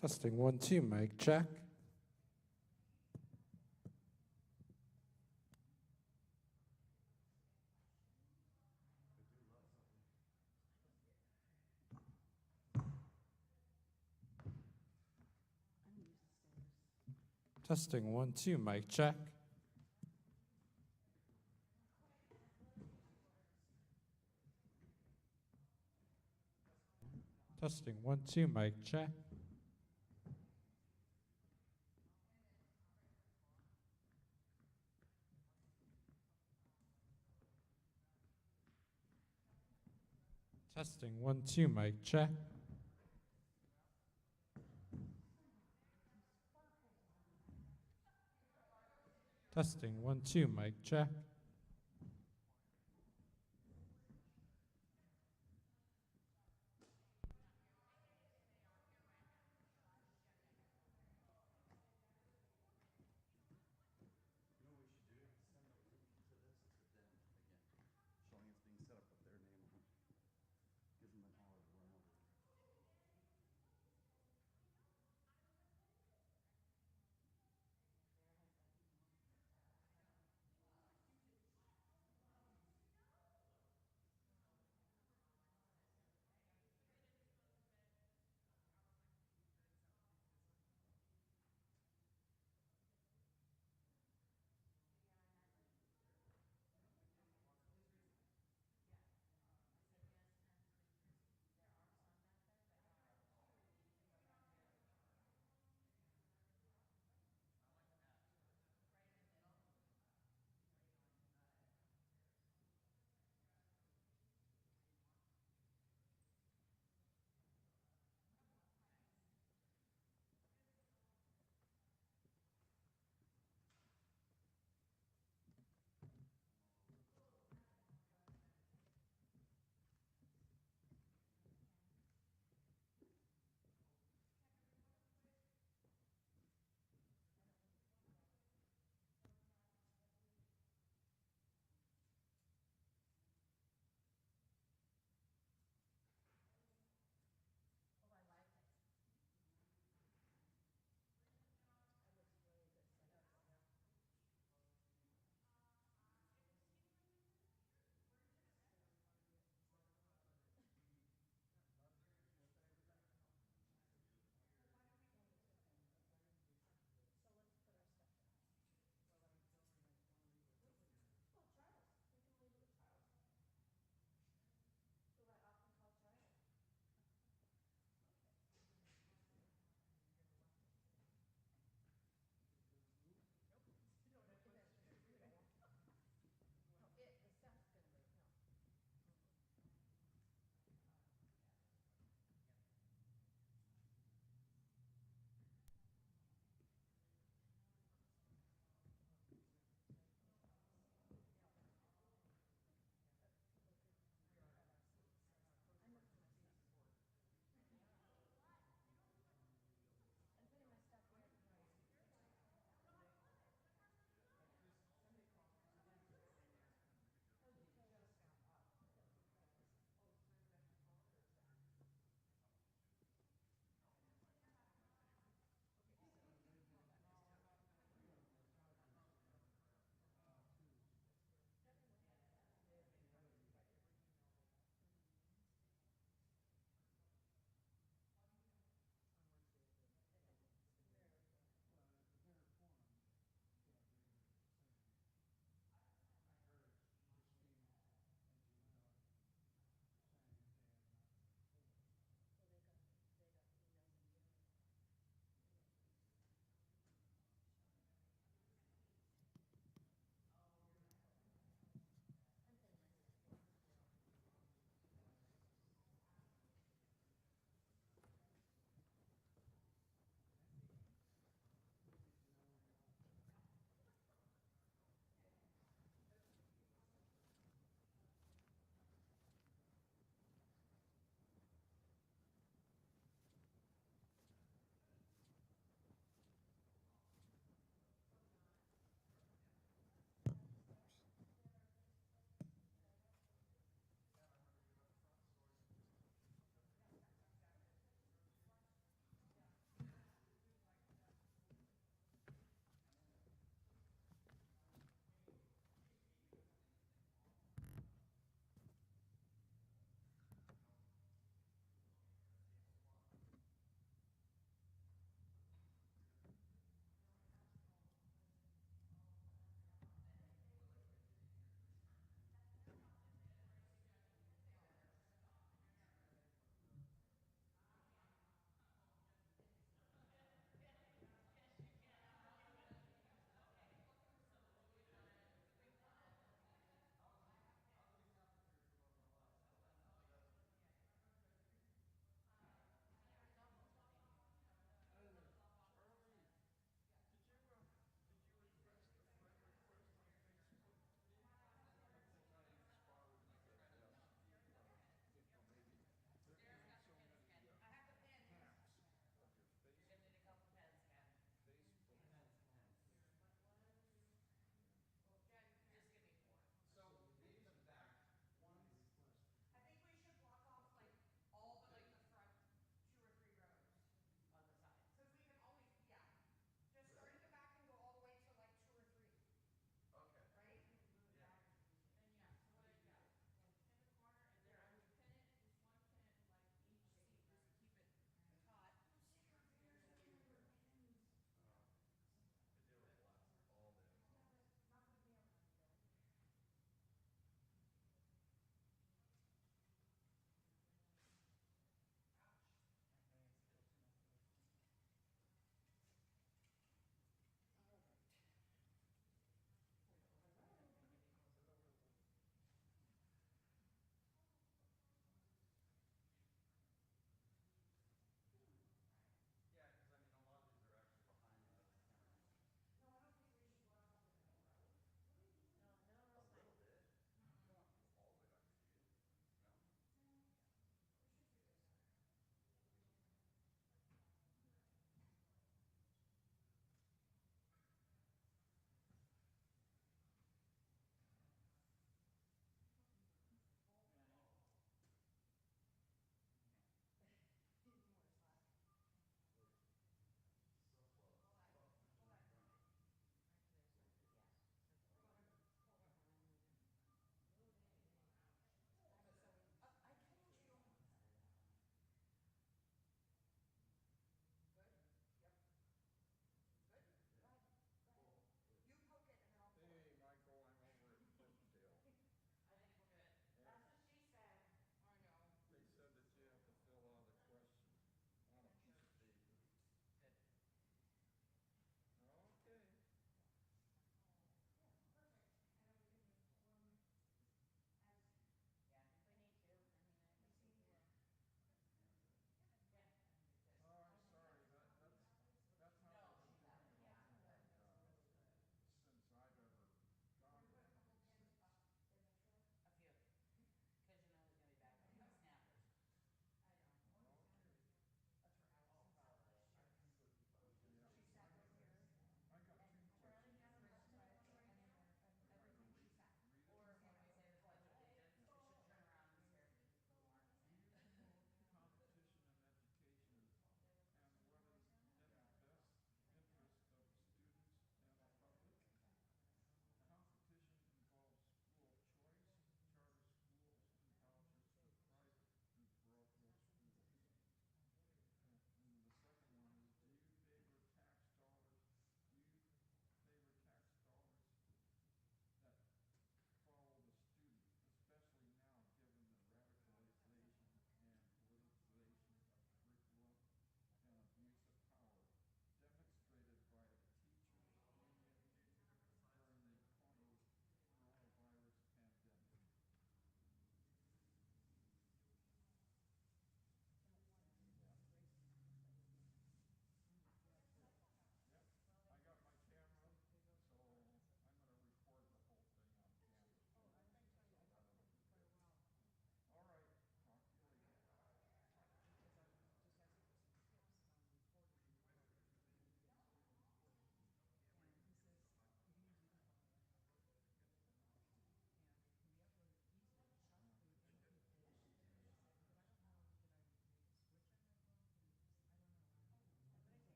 Testing 1, 2, mic check. Testing 1, 2, mic check. Testing 1, 2, mic check. Testing 1, 2, mic check. Testing 1, 2, mic check. Showing it's being set up with their name on. Gives them an hour to run over.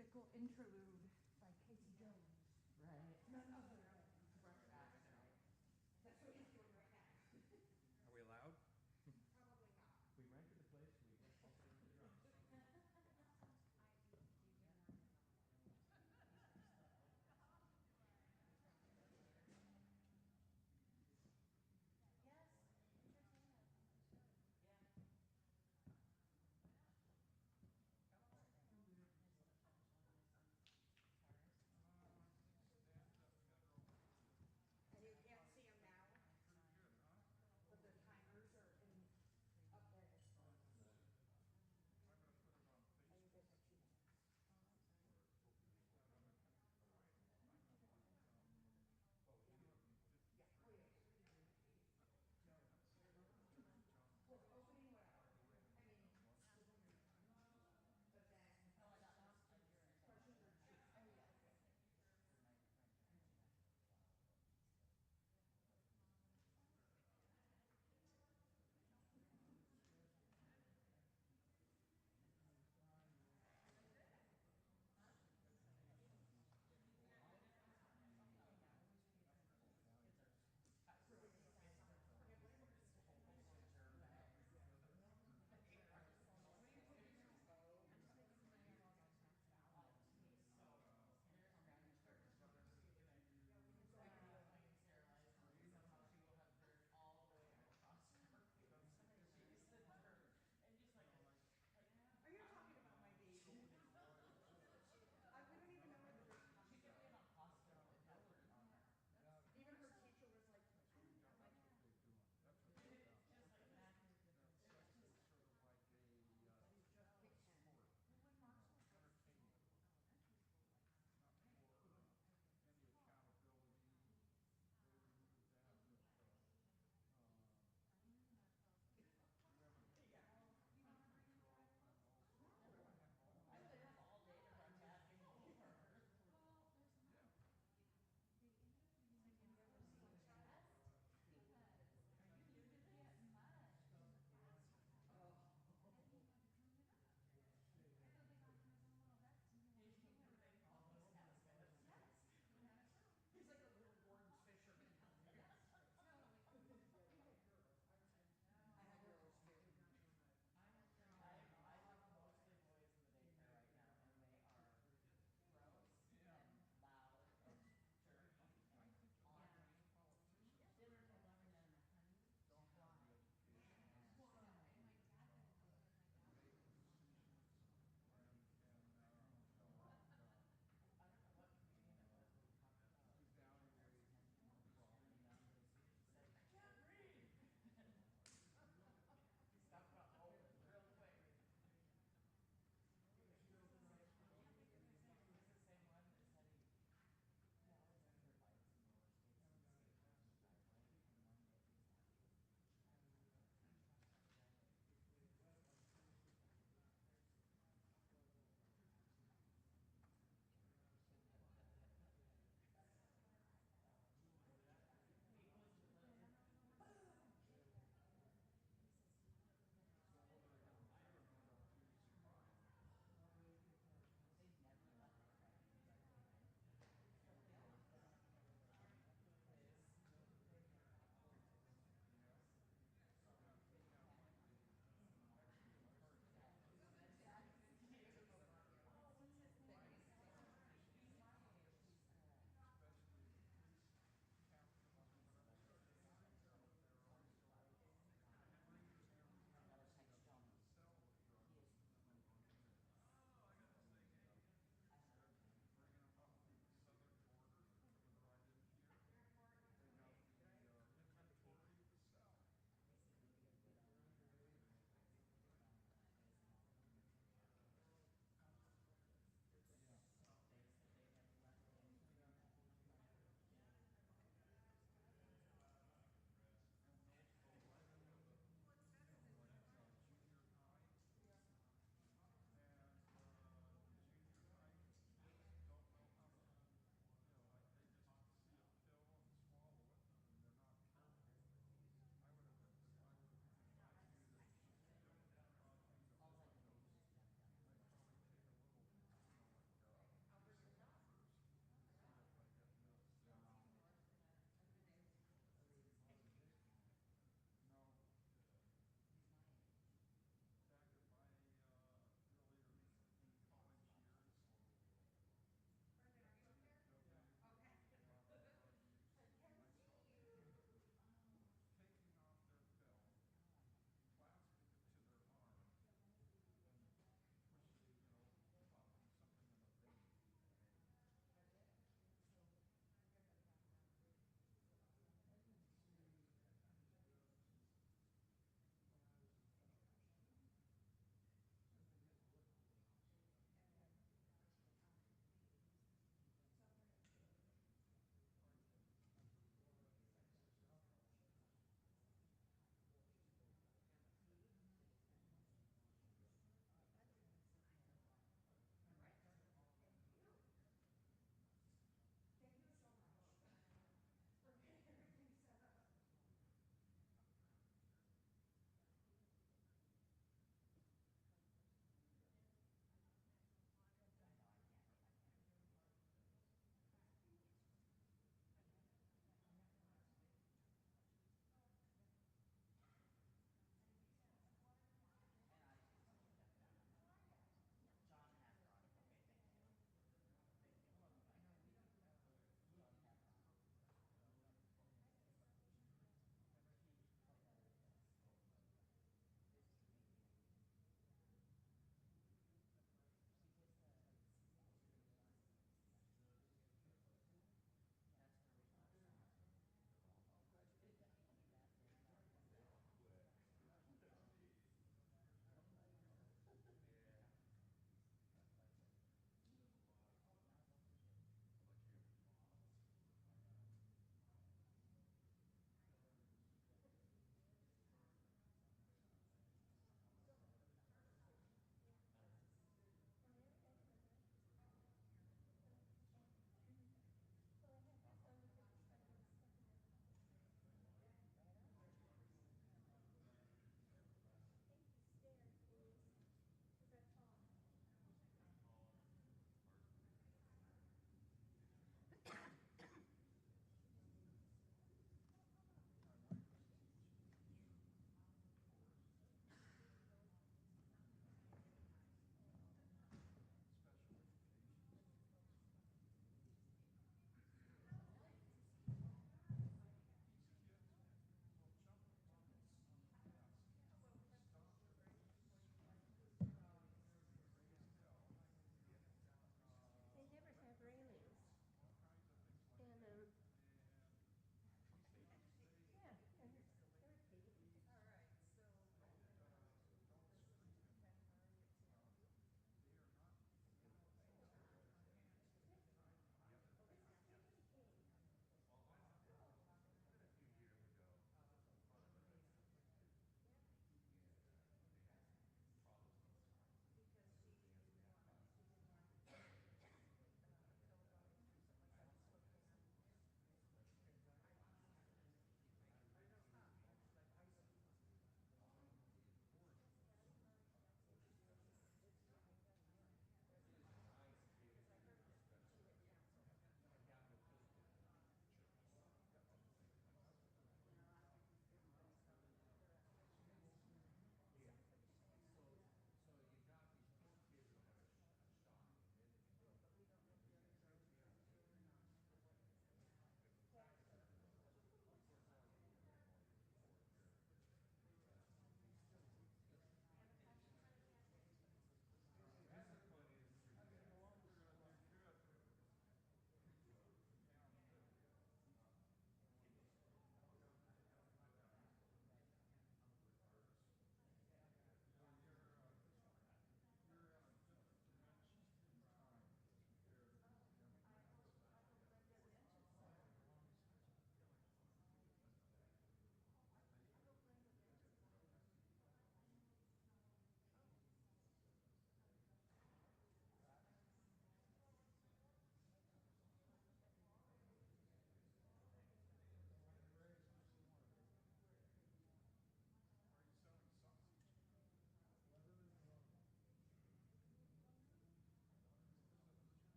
musical interlude by Casey Jones. Right. None other than Fresh accent. that's what he's doing right now. Are we allowed? Probably not. We rented a place, we get all sorts of drums.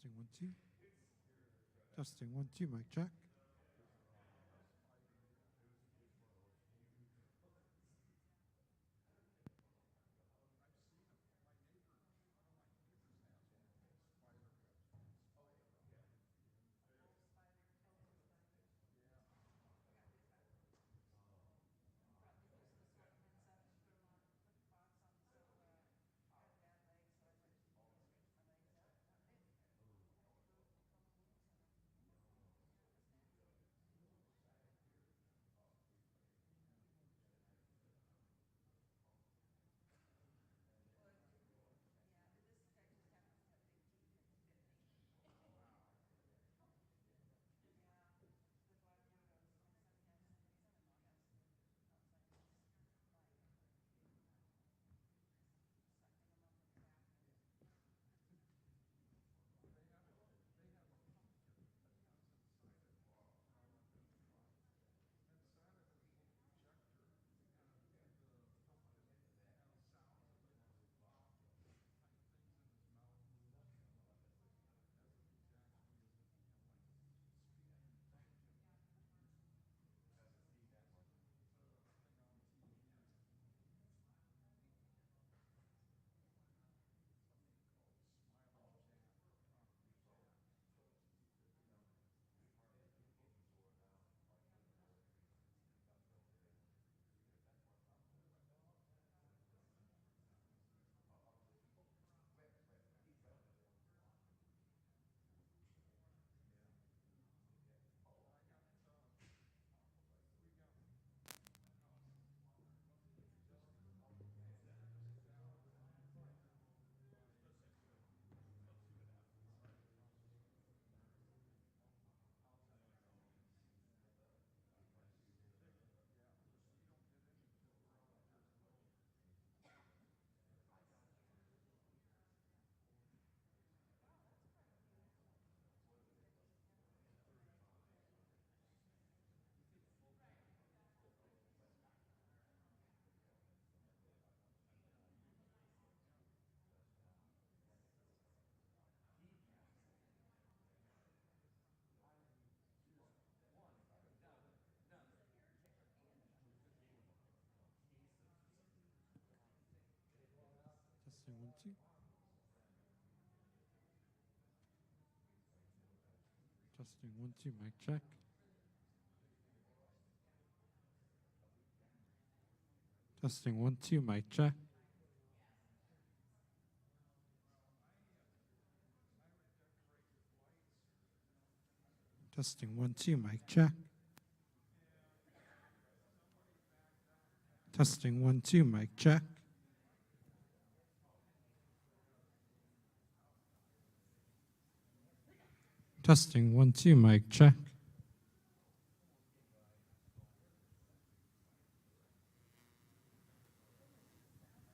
Testing 1 2. Testing 1 2. Mic check. Testing 1 2. Testing 1 2. Mic check. Testing 1 2. Mic check. Testing 1 2. Mic check. Testing 1 2. Mic check. Testing 1 2. Mic check.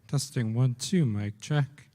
Testing 1 2. Mic check.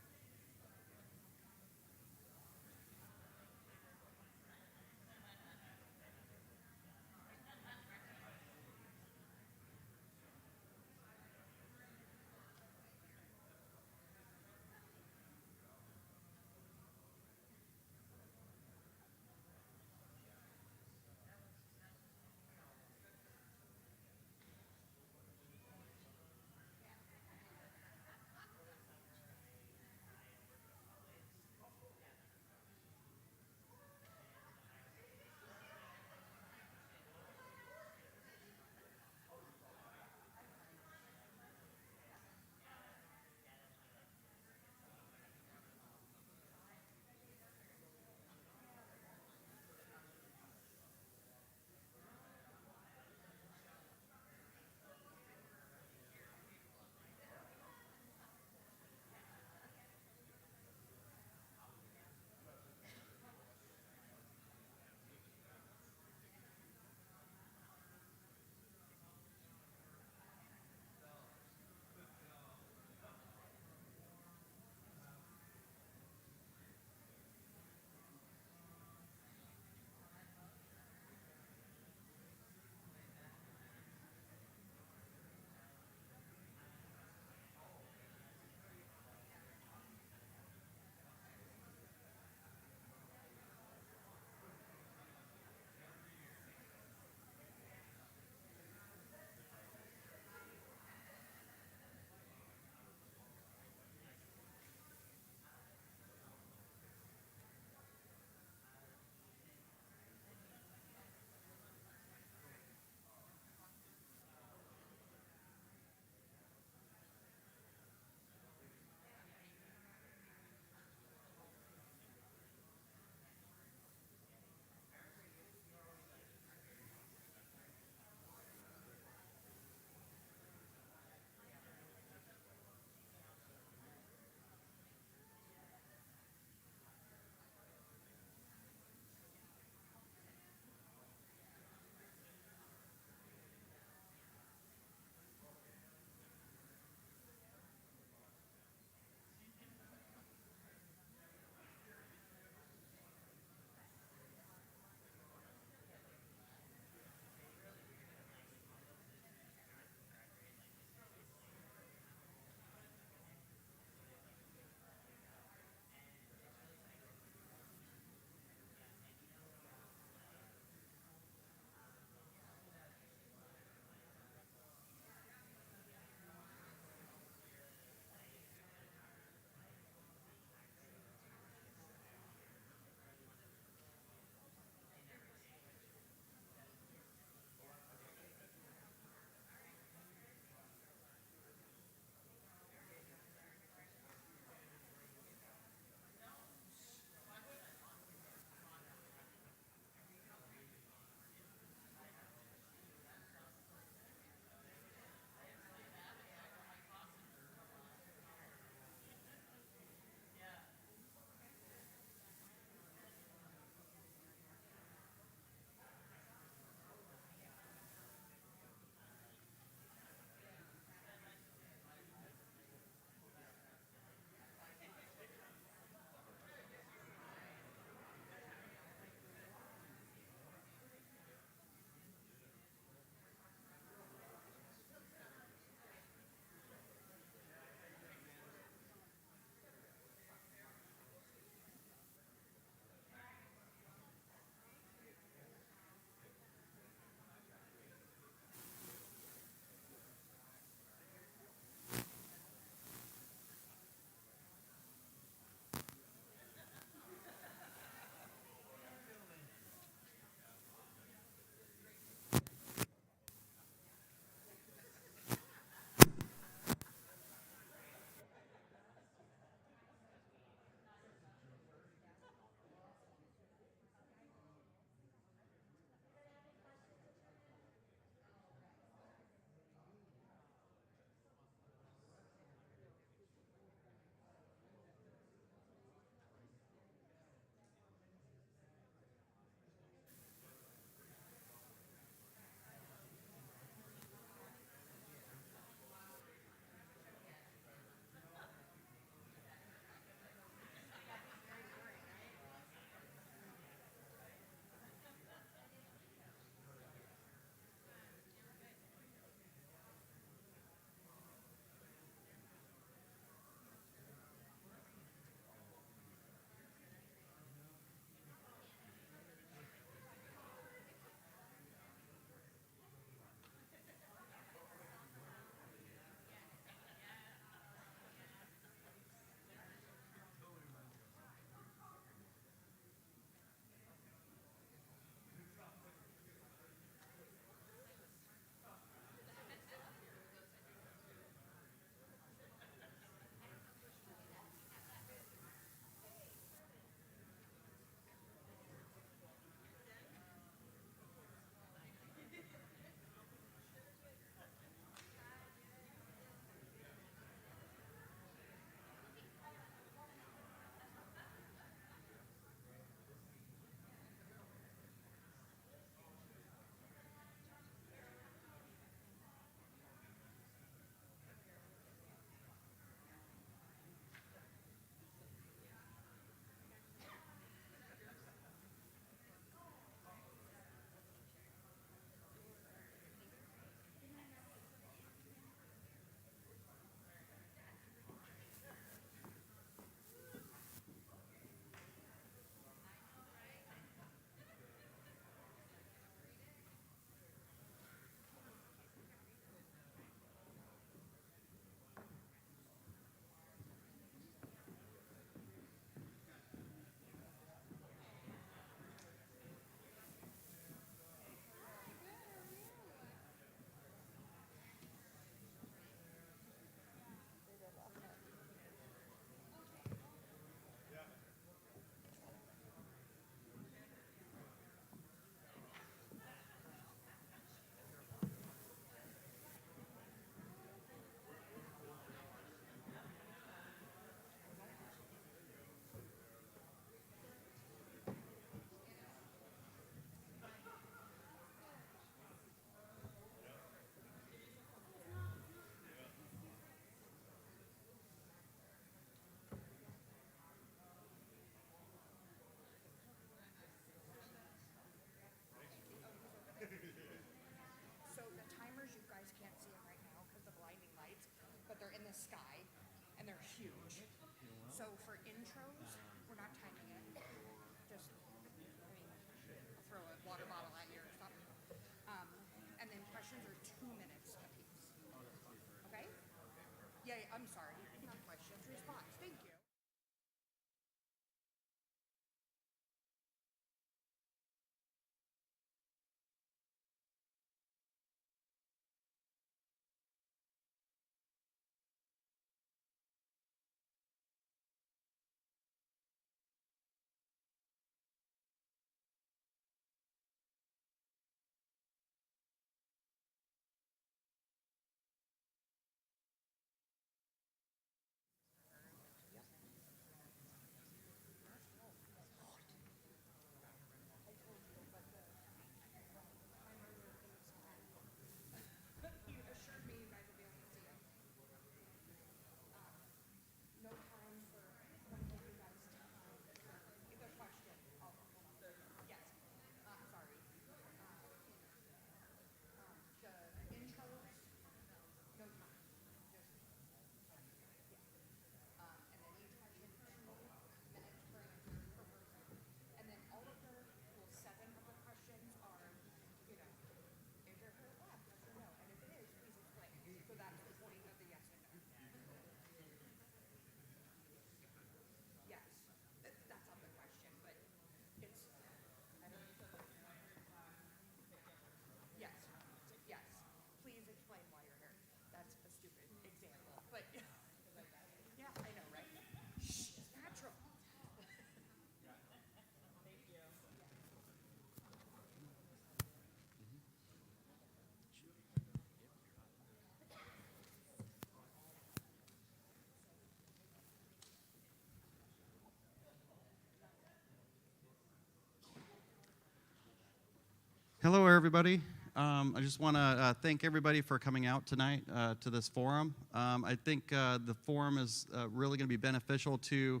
there, everybody. I just want to thank everybody for coming out tonight to this forum. I think the forum is really going to be beneficial to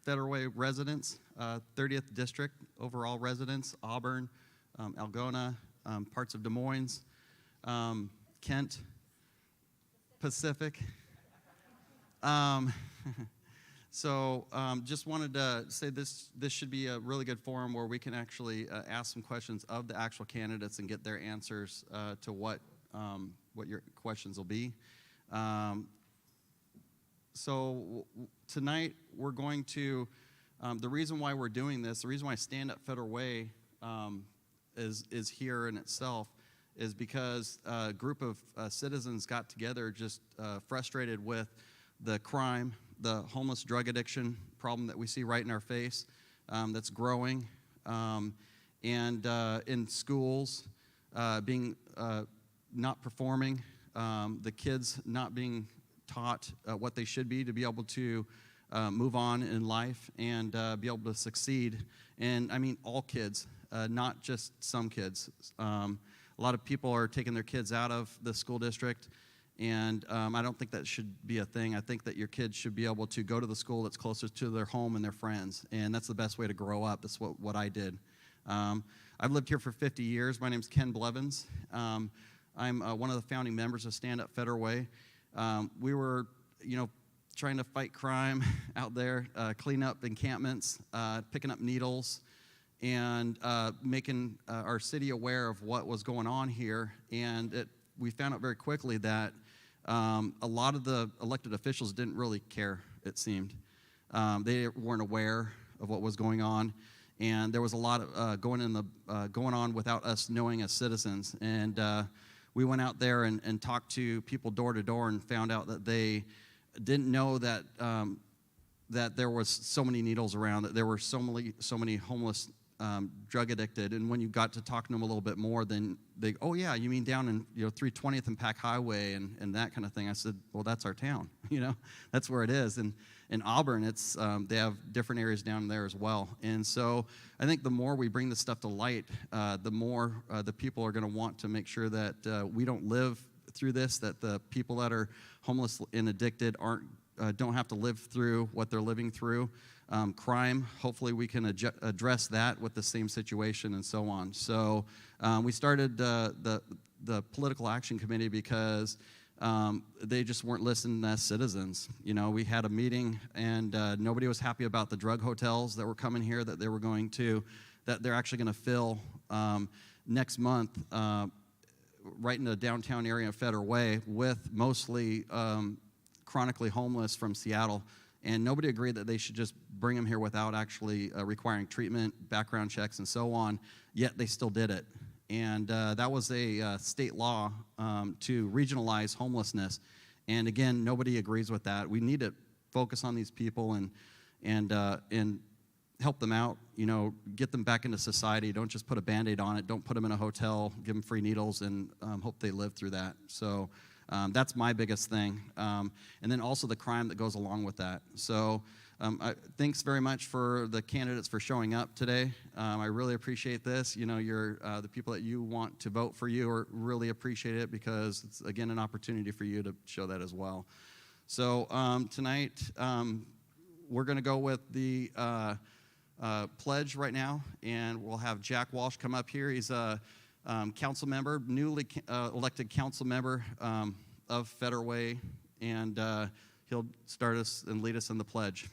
Federal Way residents, 30th District overall residents, Auburn, Algona, parts of Des Moines, Kent, Pacific. So just wanted to say this should be a really good forum where we can actually ask some questions of the actual candidates and get their answers to what your questions will be. So tonight we're going to, the reason why we're doing this, the reason why Stand Up Federal Way is here in itself is because a group of citizens got together just frustrated with the crime, the homeless drug addiction problem that we see right in our face that's growing, and in schools being not performing, the kids not being taught what they should be to be able to move on in life and be able to succeed. And I mean all kids, not just some kids. A lot of people are taking their kids out of the school district, and I don't think that should be a thing. I think that your kids should be able to go to the school that's closest to their home and their friends, and that's the best way to grow up. That's what I did. I've lived here for 50 years. My name's Ken Blevins. I'm one of the founding members of Stand Up Federal Way. We were, trying to fight crime out there, clean up encampments, picking up needles, and making our city aware of what was going on here. And we found out very quickly that a lot of the elected officials didn't really care, it seemed. They weren't aware of what was going on, and there was a lot of going on without us knowing as citizens. And we went out there and talked to people door to door and found out that they didn't know that that there was so many needles around, that there were so many homeless, drug addicted. And when you got to talk to them a little bit more, then they, oh yeah, you mean down in 320th and Pack Highway and that kind of thing. I said, well, that's our town. That's where it is. And in Auburn, it's they have different areas down there as well. And so I think the more we bring this stuff to light, the more the people are going to want to make sure that we don't live through this, that the people that are homeless and addicted don't have to live through what they're living through. Crime, hopefully we can address that with the same situation and so on. So we started the Political Action Committee because they just weren't listening as citizens. We had a meeting and nobody was happy about the drug hotels that were coming here, that they're actually going to fill next month right in the downtown area of Federal Way with mostly chronically homeless from Seattle. And nobody agreed that they should just bring them here without actually requiring treatment, background checks, and so on, yet they still did it. And that was a state law to regionalize homelessness. And again, nobody agrees with that. We need to focus on these people and help them out, get them back into society. Don't just put a Band-Aid on it. Don't put them in a hotel, give them free needles, and hope they live through that. So that's my biggest thing. And then also the crime that goes along with that. So thanks very much for the candidates for showing up today. I really appreciate this. You're the people that you want to vote for you really appreciate it, because it's, again, an opportunity for you to show that as well. So tonight we're going to go with the pledge right now, and we'll have Jack Walsh come up here. He's a council member, newly elected council member of Federal Way, and he'll start us and lead us in the pledge.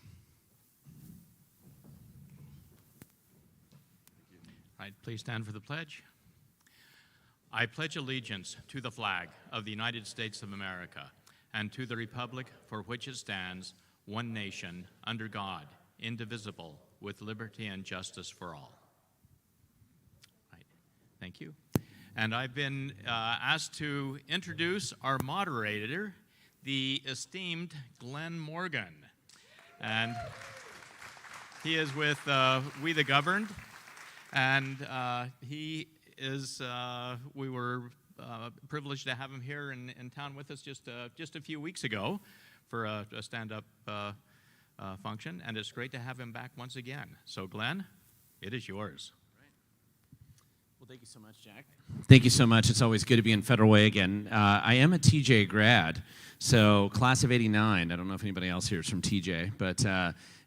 All right, please stand for the pledge. I pledge allegiance to the flag of the United States of America and to the republic for which it stands, one nation, under God, indivisible, with liberty and justice for all. Right. Thank you. And I've been asked to introduce our moderator, the esteemed Glenn Morgan. And he is with We the Governed. And he is, we were privileged to have him here in town with us just a few weeks ago for a stand-up function, and it's great to have him back once again. So Glenn, it is yours. Well, thank you so much, Jack. Thank you so much. It's always good to be in Federal Way again. I am a TJ grad, so class of '89. I don't know if anybody else here is from TJ, but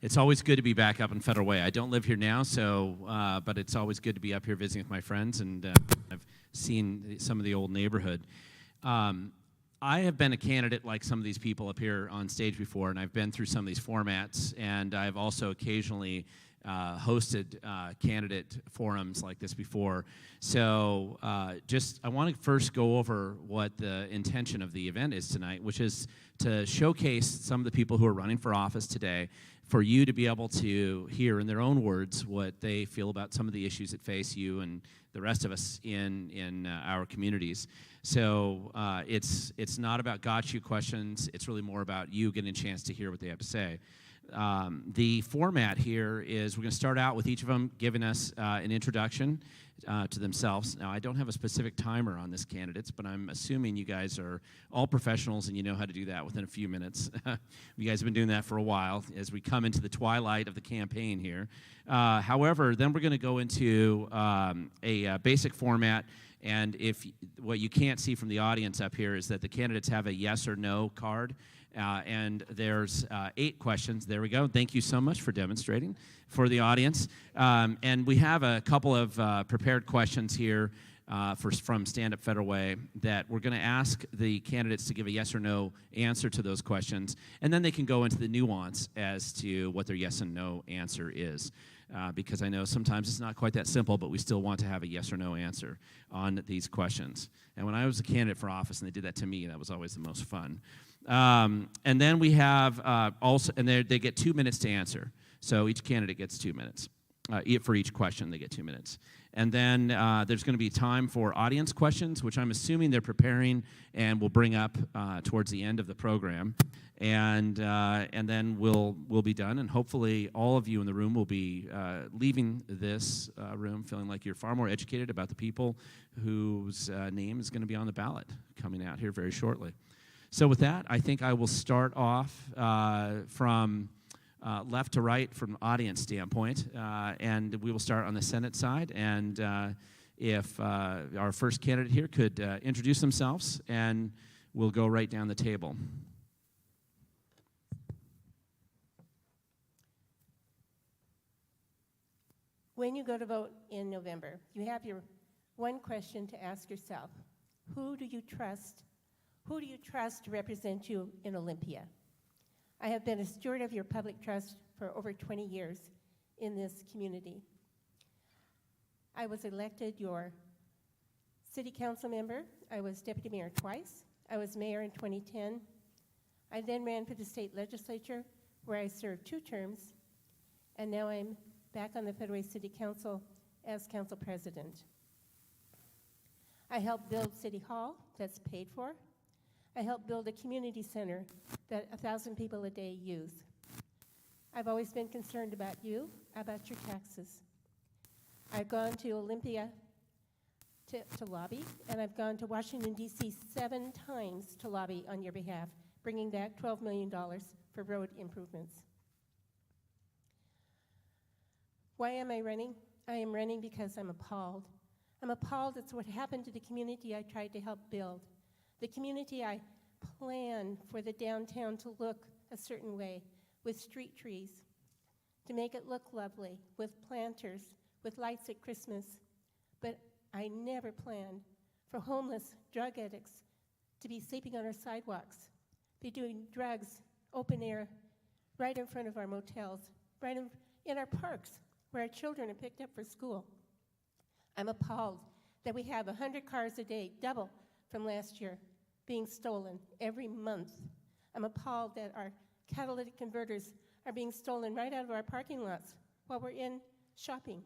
it's always good to be back up in Federal Way. I don't live here now, so but it's always good to be up here visiting with my friends, and I've seen some of the old neighborhood. I have been a candidate like some of these people up here on stage before, and I've been through some of these formats, and I've also occasionally hosted candidate forums like this before. So I want to first go over what the intention of the event is tonight, which is to showcase some of the people who are running for office today, for you to be able to hear in their own words what they feel about some of the issues that face you and the rest of us in our communities. So it's not about got you questions. It's really more about you getting a chance to hear what they have to say. The format here is we're going to start out with each of them giving us an introduction to themselves. Now, I don't have a specific timer on this candidates, but I'm assuming you guys are all professionals and you know how to do that within a few minutes. You guys have been doing that for a while as we come into the twilight of the campaign here. However, then we're going to go into a basic format. And if what you can't see from the audience up here is that the candidates have a yes or no card. And there's 8 questions. There we go. Thank you so much for demonstrating for the audience. And we have a couple of prepared questions here from Stand Up Federal Way that we're going to ask the candidates to give a yes or no answer to those questions. And then they can go into the nuance as to what their yes and no answer is. Because I know sometimes it's not quite that simple, but we still want to have a yes or no answer on these questions. And when I was a candidate for office and they did that to me, that was always the most fun. And then we have also, and they get 2 minutes to answer. So each candidate gets 2 minutes. For each question, they get 2 minutes. And then there's going to be time for audience questions, which I'm assuming they're preparing and will bring up towards the end of the program. And then we'll be done. And hopefully all of you in the room will be leaving this room feeling like you're far more educated about the people whose name is going to be on the ballot coming out here very shortly. So with that, I think I will start off from left to right from audience standpoint, and we will start on the Senate side. And if our first candidate here could introduce themselves, and we'll go right down the table. When you go to vote in November, you have your one question to ask yourself: who do you trust? Who do you trust to represent you in Olympia? I have been a steward of your public trust for over 20 years in this community. I was elected your city council member. I was deputy mayor twice. I was mayor in 2010. I then ran for the state legislature, where I served 2 terms, and now I'm back on the Federal Way City Council as council president. I helped build City Hall, that's paid for. I helped build a community center that 1,000 people a day use. I've always been concerned about you, about your taxes. I've gone to Olympia to lobby, and I've gone to Washington, D.C. 7 times to lobby on your behalf, bringing back $12 million for road improvements. Why am I running? I am running because I'm appalled. I'm appalled at what happened to the community I tried to help build. The community I planned for the downtown to look a certain way, with street trees, to make it look lovely, with planters, with lights at Christmas. But I never planned for homeless drug addicts to be sleeping on our sidewalks, be doing drugs, open air, right in front of our motels, right in our parks, where our children are picked up for school. I'm appalled that we have 100 cars a day, double from last year, being stolen every month. I'm appalled that our catalytic converters are being stolen right out of our parking lots while we're in shopping,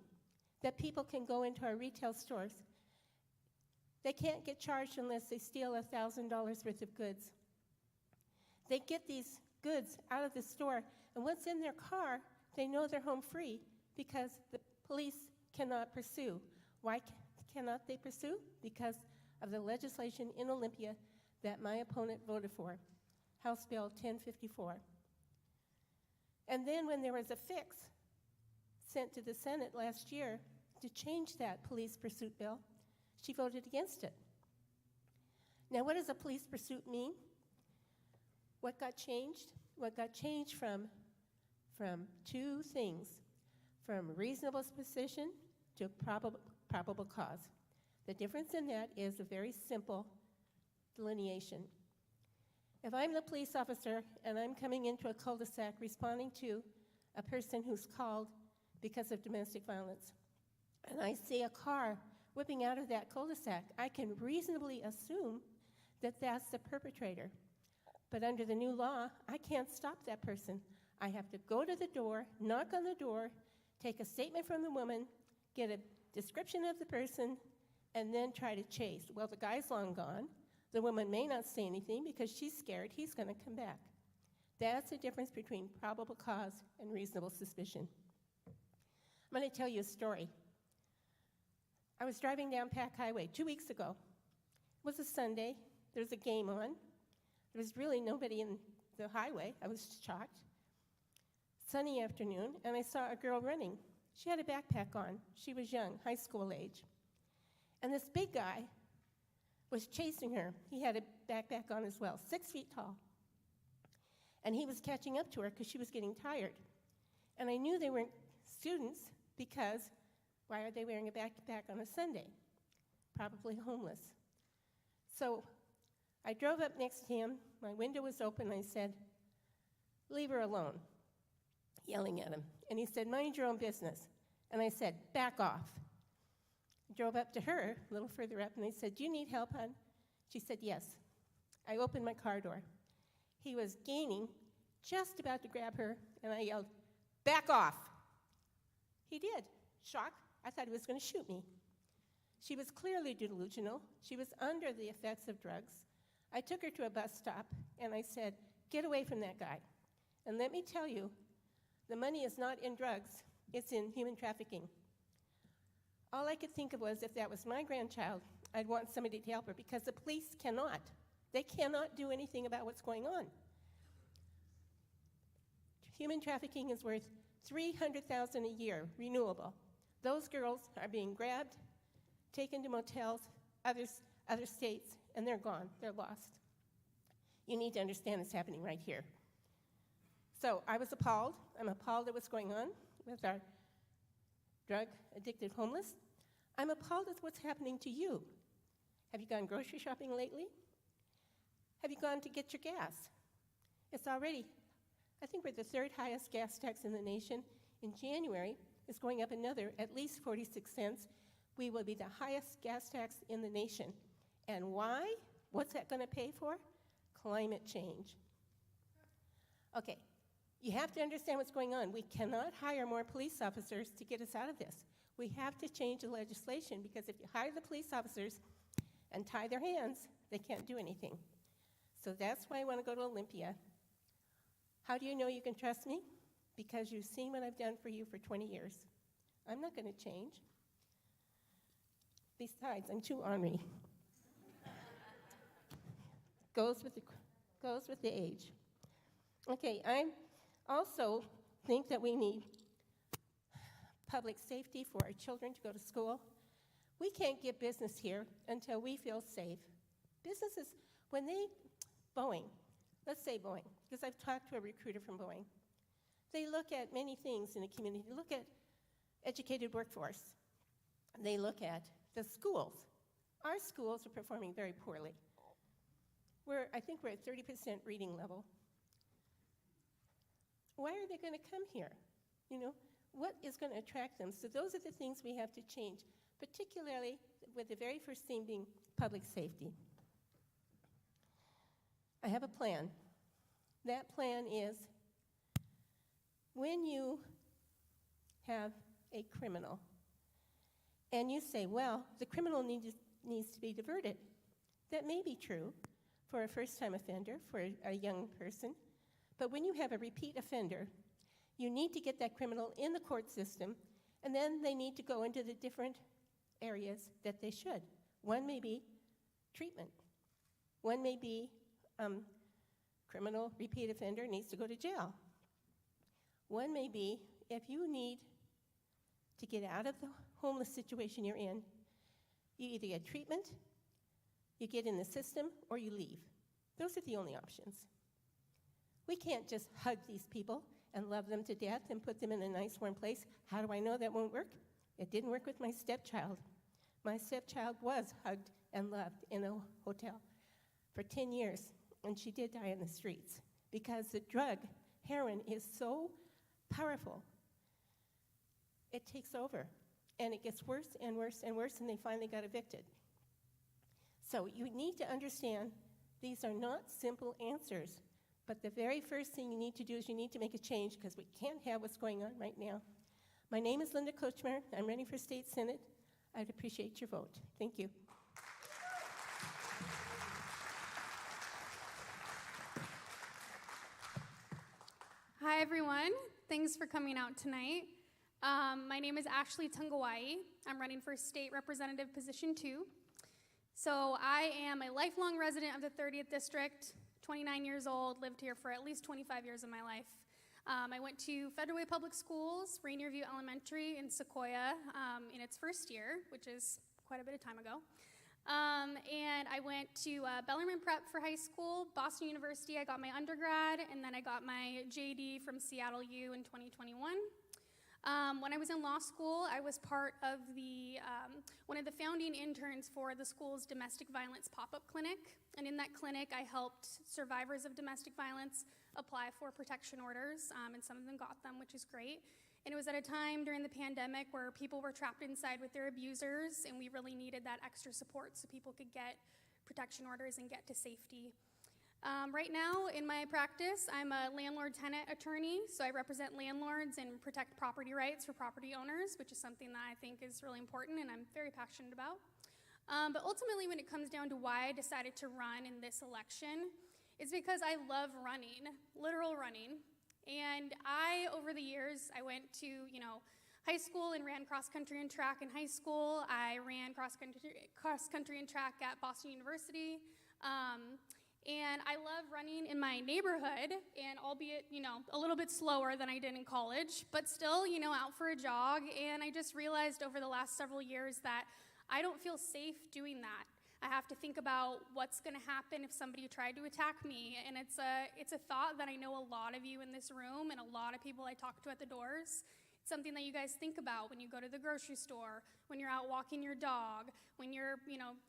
that people can go into our retail stores. They can't get charged unless they steal $1,000 worth of goods. They get these goods out of the store, and once in their car, they know they're home free because the police cannot pursue. Why cannot they pursue? Because of the legislation in Olympia that my opponent voted for, House Bill 1054. And then when there was a fix sent to the Senate last year to change that police pursuit bill. She voted against it. Now, what does a police pursuit mean? What got changed? What got changed from two things, from reasonable suspicion to probable cause. The difference in that is a very simple delineation. If I'm the police officer and I'm coming into a cul-de-sac responding to a person who's called because of domestic violence, and I see a car whipping out of that cul-de-sac, I can reasonably assume that that's the perpetrator. But under the new law, I can't stop that person. I have to go to the door, knock on the door, take a statement from the woman, get a description of the person, and then try to chase. Well, the guy's long gone. The woman may not say anything because she's scared he's going to come back. That's the difference between probable cause and reasonable suspicion. I'm going to tell you a story. I was driving down Pack Highway 2 weeks ago. It was a Sunday. There was a game on. There was really nobody in the highway. I was shocked. Sunny afternoon, and I saw a girl running. She had a backpack on. She was young, high school age. And this big guy was chasing her. He had a backpack on as well, 6 feet tall. And he was catching up to her because she was getting tired. And I knew they weren't students because why are they wearing a backpack on a Sunday? Probably homeless. So I drove up next to him. My window was open. I said, "Leave her alone," yelling at him. And he said, "Mind your own business." And I said, "Back off." I drove up to her, a little further up, and I said, "Do you need help, hon?" She said, "Yes." I opened my car door. He was gaining, just about to grab her, and I yelled, "Back off." He did. Shock. I thought he was going to shoot me. She was clearly delusional. She was under the effects of drugs. I took her to a bus stop, and I said, "Get away from that guy." And let me tell you, the money is not in drugs. It's in human trafficking. All I could think of was if that was my grandchild, I'd want somebody to help her because the police cannot. They cannot do anything about what's going on. Human trafficking is worth $300,000 a year, renewable. Those girls are being grabbed, taken to motels, other states, and they're gone. They're lost. You need to understand it's happening right here. So I was appalled. I'm appalled at what's going on with our drug-addicted homeless. I'm appalled at what's happening to you. Have you gone grocery shopping lately? Have you gone to get your gas? It's already, I think we're the third highest gas tax in the nation. In January, it's going up another, at least 46 cents. We will be the highest gas tax in the nation. And why? What's that going to pay for? Climate change. Okay, you have to understand what's going on. We cannot hire more police officers to get us out of this. We have to change the legislation because if you hire the police officers and tie their hands, they can't do anything. So that's why I want to go to Olympia. How do you know you can trust me? Because you've seen what I've done for you for 20 years. I'm not going to change. Besides, I'm too ornery. Goes with the age. Okay, I also think that we need public safety for our children to go to school. We can't get business here until we feel safe. Businesses, Boeing, let's say Boeing, because I've talked to a recruiter from Boeing. They look at many things in a community. They look at educated workforce. They look at the schools. Our schools are performing very poorly. I think we're at 30% reading level. Why are they going to come here? What is going to attract them? So those are the things we have to change, particularly with the very first thing being public safety. I have a plan. That plan is when you have a criminal and you say, well, the criminal needs to be diverted. That may be true for a first-time offender, for a young person. But when you have a repeat offender, you need to get that criminal in the court system, and then they need to go into the different areas that they should. One may be treatment. One may be criminal repeat offender needs to go to jail. One may be if you need to get out of the homeless situation you're in. You either get treatment, you get in the system, or you leave. Those are the only options. We can't just hug these people and love them to death and put them in a nice warm place. How do I know that won't work? It didn't work with my stepchild. My stepchild was hugged and loved in a hotel for 10 years, and she did die in the streets because the drug, heroin, is so powerful. It takes over, and it gets worse and worse and worse, and they finally got evicted. So you need to understand these are not simple answers, but the very first thing you need to do is you need to make a change because we can't have what's going on right now. My name is Linda Kochmar. I'm running for state senate. I'd appreciate your vote. Thank you. Hi, everyone. Thanks for coming out tonight. My name is Ashley Tungawai. I'm running for state representative position 2. So I am a lifelong resident of the 30th District, 29 years old, lived here for at least 25 years of my life. I went to Federal Way Public Schools, Rainier View Elementary in Sequoia in its first year, which is quite a bit of time ago. And I went to Bellarmine Prep for high school, Boston University, I got my undergrad, and then I got my JD from Seattle U in 2021. When I was in law school, I was part of the one of the founding interns for the school's domestic violence pop-up clinic. And in that clinic, I helped survivors of domestic violence apply for protection orders, and some of them got them, which is great. And it was at a time during the pandemic where people were trapped inside with their abusers, and we really needed that extra support so people could get protection orders and get to safety. Right now, in my practice, I'm a landlord-tenant attorney, so I represent landlords and protect property rights for property owners, which is something that I think is really important and I'm very passionate about. But ultimately, when it comes down to why I decided to run in this election, it's because I love running, literal running. And over the years, I went to, high school and ran cross-country and track in high school. I ran cross-country and track at Boston University. And I love running in my neighborhood, and albeit, a little bit slower than I did in college, but still, out for a jog. And I just realized over the last several years that I don't feel safe doing that. I have to think about what's going to happen if somebody tried to attack me. And it's a thought that I know a lot of you in this room and a lot of people I talk to at the doors. It's something that you guys think about when you go to the grocery store, when you're out walking your dog, when you're,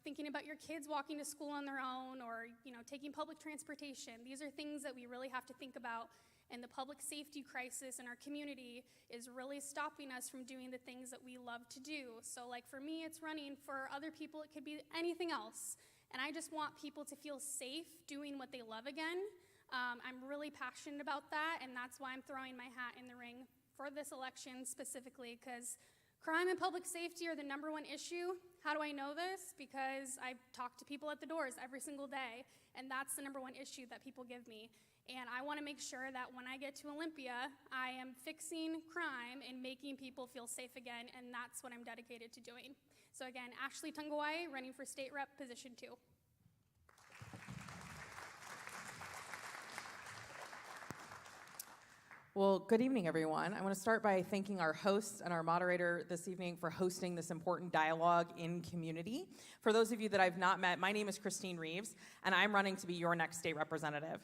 thinking about your kids walking to school on their own or, taking public transportation. These are things that we really have to think about. And the public safety crisis in our community is really stopping us from doing the things that we love to do. So like for me, it's running. For other people, it could be anything else. And I just want people to feel safe doing what they love again. I'm really passionate about that, and that's why I'm throwing my hat in the ring for this election specifically, because crime and public safety are the #1 issue. How do I know this? Because I talk to people at the doors every single day, and that's the #1 issue that people give me. And I want to make sure that when I get to Olympia, I am fixing crime and making people feel safe again, and that's what I'm dedicated to doing. So again, Ashley Tungawai, running for state rep, position 2. Well, good evening, everyone. I want to start by thanking our host and our moderator this evening for hosting this important dialogue in community. For those of you that I've not met, my name is Christine Reeves, and I'm running to be your next state representative.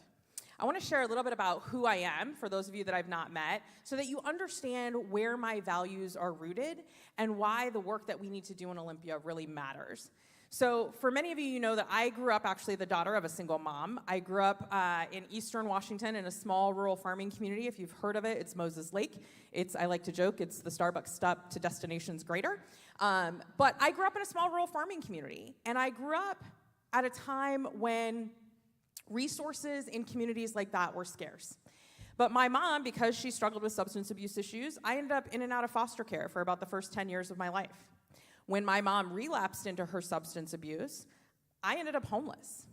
I want to share a little bit about who I am, for those of you that I've not met, so that you understand where my values are rooted and why the work that we need to do in Olympia really matters. So for many of you, you know that I grew up actually the daughter of a single mom. I grew up in eastern Washington in a small rural farming community. If you've heard of it, it's Moses Lake. I like to joke, it's the Starbucks stop to destinations greater. But I grew up in a small rural farming community. And I grew up at a time when resources in communities like that were scarce. But my mom, because she struggled with substance abuse issues, I ended up in and out of foster care for about the first 10 years of my life. When my mom relapsed into her substance abuse, I ended up homeless.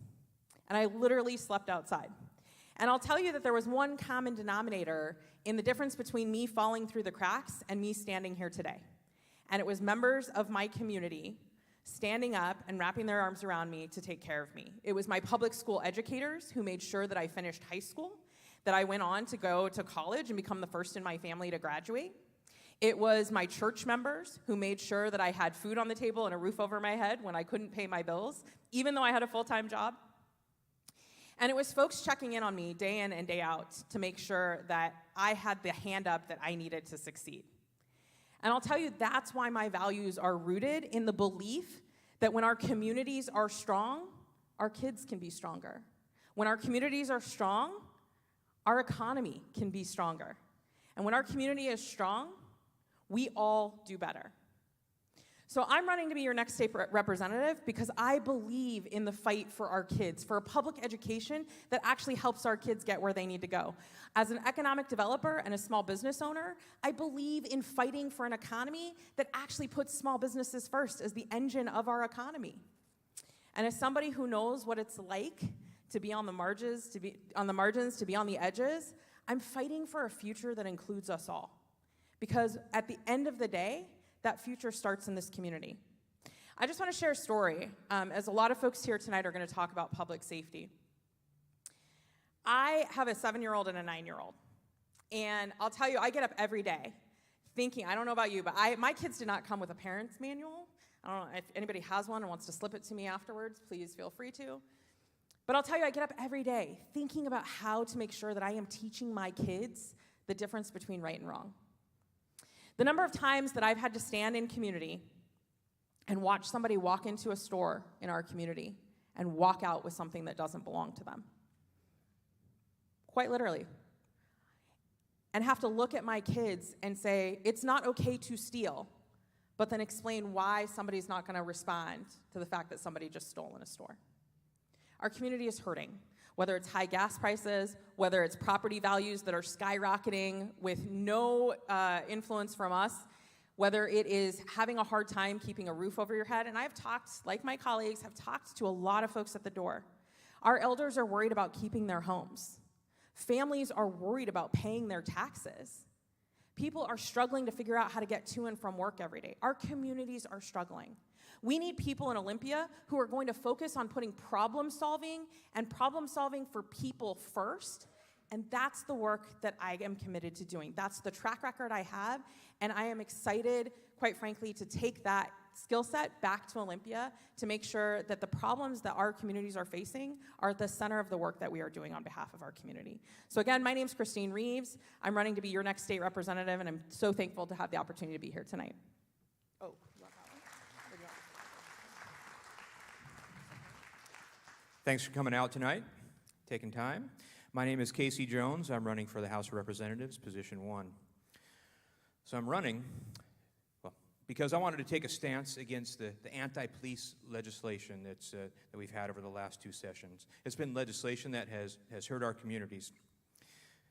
And I literally slept outside. And I'll tell you that there was one common denominator in the difference between me falling through the cracks and me standing here today. And it was members of my community standing up and wrapping their arms around me to take care of me. It was my public school educators who made sure that I finished high school, that I went on to go to college and become the first in my family to graduate. It was my church members who made sure that I had food on the table and a roof over my head when I couldn't pay my bills, even though I had a full-time job. And it was folks checking in on me day in and day out to make sure that I had the hand up that I needed to succeed. And I'll tell you, that's why my values are rooted in the belief that when our communities are strong, our kids can be stronger. When our communities are strong, our economy can be stronger. And when our community is strong, we all do better. So I'm running to be your next state representative because I believe in the fight for our kids, for a public education that actually helps our kids get where they need to go. As an economic developer and a small business owner, I believe in fighting for an economy that actually puts small businesses first as the engine of our economy. And as somebody who knows what it's like to be on the margins, to be on the edges, I'm fighting for a future that includes us all. Because at the end of the day, that future starts in this community. I just want to share a story, as a lot of folks here tonight are going to talk about public safety. I have a 7-year-old and a 9-year-old. And I'll tell you, I get up every day thinking, I don't know about you, but my kids did not come with a parent's manual. I don't know if anybody has one and wants to slip it to me afterwards, please feel free to. But I'll tell you, I get up every day thinking about how to make sure that I am teaching my kids the difference between right and wrong. The number of times that I've had to stand in community and watch somebody walk into a store in our community and walk out with something that doesn't belong to them. Quite literally. And have to look at my kids and say, it's not okay to steal, but then explain why somebody's not going to respond to the fact that somebody just stole in a store. Our community is hurting. Whether it's high gas prices, whether it's property values that are skyrocketing with no influence from us, whether it is having a hard time keeping a roof over your head. And I've talked, like my colleagues, have talked to a lot of folks at the door. Our elders are worried about keeping their homes. Families are worried about paying their taxes. People are struggling to figure out how to get to and from work every day. Our communities are struggling. We need people in Olympia who are going to focus on putting problem solving for people first. And that's the work that I am committed to doing. That's the track record I have. And I am excited, quite frankly, to take that skill set back to Olympia to make sure that the problems that our communities are facing are at the center of the work that we are doing on behalf of our community. So again, my name's Christine Reeves. I'm running to be your next state representative, and I'm so thankful to have the opportunity to be here tonight. Oh. Thanks for coming out tonight, taking time. My name is Casey Jones. I'm running for the House of Representatives, position 1. So I'm running, well, because I wanted to take a stance against the anti-police legislation that we've had over the last 2 sessions. It's been legislation that has hurt our communities.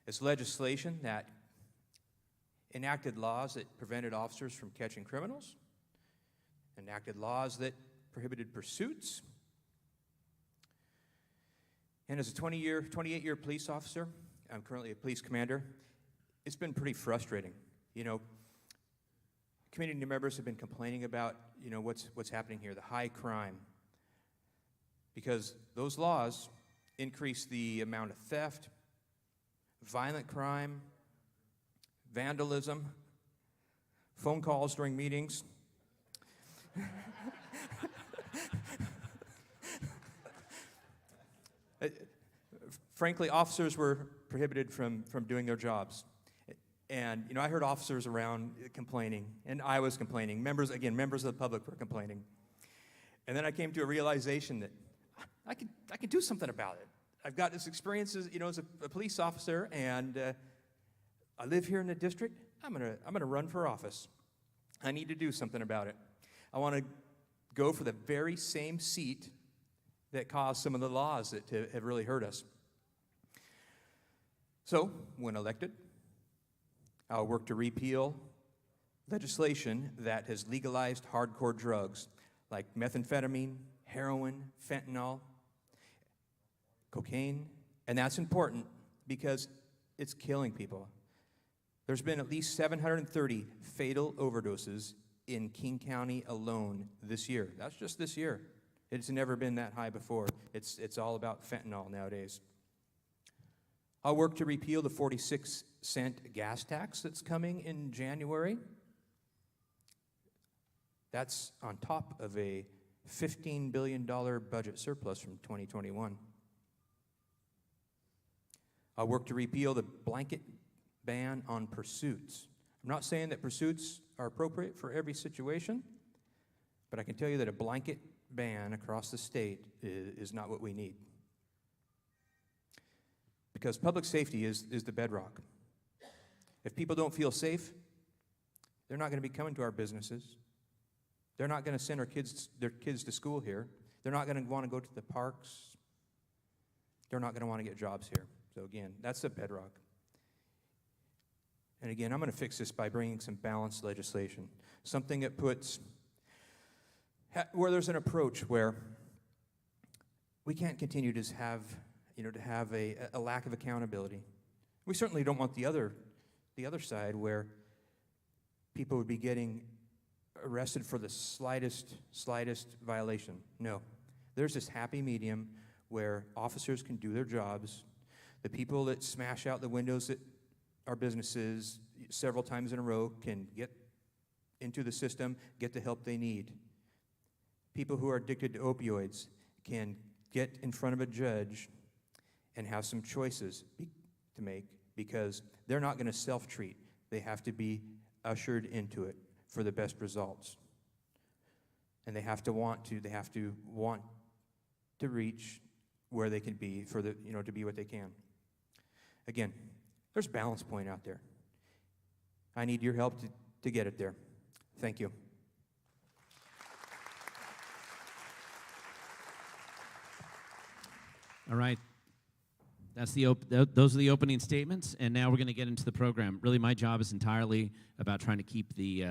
It's legislation that enacted laws that prevented officers from catching criminals, enacted laws that prohibited pursuits. And as a 28-year police officer, I'm currently a police commander, it's been pretty frustrating. You know, community members have been complaining about, you know, what's happening here, the high crime. Because those laws increase the amount of theft, violent crime, vandalism, phone calls during meetings. Frankly, officers were prohibited from doing their jobs. And, you know, I heard officers around complaining, and I was complaining. Members of the public were complaining. And then I came to a realization that I could do something about it. I've got this experience as, you know, as a police officer, and I live here in the district. I'm gonna run for office. I need to do something about it. I want to go for the very same seat that caused some of the laws that have really hurt us. So, when elected, I'll work to repeal legislation that has legalized hardcore drugs like methamphetamine, heroin, fentanyl, cocaine, and that's important because it's killing people. There's been at least 730 fatal overdoses in King County alone this year. That's just this year. It's never been that high before. It's all about fentanyl nowadays. I'll work to repeal the 46-cent gas tax that's coming in January. That's on top of a $15 billion budget surplus from 2021. I'll work to repeal the blanket ban on pursuits. I'm not saying that pursuits are appropriate for every situation, but I can tell you that a blanket ban across the state is not what we need. Because public safety is the bedrock. If people don't feel safe, they're not going to be coming to our businesses. They're not going to send their kids to school here. They're not going to want to go to the parks. They're not going to want to get jobs here. So again, that's the bedrock. And again, I'm going to fix this by bringing some balanced legislation. Something that puts, where there's an approach where we can't continue to have a lack of accountability. We certainly don't want the other side where people would be getting arrested for the slightest violation. No. There's this happy medium where officers can do their jobs. The people that smash out the windows at our businesses several times in a row can get into the system, get the help they need. People who are addicted to opioids can get in front of a judge and have some choices to make, because they're not going to self-treat. They have to be ushered into it for the best results. And they have to want to reach where they can be to be what they can. Again, there's a balance point out there. I need your help to get it there. Thank you. All right. Those are the opening statements, and now we're going to get into the program. Really, my job is entirely about trying to keep the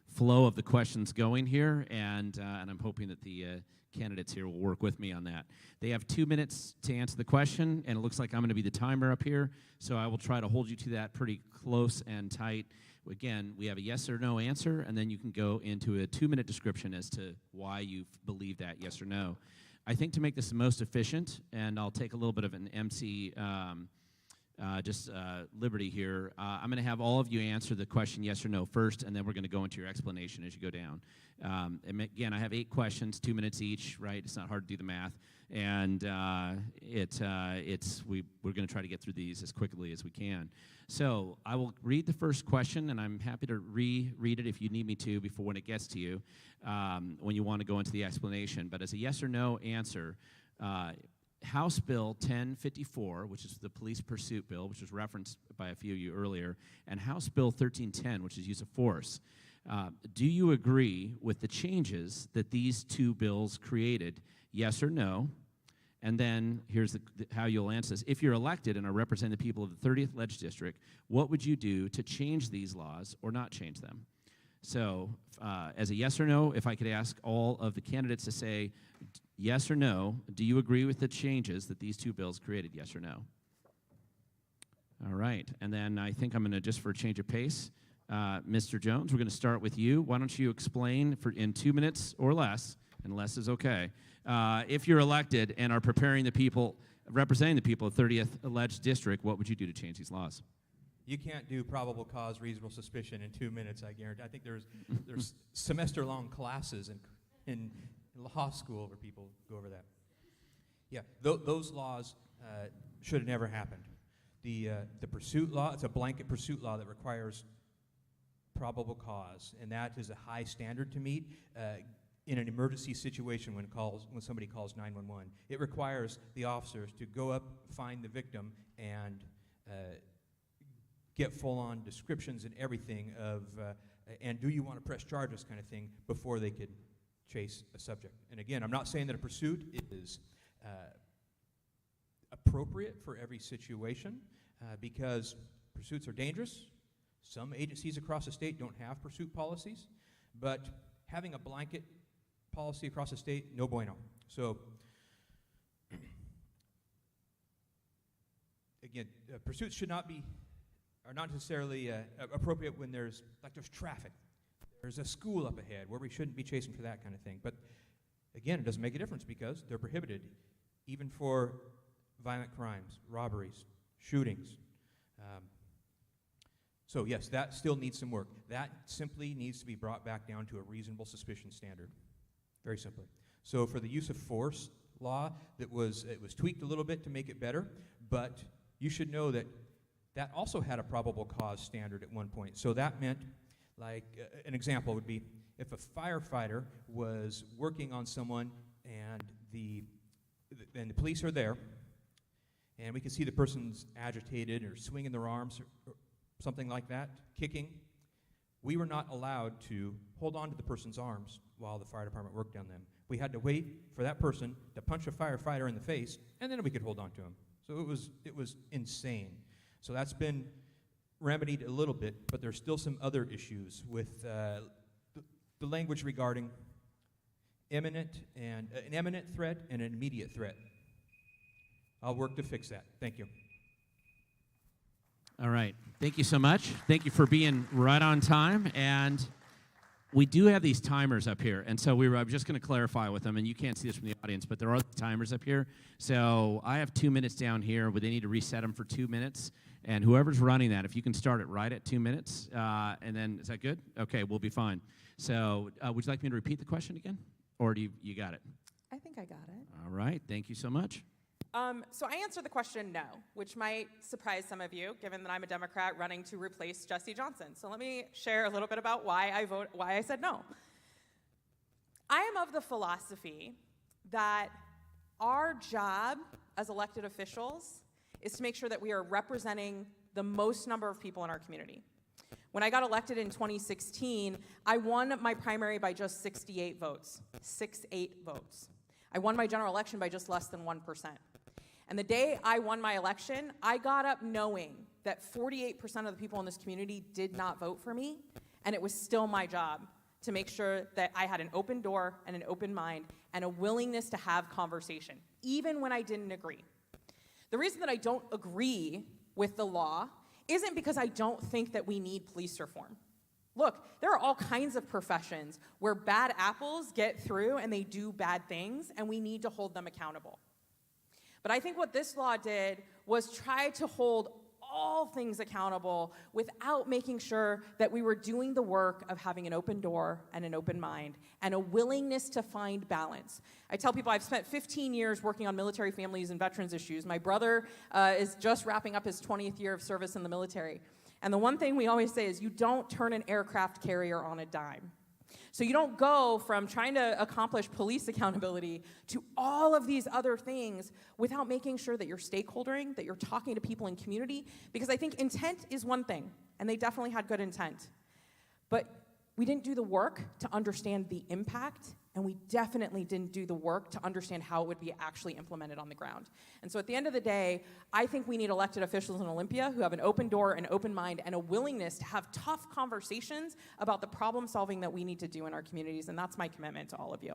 flow of the questions going here, and I'm hoping that the candidates here will work with me on that. They have 2 minutes to answer the question, and it looks like I'm going to be the timer up here, so I will try to hold you to that pretty close and tight. Again, we have a yes or no answer, and then you can go into a 2-minute description as to why you believe that yes or no. I think to make this the most efficient, and I'll take a little bit of an MC liberty here, I'm going to have all of you answer the question yes or no first, and then we're going to go into your explanation as you go down. And again, I have 8 questions, 2 minutes each, right? It's not hard to do the math. And we're going to try to get through these as quickly as we can. So I will read the first question, and I'm happy to reread it if you need me to before when it gets to you, when you want to go into the explanation. But as a yes or no answer, House Bill 1054, which is the police pursuit bill, which was referenced by a few of you earlier, and House Bill 1310, which is use of force, do you agree with the changes that these 2 bills created, yes or no? And then here's how you'll answer this. If you're elected and are representing the people of the 30th Leg District, what would you do to change these laws or not change them? So as a yes or no, if I could ask all of the candidates to say yes or no, do you agree with the changes that these 2 bills created, yes or no? All right, and then I think I'm going to, just for a change of pace, Mr. Jones, we're going to start with you. Why don't you explain in 2 minutes or less, and less is okay, if you're elected and are representing the people of 30th Leg District, what would you do to change these laws? You can't do probable cause, reasonable suspicion in 2 minutes, I guarantee. I think there's semester-long classes in law school where people go over that. Yeah, those laws should have never happened. The pursuit law, it's a blanket pursuit law that requires probable cause, and that is a high standard to meet in an emergency situation when somebody calls 911. It requires the officers to go up, find the victim, and get full-on descriptions and everything of, and do you want to press charges kind of thing before they could chase a subject. And again, I'm not saying that a pursuit is appropriate for every situation because pursuits are dangerous. Some agencies across the state don't have pursuit policies, but having a blanket policy across the state, no bueno. So again, pursuits are not necessarily appropriate when there's traffic. There's a school up ahead where we shouldn't be chasing for that kind of thing. But again, it doesn't make a difference because they're prohibited, even for violent crimes, robberies, shootings. So yes, that still needs some work. That simply needs to be brought back down to a reasonable suspicion standard, very simply. So for the use of force law, it was tweaked a little bit to make it better, but you should know that that also had a probable cause standard at one point. So that meant, like, an example would be if a firefighter was working on someone and the police are there, and we can see the person's agitated or swinging their arms or something like that, kicking, we were not allowed to hold on to the person's arms while the fire department worked on them. We had to wait for that person to punch a firefighter in the face, and then we could hold on to him. So it was insane. So that's been remedied a little bit, but there's still some other issues with the language regarding imminent and an imminent threat and an immediate threat. I'll work to fix that. Thank you. All right. Thank you so much. Thank you for being right on time. And we do have these timers up here. And so I'm just going to clarify with them. And you can't see this from the audience, but there are timers up here. So I have 2 minutes down here, but they need to reset them for 2 minutes. And whoever's running that, if you can start it right at 2 minutes, and then, is that good? Okay, we'll be fine. So would you like me to repeat the question again? Or do you got it? I think I got it. All right. Thank you so much. So I answered the question no, which might surprise some of you, given that I'm a Democrat running to replace Jesse Johnson. So let me share a little bit about why I said no. I am of the philosophy that our job as elected officials is to make sure that we are representing the most number of people in our community. When I got elected in 2016, I won my primary by just 68 votes. 68 votes. I won my general election by just less than 1%. And the day I won my election, I got up knowing that 48% of the people in this community did not vote for me, and it was still my job to make sure that I had an open door and an open mind and a willingness to have conversation, even when I didn't agree. The reason that I don't agree with the law isn't because I don't think that we need police reform. Look, there are all kinds of professions where bad apples get through and they do bad things, and we need to hold them accountable. But I think what this law did was try to hold all things accountable without making sure that we were doing the work of having an open door and an open mind and a willingness to find balance. I tell people I've spent 15 years working on military families and veterans issues. My brother is just wrapping up his 20th year of service in the military. And the one thing we always say is you don't turn an aircraft carrier on a dime. So you don't go from trying to accomplish police accountability to all of these other things without making sure that you're stakeholdering, that you're talking to people in community, because I think intent is one thing, and they definitely had good intent. But we didn't do the work to understand the impact, and we definitely didn't do the work to understand how it would be actually implemented on the ground. And so at the end of the day, I think we need elected officials in Olympia who have an open door, an open mind, and a willingness to have tough conversations about the problem solving that we need to do in our communities, and that's my commitment to all of you.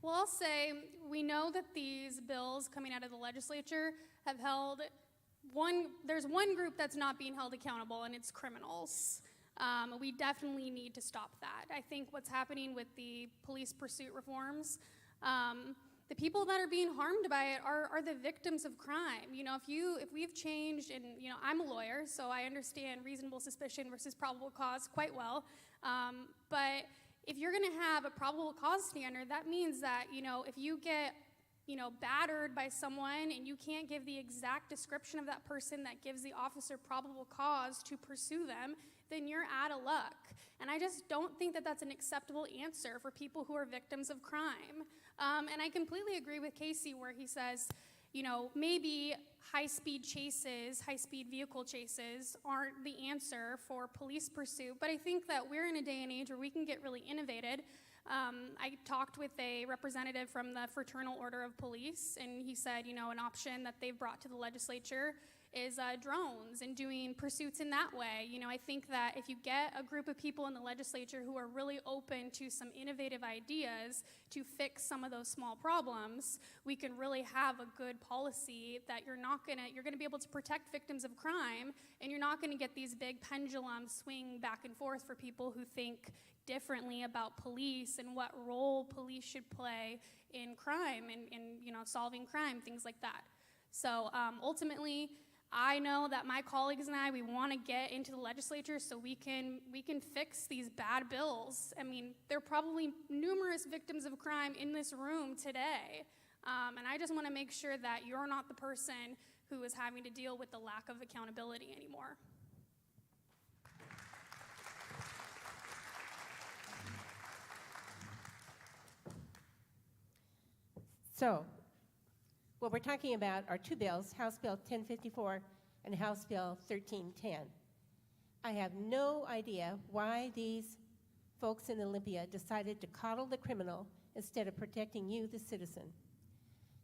Well, I'll say we know that these bills coming out of the legislature have held there's one group that's not being held accountable, and it's criminals. We definitely need to stop that. I think what's happening with the police pursuit reforms, the people that are being harmed by it are the victims of crime. You know, if we've changed, and you know, I'm a lawyer, so I understand reasonable suspicion versus probable cause quite well. But if you're going to have a probable cause standard, that means that, you know, if you get, you know, battered by someone and you can't give the exact description of that person that gives the officer probable cause to pursue them, then you're out of luck. And I just don't think that that's an acceptable answer for people who are victims of crime. And I completely agree with Casey where he says, you know, maybe high-speed vehicle chases aren't the answer for police pursuit, but I think that we're in a day and age where we can get really innovative. I talked with a representative from the Fraternal Order of Police, and he said, you know, an option that they've brought to the legislature is drones and doing pursuits in that way. You know, I think that if you get a group of people in the legislature who are really open to some innovative ideas to fix some of those small problems, we can really have a good policy that you're gonna be able to protect victims of crime, and you're not gonna get these big pendulums swing back and forth for people who think differently about police and what role police should play in crime and you know, solving crime, things like that. So ultimately, I know that my colleagues and I, we want to get into the legislature so we can fix these bad bills. I mean, there are probably numerous victims of crime in this room today, and I just want to make sure that you're not the person who is having to deal with the lack of accountability anymore. So, what we're talking about are two bills, House Bill 1054 and House Bill 1310. I have no idea why these folks in Olympia decided to coddle the criminal instead of protecting you, the citizen.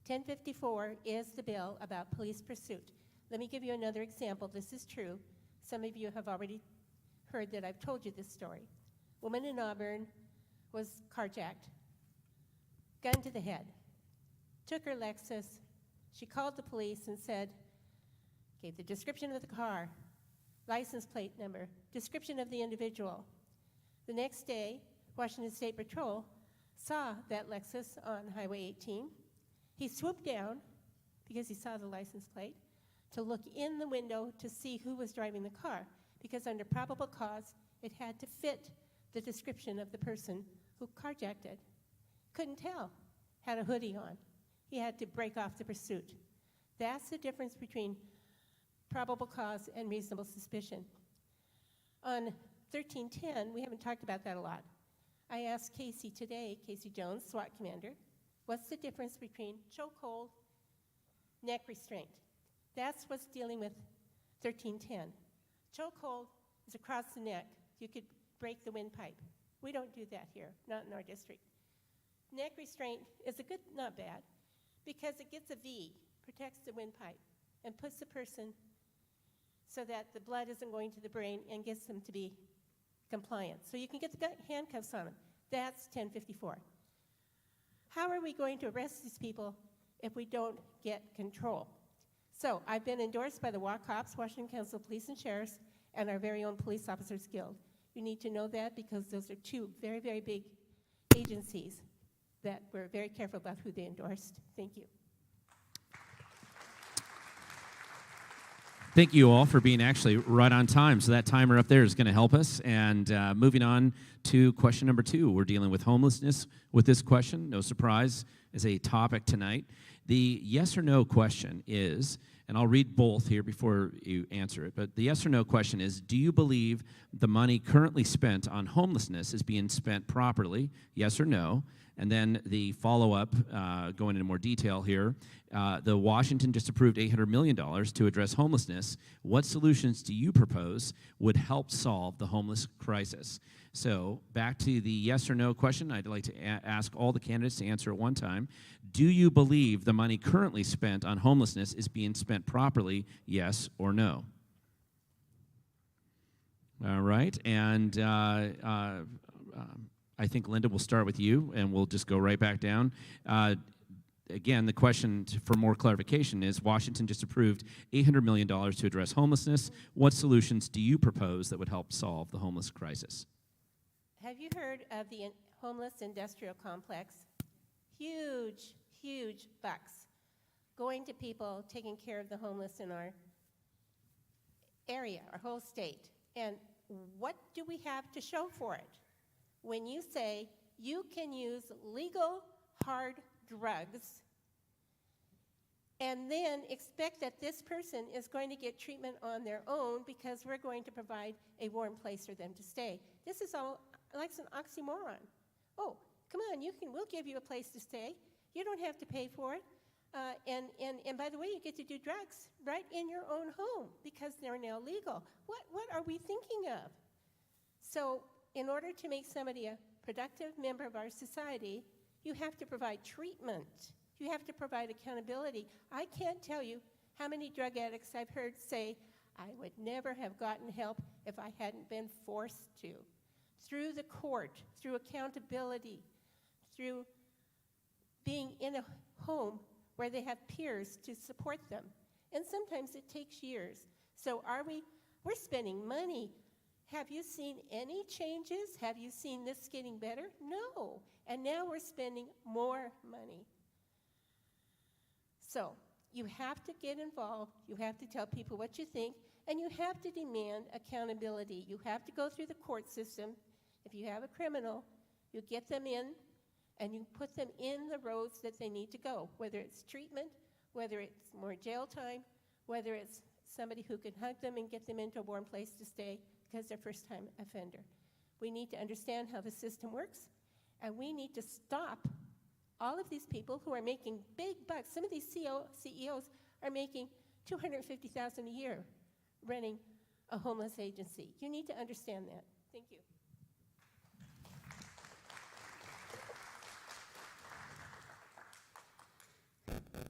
1054 is the bill about police pursuit. Let me give you another example. This is true. Some of you have already heard that I've told you this story. Woman in Auburn was carjacked, gun to the head, took her Lexus. She called the police and said, gave the description of the car, license plate number, description of the individual. The next day, Washington State Patrol saw that Lexus on Highway 18. He swooped down, because he saw the license plate, to look in the window to see who was driving the car, because under probable cause, it had to fit the description of the person who carjacked it. Couldn't tell, had a hoodie on. He had to break off the pursuit. That's the difference between probable cause and reasonable suspicion. On 1310, we haven't talked about that a lot. I asked Casey today, Casey Jones, SWAT commander, what's the difference between chokehold, neck restraint? That's what's dealing with 1310. Chokehold is across the neck. You could break the windpipe. We don't do that here, not in our district. Neck restraint is a good, not bad, because it gets a V, protects the windpipe, and puts the person so that the blood isn't going to the brain and gets them to be compliant. So you can get the handcuffs on them. That's 1054. How are we going to arrest these people if we don't get control? So I've been endorsed by the WACOPS, Washington Council of Police and Sheriffs, and our very own Police Officers Guild. You need to know that because those are two very, very big agencies that we're very careful about who they endorsed. Thank you. Thank you all for being actually right on time. So that timer up there is going to help us. And moving on to question number 2, we're dealing with homelessness with this question. No surprise, is a topic tonight. The yes or no question is, and I'll read both here before you answer it, but the yes or no question is, do you believe the money currently spent on homelessness is being spent properly, yes or no? And then the follow-up, going into more detail here, the Washington just approved $800 million to address homelessness. What solutions do you propose would help solve the homeless crisis? So back to the yes or no question, I'd like to ask all the candidates to answer at one time. Do you believe the money currently spent on homelessness is being spent properly, yes or no? All right, and I think, Linda, we'll start with you, and we'll just go right back down. Again, the question for more clarification is, Washington just approved $800 million to address homelessness. What solutions do you propose that would help solve the homeless crisis? Have you heard of the homeless industrial complex? Huge, huge bucks going to people taking care of the homeless in our area, our whole state. And what do we have to show for it? When you say you can use legal hard drugs and then expect that this person is going to get treatment on their own because we're going to provide a warm place for them to stay. This is all like an oxymoron. Oh, come on, we'll give you a place to stay. You don't have to pay for it. And by the way, you get to do drugs right in your own home because they're now legal. What are we thinking of? So in order to make somebody a productive member of our society, you have to provide treatment. You have to provide accountability. I can't tell you How many drug addicts I've heard say, I would never have gotten help if I hadn't been forced to. Through the court, through accountability, through being in a home where they have peers to support them. And sometimes it takes years. So we're spending money. Have you seen any changes? Have you seen this getting better? No. And now we're spending more money. So you have to get involved. You have to tell people what you think. And you have to demand accountability. You have to go through the court system. If you have a criminal, you get them in, and you put them in the roads that they need to go, whether it's treatment, whether it's more jail time, whether it's somebody who can hug them and get them into a warm place to stay because they're first-time offender. We need to understand how the system works, and we need to stop all of these people who are making big bucks. Some of these CEOs are making $250,000 a year running a homeless agency. You need to understand that. Thank you.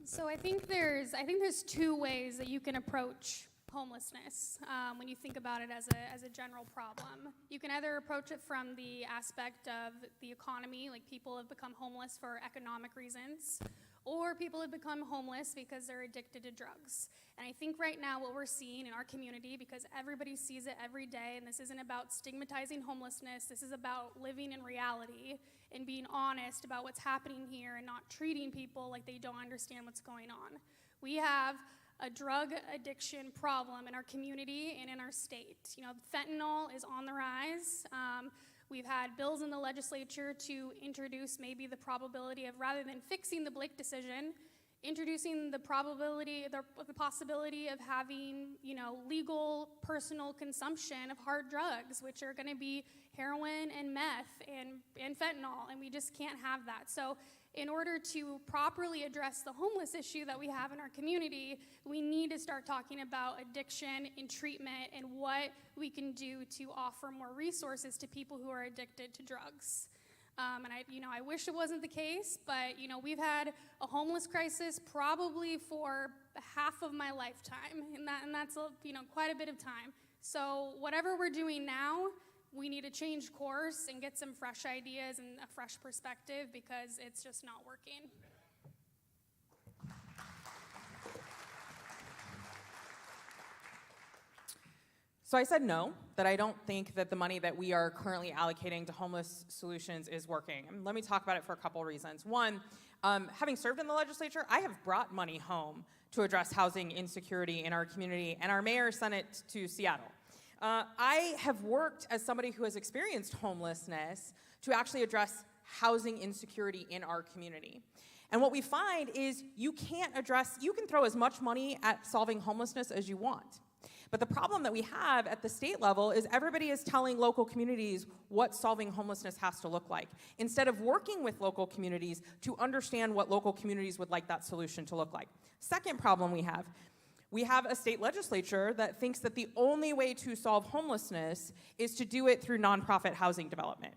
So I think there's two ways that you can approach homelessness when you think about it as a general problem. You can either approach it from the aspect of the economy, like people have become homeless for economic reasons, or people have become homeless because they're addicted to drugs. And I think right now what we're seeing in our community, because everybody sees it every day, and this isn't about stigmatizing homelessness, this is about living in reality and being honest about what's happening here and not treating people like they don't understand what's going on. We have a drug addiction problem in our community and in our state. You know, fentanyl is on the rise. We've had bills in the legislature to introduce maybe the probability of, rather than fixing the Blake decision, introducing the possibility of having, legal personal consumption of hard drugs, which are going to be heroin and meth and fentanyl, and we just can't have that. So in order to properly address the homeless issue that we have in our community, we need to start talking about addiction and treatment and what we can do to offer more resources to people who are addicted to drugs. And I wish it wasn't the case, but we've had a homeless crisis probably for half of my lifetime, and that's quite a bit of time. So whatever we're doing now, we need to change course and get some fresh ideas and a fresh perspective because it's just not working. So I said no, that I don't think that the money that we are currently allocating to homeless solutions is working. And let me talk about it for a couple reasons. One, having served in the legislature, I have brought money home to address housing insecurity in our community, and our mayor sent it to Seattle. I have worked as somebody who has experienced homelessness to actually address housing insecurity in our community. And what we find is you can throw as much money at solving homelessness as you want. But the problem that we have at the state level is everybody is telling local communities what solving homelessness has to look like, instead of working with local communities to understand what local communities would like that solution to look like. Second problem we have a state legislature that thinks that the only way to solve homelessness is to do it through nonprofit housing development.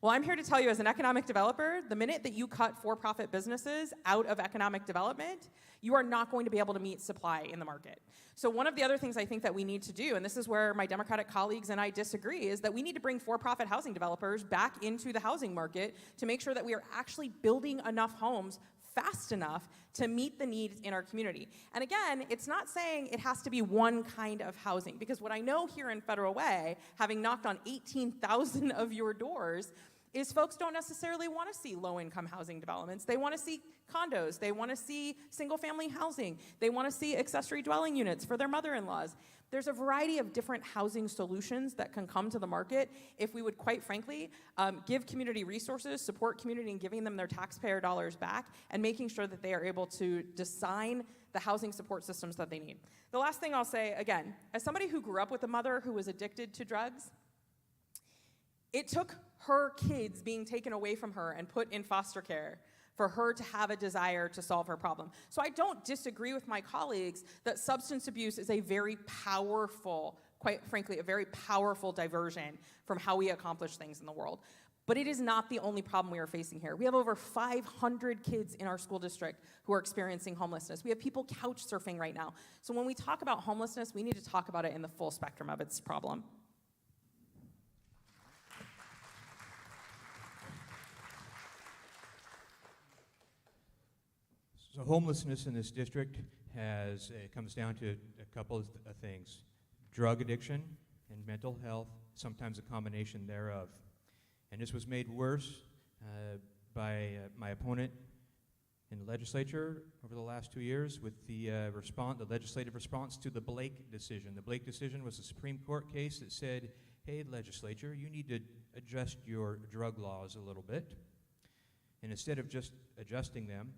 Well, I'm here to tell you as an economic developer, the minute that you cut for-profit businesses out of economic development, you are not going to be able to meet supply in the market. So one of the other things I think that we need to do, and this is where my Democratic colleagues and I disagree, is that we need to bring for-profit housing developers back into the housing market to make sure that we are actually building enough homes fast enough to meet the needs in our community. And again, it's not saying it has to be one kind of housing, because what I know here in Federal Way, having knocked on 18,000 of your doors, is folks don't necessarily want to see low-income housing developments. They want to see condos. They want to see single-family housing. They want to see accessory dwelling units for their mother-in-laws. There's a variety of different housing solutions that can come to the market if we would, quite frankly, give community resources, support community in giving them their taxpayer dollars back, and making sure that they are able to design the housing support systems that they need. The last thing I'll say, again, as somebody who grew up with a mother who was addicted to drugs, it took her kids being taken away from her and put in foster care for her to have a desire to solve her problem. So I don't disagree with my colleagues that substance abuse is a very powerful, quite frankly, a very powerful diversion from how we accomplish things in the world. But it is not the only problem we are facing here. We have over 500 kids in our school district who are experiencing homelessness. We have people couch surfing right now. So when we talk about homelessness, we need to talk about it in the full spectrum of its problem. So homelessness in this district comes down to a couple of things: drug addiction and mental health, sometimes a combination thereof. And this was made worse by my opponent in the legislature over the last 2 years with the legislative response to the Blake decision. The Blake decision was a Supreme Court case that said, hey, legislature, you need to adjust your drug laws a little bit. And instead of just adjusting them,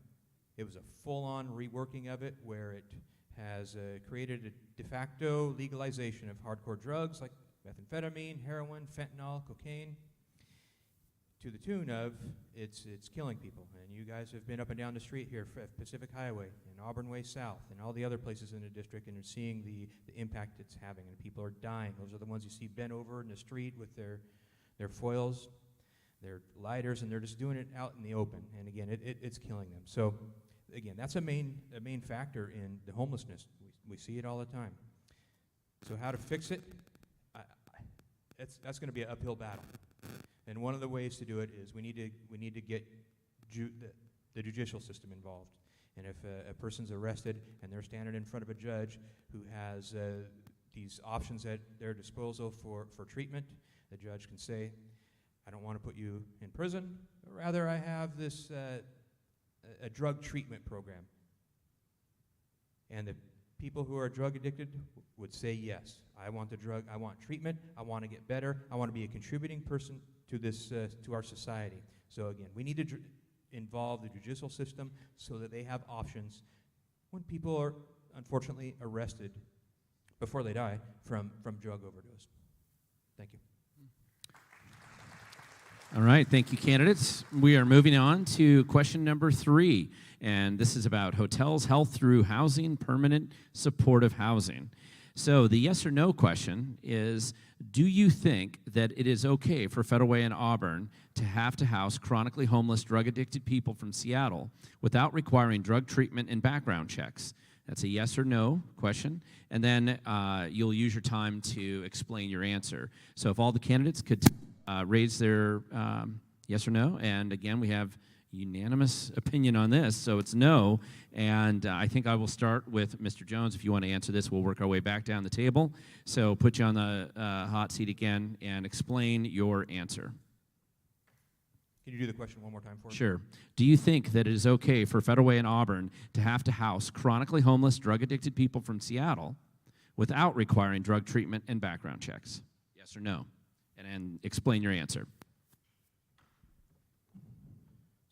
it was a full-on reworking of it where it has created a de facto legalization of hardcore drugs like methamphetamine, heroin, fentanyl, cocaine, to the tune of it's killing people. And you guys have been up and down the street here, Pacific Highway and Auburn Way South and all the other places in the district, and you're seeing the impact it's having, and people are dying. Those are the ones you see bent over in the street with their foils, their lighters, and they're just doing it out in the open. And again, it's killing them. So again, that's a main factor in the homelessness. We see it all the time. So how to fix it? That's going to be an uphill battle. And one of the ways to do it is we need to get the judicial system involved. And if a person's arrested and they're standing in front of a judge who has these options at their disposal for treatment, the judge can say, I don't want to put you in prison, but rather I have this a drug treatment program. And the people who are drug addicted would say, yes, I want the drug, I want treatment, I want to get better, I want to be a contributing person to this, to our society. So again, we need to involve the judicial system so that they have options when people are unfortunately arrested before they die from drug overdose. Thank you. All right, thank you, candidates. We are moving on to question number 3, and this is about hotels, health through housing, permanent supportive housing. So the yes or no question is, do you think that it is okay for Federal Way in Auburn to house chronically homeless, drug-addicted people from Seattle without requiring drug treatment and background checks? That's a yes or no question, and then you'll use your time to explain your answer. So if all the candidates could raise their yes or no, and again, we have unanimous opinion on this, so it's no, and I think I will start with Mr. Jones. If you want to answer this, we'll work our way back down the table. So put you on the hot seat again and explain your answer. Can you do the question one more time for me? Sure. Do you think that it is okay for Federal Way in Auburn to house chronically homeless, drug-addicted people from Seattle without requiring drug treatment and background checks? Yes or no? And explain your answer.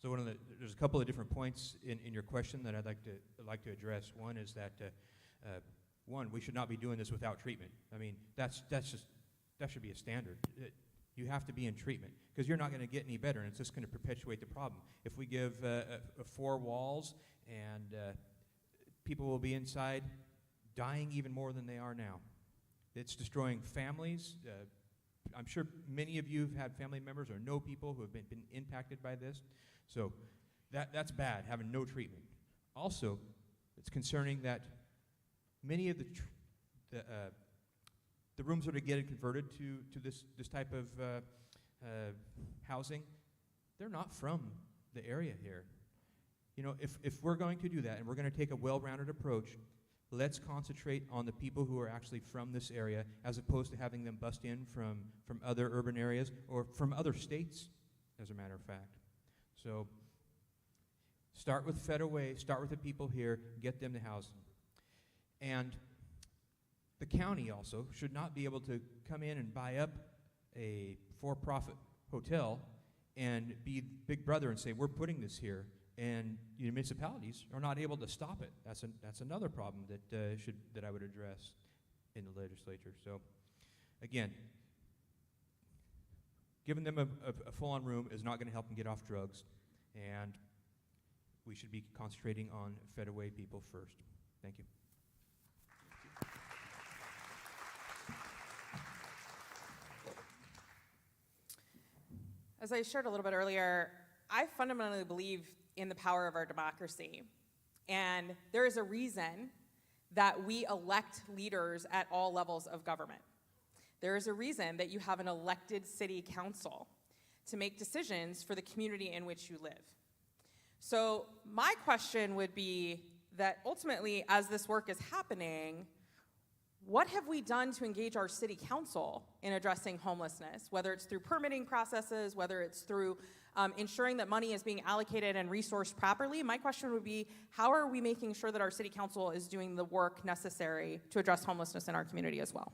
So there's a couple of different points in your question that I'd like to address. One is that one, we should not be doing this without treatment. I mean, that should be a standard. You have to be in treatment because you're not going to get any better, and it's just going to perpetuate the problem. If we give 4 walls and people will be inside dying even more than they are now. It's destroying families. I'm sure many of you have had family members or know people who have been impacted by this. So that's bad, having no treatment. Also, it's concerning that many of the rooms that are getting converted to this type of housing, they're not from the area here. You know, if we're going to do that and we're going to take a well-rounded approach, let's concentrate on the people who are actually from this area as opposed to having them bust in from other urban areas or from other states, as a matter of fact. So start with Federal Way, start with the people here, get them to housing. And the county also should not be able to come in and buy up a for-profit hotel and be Big Brother and say, we're putting this here. And municipalities are not able to stop it. That's another problem that I would address in the legislature. So, again, giving them a full-on room is not going to help them get off drugs, and we should be concentrating on Federal Way people first. Thank you. As I shared a little bit earlier, I fundamentally believe in the power of our democracy. And there is a reason that we elect leaders at all levels of government. There is a reason that you have an elected city council to make decisions for the community in which you live. So my question would be that ultimately, as this work is happening, what have we done to engage our city council in addressing homelessness, whether it's through permitting processes, whether it's through ensuring that money is being allocated and resourced properly? My question would be, how are we making sure that our city council is doing the work necessary to address homelessness in our community as well?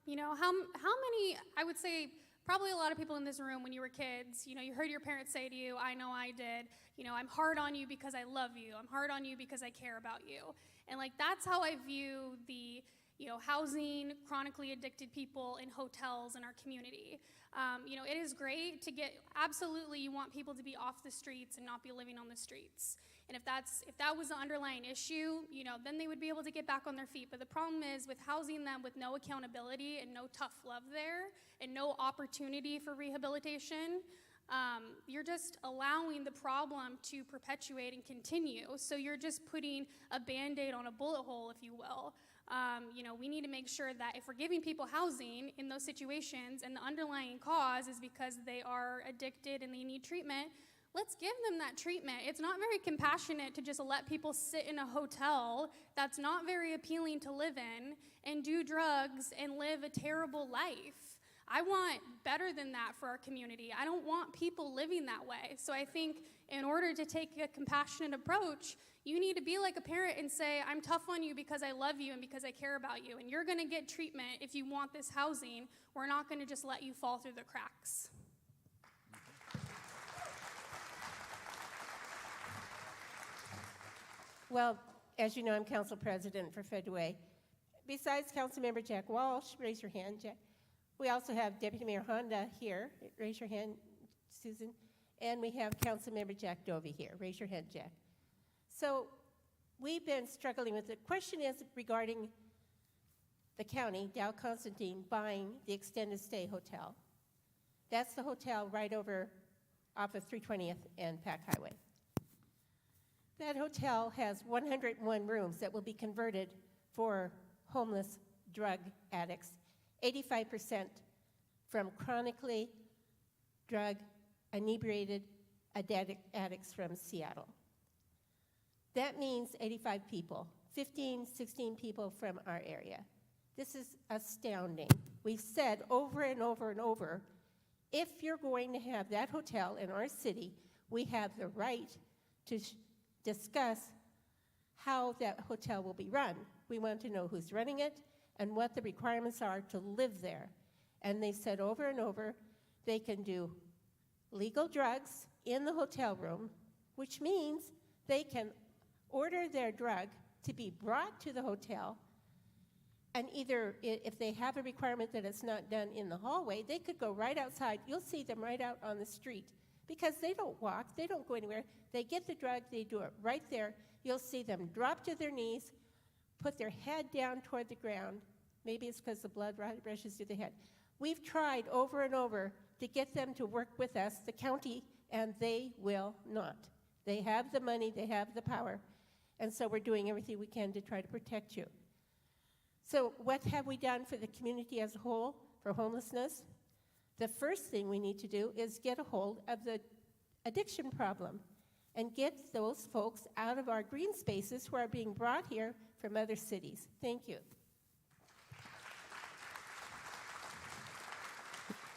You know, how many, I would say, probably a lot of people in this room when you were kids, you know, you heard your parents say to you, I know I did, you know, I'm hard on you because I love you. I'm hard on you because I care about you. And like, that's how I view the, you know, housing chronically addicted people in hotels in our community. You know, it is great to get, absolutely you want people to be off the streets and not be living on the streets. And if that was the underlying issue, you know, then they would be able to get back on their feet. But the problem is with housing them with no accountability and no tough love there and no opportunity for rehabilitation, you're just allowing the problem to perpetuate and continue. So you're just putting a Band-Aid on a bullet hole, if you will. You know, we need to make sure that if we're giving people housing in those situations and the underlying cause is because they are addicted and they need treatment, let's give them that treatment. It's not very compassionate to just let people sit in a hotel that's not very appealing to live in and do drugs and live a terrible life. I want better than that for our community. I don't want people living that way. So I think in order to take a compassionate approach, you need to be like a parent and say, I'm tough on you because I love you and because I care about you. And you're going to get treatment if you want this housing. We're not going to just let you fall through the cracks. Well, as you know, I'm council president for Federal Way. Besides Councilmember Jack Walsh, raise your hand, Jack. We also have Deputy Mayor Honda here. Raise your hand, Susan. And we have Councilmember Jack Dovey here. Raise your hand, Jack. So we've been struggling with it. The question is regarding the county, Dow Constantine, buying the extended stay hotel. That's the hotel right over off of 320th and Pack Highway. That hotel has 101 rooms that will be converted for homeless drug addicts, 85% from chronically drug inebriated addicts from Seattle. That means 85 people, 15, 16 people from our area. This is astounding. We've said over and over and over, if you're going to have that hotel in our city, we have the right to discuss how that hotel will be run. We want to know who's running it and what the requirements are to live there. And they've said over and over, they can do legal drugs in the hotel room, which means they can order their drug to be brought to the hotel, and either if they have a requirement that it's not done in the hallway, they could go right outside. You'll see them right out on the street because they don't walk, they don't go anywhere. They get the drug, they do it right there. You'll see them drop to their knees, put their head down toward the ground. Maybe it's because the blood rushes through the head. We've tried over and over to get them to work with us, the county, and they will not. They have the money, they have the power, and so we're doing everything we can to try to protect you. So what have we done for the community as a whole for homelessness? The first thing we need to do is get a hold of the addiction problem and get those folks out of our green spaces who are being brought here from other cities. Thank you.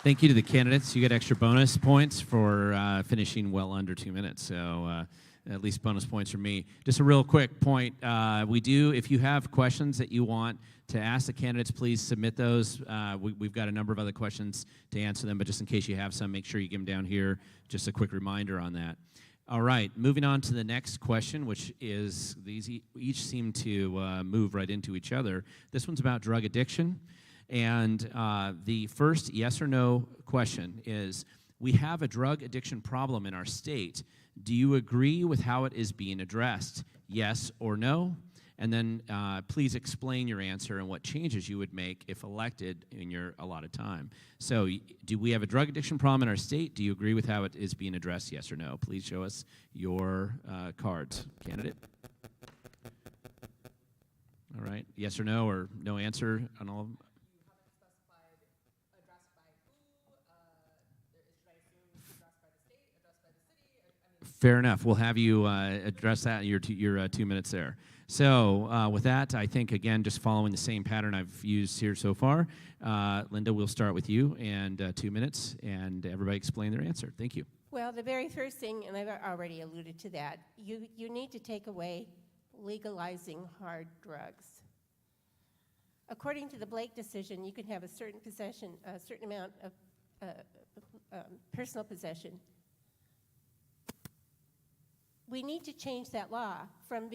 Thank you to the candidates. You get extra bonus points for finishing well under 2 minutes. So at least bonus points from me. Just a real quick point. If you have questions that you want to ask the candidates, please submit those. We've got a number of other questions to answer them, but just in case you have some, make sure you give them down here. Just a quick reminder on that. All right, moving on to the next question, which is these each seem to move right into each other. This one's about drug addiction. And the first yes or no question is, we have a drug addiction problem in our state. Do you agree with how it is being addressed? Yes or no? and then please explain your answer and what changes you would make if elected in your allotted time. So do we have a drug addiction problem in our state? Do you agree with how it is being addressed, yes or no? Please show us your cards. Candidate? All right, yes or no, or no answer on all of them? Fair enough. We'll have you address that in your 2 minutes there. So with that, I think, again, just following the same pattern I've used here so far, Linda, we'll start with you, and 2 minutes, and everybody explain their answer. Thank you. Well, the very first thing, and I've already alluded to that, you need to take away legalizing hard drugs. According to the Blake decision, you can have a certain possession, a certain amount of personal possession. We need to change that law from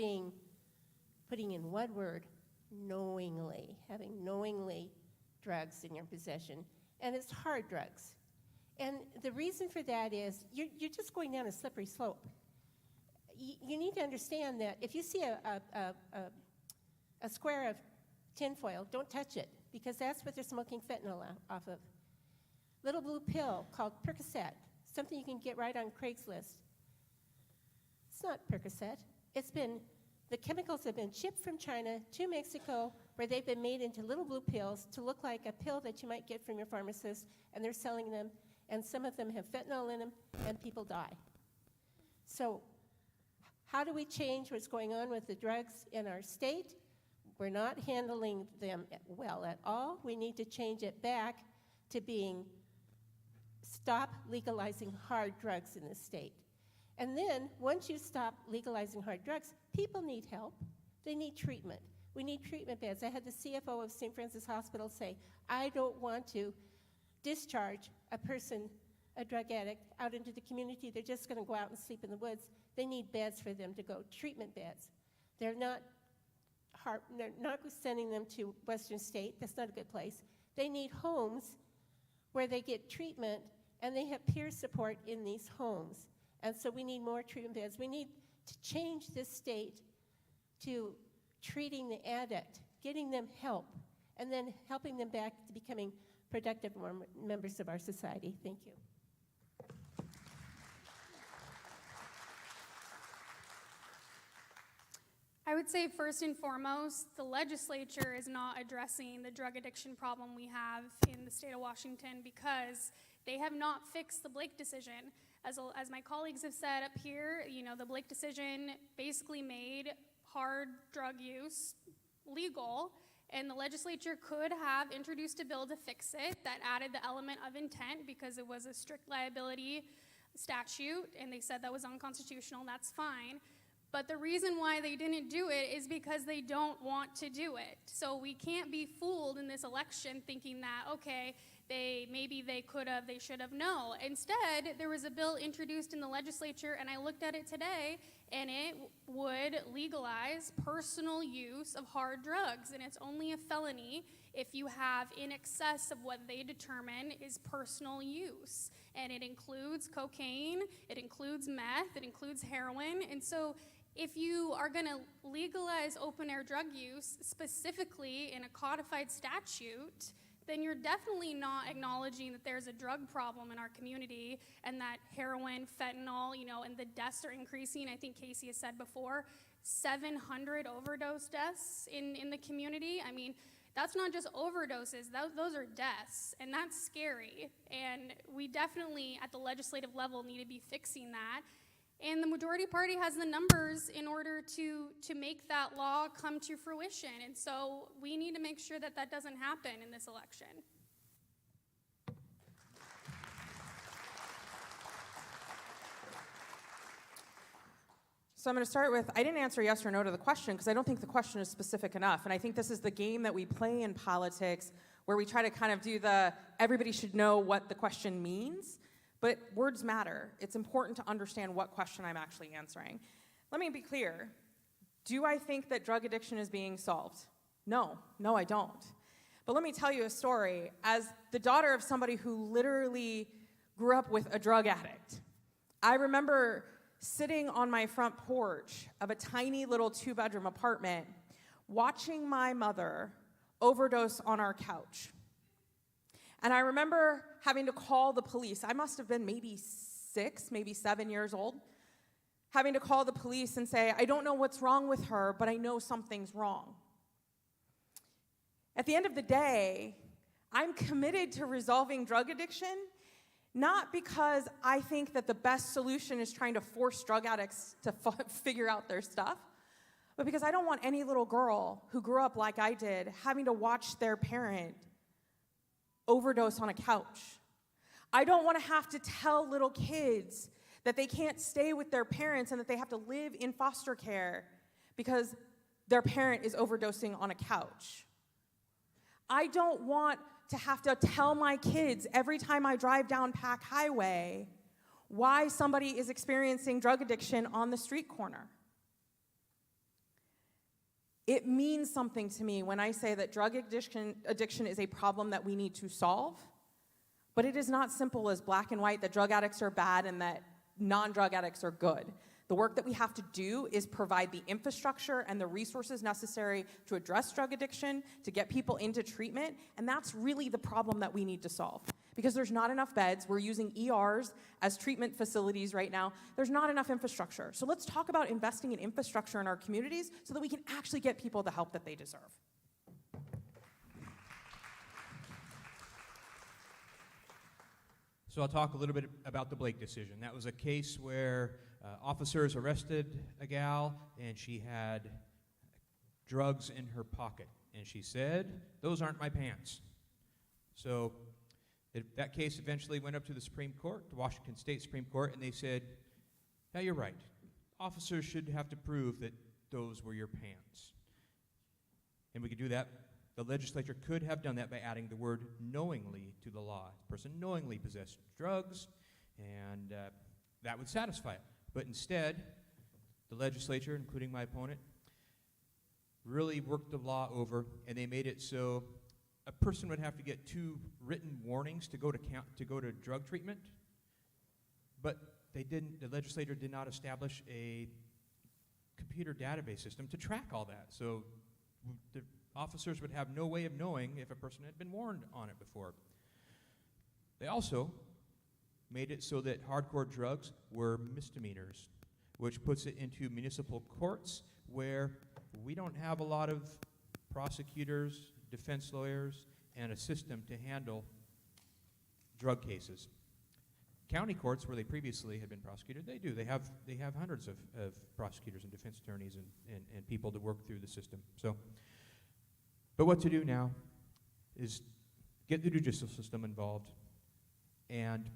putting in one word, knowingly, having knowingly drugs in your possession, and it's hard drugs. And the reason for that is you're just going down a slippery slope. You need to understand that if you see a square of tinfoil, don't touch it, because that's what they're smoking fentanyl off of. Little blue pill called Percocet, something you can get right on Craigslist. It's not Percocet. The chemicals have been shipped from China to Mexico, where they've been made into little blue pills to look like a pill that you might get from your pharmacist, and they're selling them, and some of them have fentanyl in them, and people die. So how do we change what's going on with the drugs in our state? We're not handling them well at all. We need to change it back to being stop legalizing hard drugs in the state. And then, once you stop legalizing hard drugs, people need help. They need treatment. We need treatment beds. I had the CFO of St. Francis Hospital say, I don't want to discharge a person, a drug addict, out into the community. They're just going to go out and sleep in the woods. They need beds for them to go, treatment beds. They're not sending them to Western State. That's not a good place. They need homes where they get treatment, and they have peer support in these homes. And so we need more treatment beds. We need to change this state to treating the addict, getting them help, and then helping them back to becoming productive members of our society. Thank you. I would say first and foremost, the legislature is not addressing the drug addiction problem we have in the state of Washington because they have not fixed the Blake decision. As my colleagues have said up here, the Blake decision basically made hard drug use legal, and the legislature could have introduced a bill to fix it that added the element of intent because it was a strict liability statute, and they said that was unconstitutional. That's fine. But the reason why they didn't do it is because they don't want to do it. So we can't be fooled in this election thinking that, okay, maybe they could have, they should have. No. Instead, there was a bill introduced in the legislature, and I looked at it today, and it would legalize personal use of hard drugs. And it's only a felony if you have in excess of what they determine is personal use. And it includes cocaine, it includes meth, it includes heroin. And so if you are going to legalize open-air drug use specifically in a codified statute, then you're definitely not acknowledging that there's a drug problem in our community and that heroin, fentanyl, and the deaths are increasing. I think Casey has said before, 700 overdose deaths in the community. I mean, that's not just overdoses, those are deaths, and that's scary. And we definitely, at the legislative level, need to be fixing that. And the majority party has the numbers in order to make that law come to fruition. And so we need to make sure that that doesn't happen in this election. So I'm going to start with, I didn't answer yes or no to the question because I don't think the question is specific enough. And I think this is the game that we play in politics where we try to kind of do everybody should know what the question means. But words matter. It's important to understand what question I'm actually answering. Let me be clear. Do I think that drug addiction is being solved? No, I don't. But let me tell you a story. As the daughter of somebody who literally grew up with a drug addict, I remember sitting on my front porch of a tiny little 2-bedroom apartment watching my mother overdose on our couch. And I remember having to call the police. I must have been maybe 6, maybe 7 years old, having to call the police and say, I don't know what's wrong with her, but I know something's wrong. At the end of the day, I'm committed to resolving drug addiction, not because I think that the best solution is trying to force drug addicts to figure out their stuff, but because I don't want any little girl who grew up like I did having to watch their parent overdose on a couch. I don't want to have to tell little kids that they can't stay with their parents and that they have to live in foster care because their parent is overdosing on a couch. I don't want to have to tell my kids every time I drive down Pack Highway why somebody is experiencing drug addiction on the street corner. It means something to me when I say that drug addiction is a problem that we need to solve, but it is not simple as black and white that drug addicts are bad and that non-drug addicts are good. The work that we have to do is provide the infrastructure and the resources necessary to address drug addiction, to get people into treatment, and that's really the problem that we need to solve. Because there's not enough beds. We're using ERs as treatment facilities right now. There's not enough infrastructure. So let's talk about investing in infrastructure in our communities so that we can actually get people the help that they deserve. So I'll talk a little bit about the Blake decision. That was a case where officers arrested a gal, and she had drugs in her pocket. And she said, "Those aren't my pants." So that case eventually went up to the Supreme Court, the Washington State Supreme Court, and they said, yeah, you're right. Officers should have to prove that those were your pants. And we could do that. The legislature could have done that by adding the word knowingly to the law. The person knowingly possessed drugs, and that would satisfy it. But instead, the legislature, including my opponent, really worked the law over, and they made it so a person would have to get 2 written warnings to go to drug treatment, but the legislature did not establish a computer database system to track all that. So the officers would have no way of knowing if a person had been warned on it before. They also made it so that hardcore drugs were misdemeanors, which puts it into municipal courts where we don't have a lot of prosecutors, defense lawyers, and a system to handle drug cases. County courts, where they previously had been prosecuted, they have hundreds of prosecutors and defense attorneys and people to work through the system. So, but what to do now is get the judicial system involved, and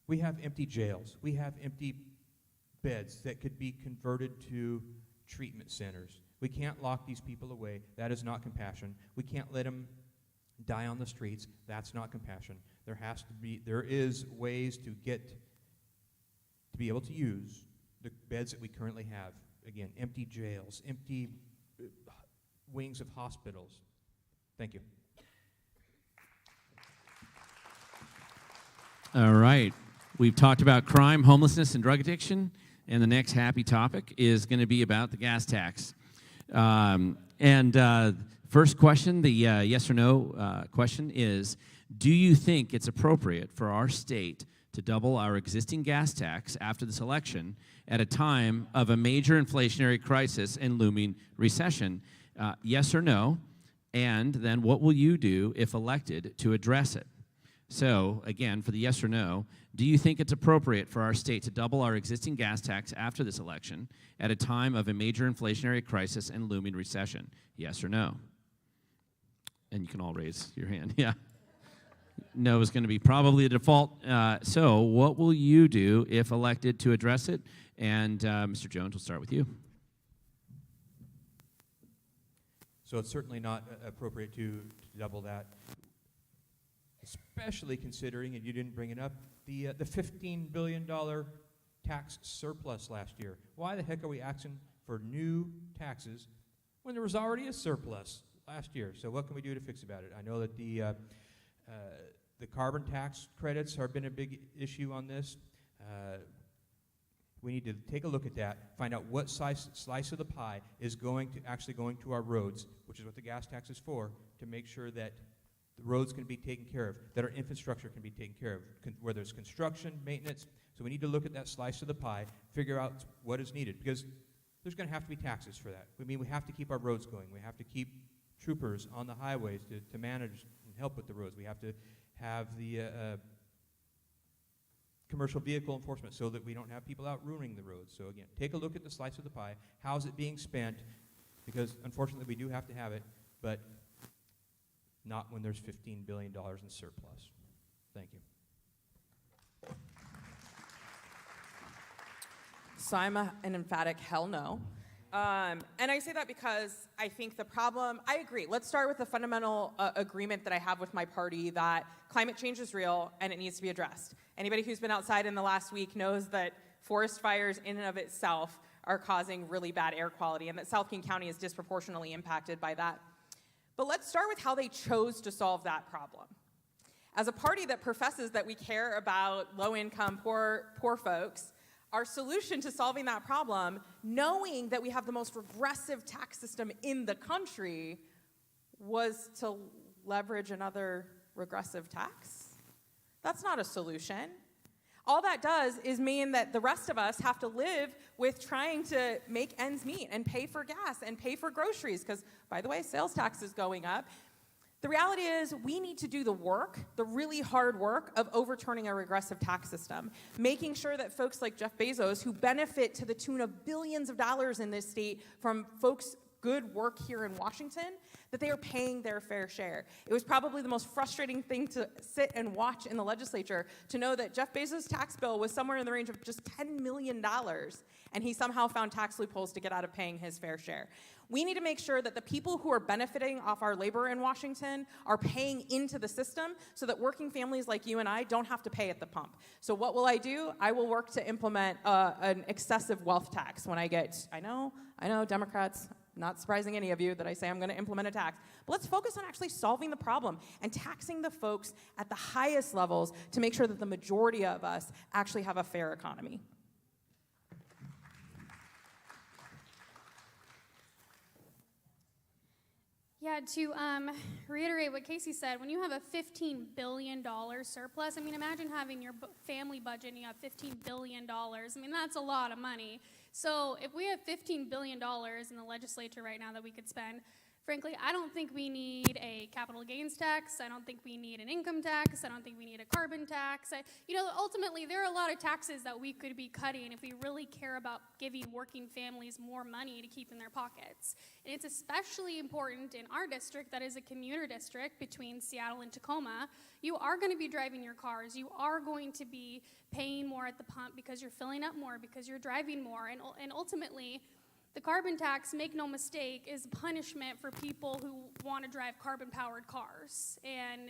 we have empty jails. We have empty beds that could be converted to treatment centers. We can't lock these people away. That is not compassion. We can't let them die on the streets. That's not compassion. There is ways to be able to use the beds that we currently have. Again, empty jails, empty wings of hospitals. Thank you. All right. We've talked about crime, homelessness, and drug addiction, and the next happy topic is going to be about the gas tax. First question, the yes or no question is, do you think it's appropriate for our state to double our existing gas tax after this election at a time of a major inflationary crisis and looming recession? Yes or no? And then what will you do if elected to address it? So, again, for the yes or no, do you think it's appropriate for our state to double our existing gas tax after this election at a time of a major inflationary crisis and looming recession? Yes or no? And you can all raise your hand. Yeah. No is going to be probably the default. So what will you do if elected to address it? And Mr. Jones, we'll start with you. So it's certainly not appropriate to double that, especially considering, and you didn't bring it up, the $15 billion tax surplus last year. Why the heck are we asking for new taxes when there was already a surplus last year? So what can we do to fix about it? I know that the carbon tax credits have been a big issue on this. We need to take a look at that, find out what slice of the pie is actually going to our roads, which is what the gas tax is for, to make sure that the roads can be taken care of, that our infrastructure can be taken care of, whether it's construction, maintenance. So we need to look at that slice of the pie, figure out what is needed, because there's going to have to be taxes for that. I mean, we have to keep our roads going. We have to keep troopers on the highways to manage and help with the roads. We have to have the commercial vehicle enforcement so that we don't have people out ruining the roads. So again, take a look at the slice of the pie. How's it being spent? Because unfortunately we do have to have it, but not when there's $15 billion in surplus. Thank you. So I'm an emphatic hell no. And I say that because I think the problem, I agree. Let's start with the fundamental agreement that I have with my party that climate change is real and it needs to be addressed. Anybody who's been outside in the last week knows that forest fires in and of itself are causing really bad air quality and that South King County is disproportionately impacted by that. But let's start with how they chose to solve that problem. As a party that professes that we care about low-income, poor folks, our solution to solving that problem, knowing that we have the most regressive tax system in the country, was to leverage another regressive tax. That's not a solution. All that does is mean that the rest of us have to live with trying to make ends meet and pay for gas and pay for groceries, because, by the way, sales tax is going up. The reality is we need to do the work, the really hard work of overturning a regressive tax system, making sure that folks like Jeff Bezos, who benefit to the tune of billions of dollars in this state from folks' good work here in Washington, that they are paying their fair share. It was probably the most frustrating thing to sit and watch in the legislature, to know that Jeff Bezos' tax bill was somewhere in the range of just $10 million, and he somehow found tax loopholes to get out of paying his fair share. We need to make sure that the people who are benefiting off our labor in Washington are paying into the system so that working families like you and I don't have to pay at the pump. So what will I do? I will work to implement an excessive wealth tax when I get, I know, Democrats, not surprising any of you that I say I'm going to implement a tax. But let's focus on actually solving the problem and taxing the folks at the highest levels to make sure that the majority of us actually have a fair economy. Yeah, to reiterate what Casey said, when you have a $15 billion surplus, I mean, imagine having your family budget and you have $15 billion. I mean, that's a lot of money. So if we have $15 billion in the legislature right now that we could spend, frankly, I don't think we need a capital gains tax. I don't think we need an income tax. I don't think we need a carbon tax. Ultimately, there are a lot of taxes that we could be cutting if we really care about giving working families more money to keep in their pockets. And it's especially important in our district that is a commuter district between Seattle and Tacoma. You are going to be driving your cars. You are going to be paying more at the pump because you're filling up more, because you're driving more. And ultimately, the carbon tax, make no mistake, is punishment for people who want to drive carbon-powered cars. And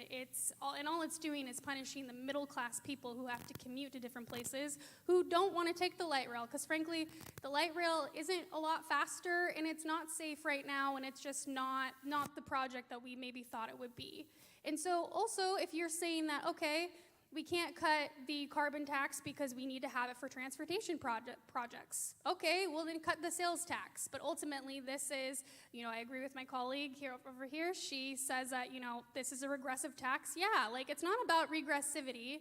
all it's doing is punishing the middle-class people who have to commute to different places, who don't want to take the light rail, because frankly, the light rail isn't a lot faster, and it's not safe right now, and it's just not the project that we maybe thought it would be. And so also, if you're saying that, okay, we can't cut the carbon tax because we need to have it for transportation projects. Okay, well then cut the sales tax. But ultimately this is, I agree with my colleague over here. She says that, this is a regressive tax. Yeah, it's not about regressivity.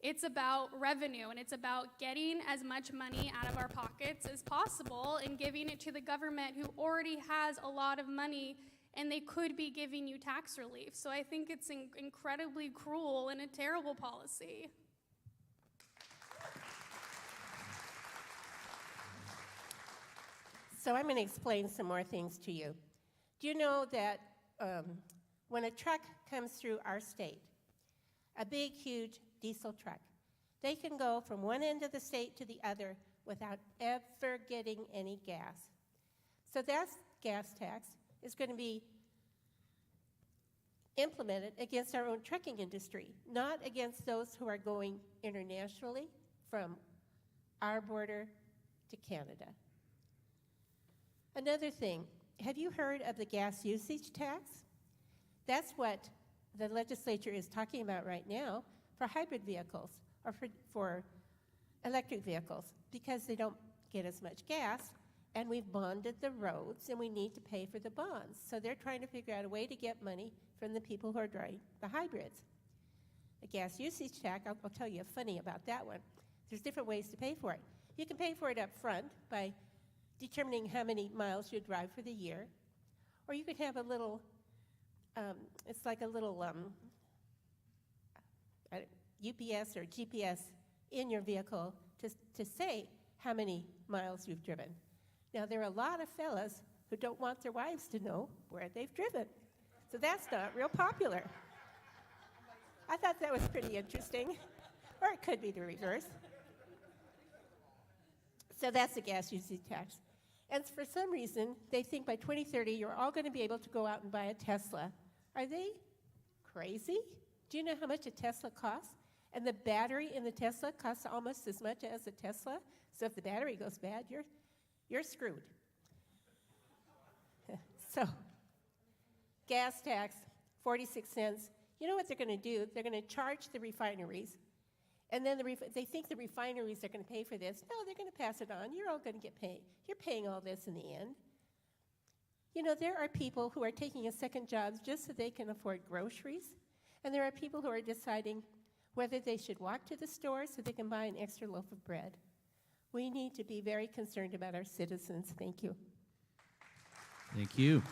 It's about revenue, and it's about getting as much money out of our pockets as possible and giving it to the government who already has a lot of money, and they could be giving you tax relief. So I think it's incredibly cruel and a terrible policy. So I'm going to explain some more things to you. Do you know that when a truck comes through our state, a big, huge diesel truck, they can go from one end of the state to the other without ever getting any gas. So that gas tax is going to be implemented against our own trucking industry, not against those who are going internationally from our border to Canada. Another thing, have you heard of the gas usage tax? That's what the legislature is talking about right now for hybrid vehicles, or for electric vehicles because they don't get as much gas, and we've bonded the roads, and we need to pay for the bonds. So they're trying to figure out a way to get money from the people who are driving the hybrids. The gas usage tax, I'll tell you a funny about that one. There's different ways to pay for it. You can pay for it up front by determining how many miles you drive for the year, or you could have a little, it's like a little UPS or GPS in your vehicle to say how many miles you've driven. Now, there are a lot of fellas who don't want their wives to know where they've driven, so that's not real popular. I thought that was pretty interesting, or it could be the reverse. So that's the gas usage tax. And for some reason, they think by 2030, you're all going to be able to go out and buy a Tesla. Are they crazy? Do you know how much a Tesla costs? And the battery in the Tesla costs almost as much as a Tesla. So if the battery goes bad, you're screwed. So, gas tax, 46 cents. You know what they're going to do? They're going to charge the refineries. And then they think the refineries are going to pay for this. No, they're going to pass it on. You're all going to get paid. You're paying all this in the end. You know, there are people who are taking a second job just so they can afford groceries. And there are people who are deciding whether they should walk to the store so they can buy an extra loaf of bread. We need to be very concerned about our citizens. Thank you. Thank you.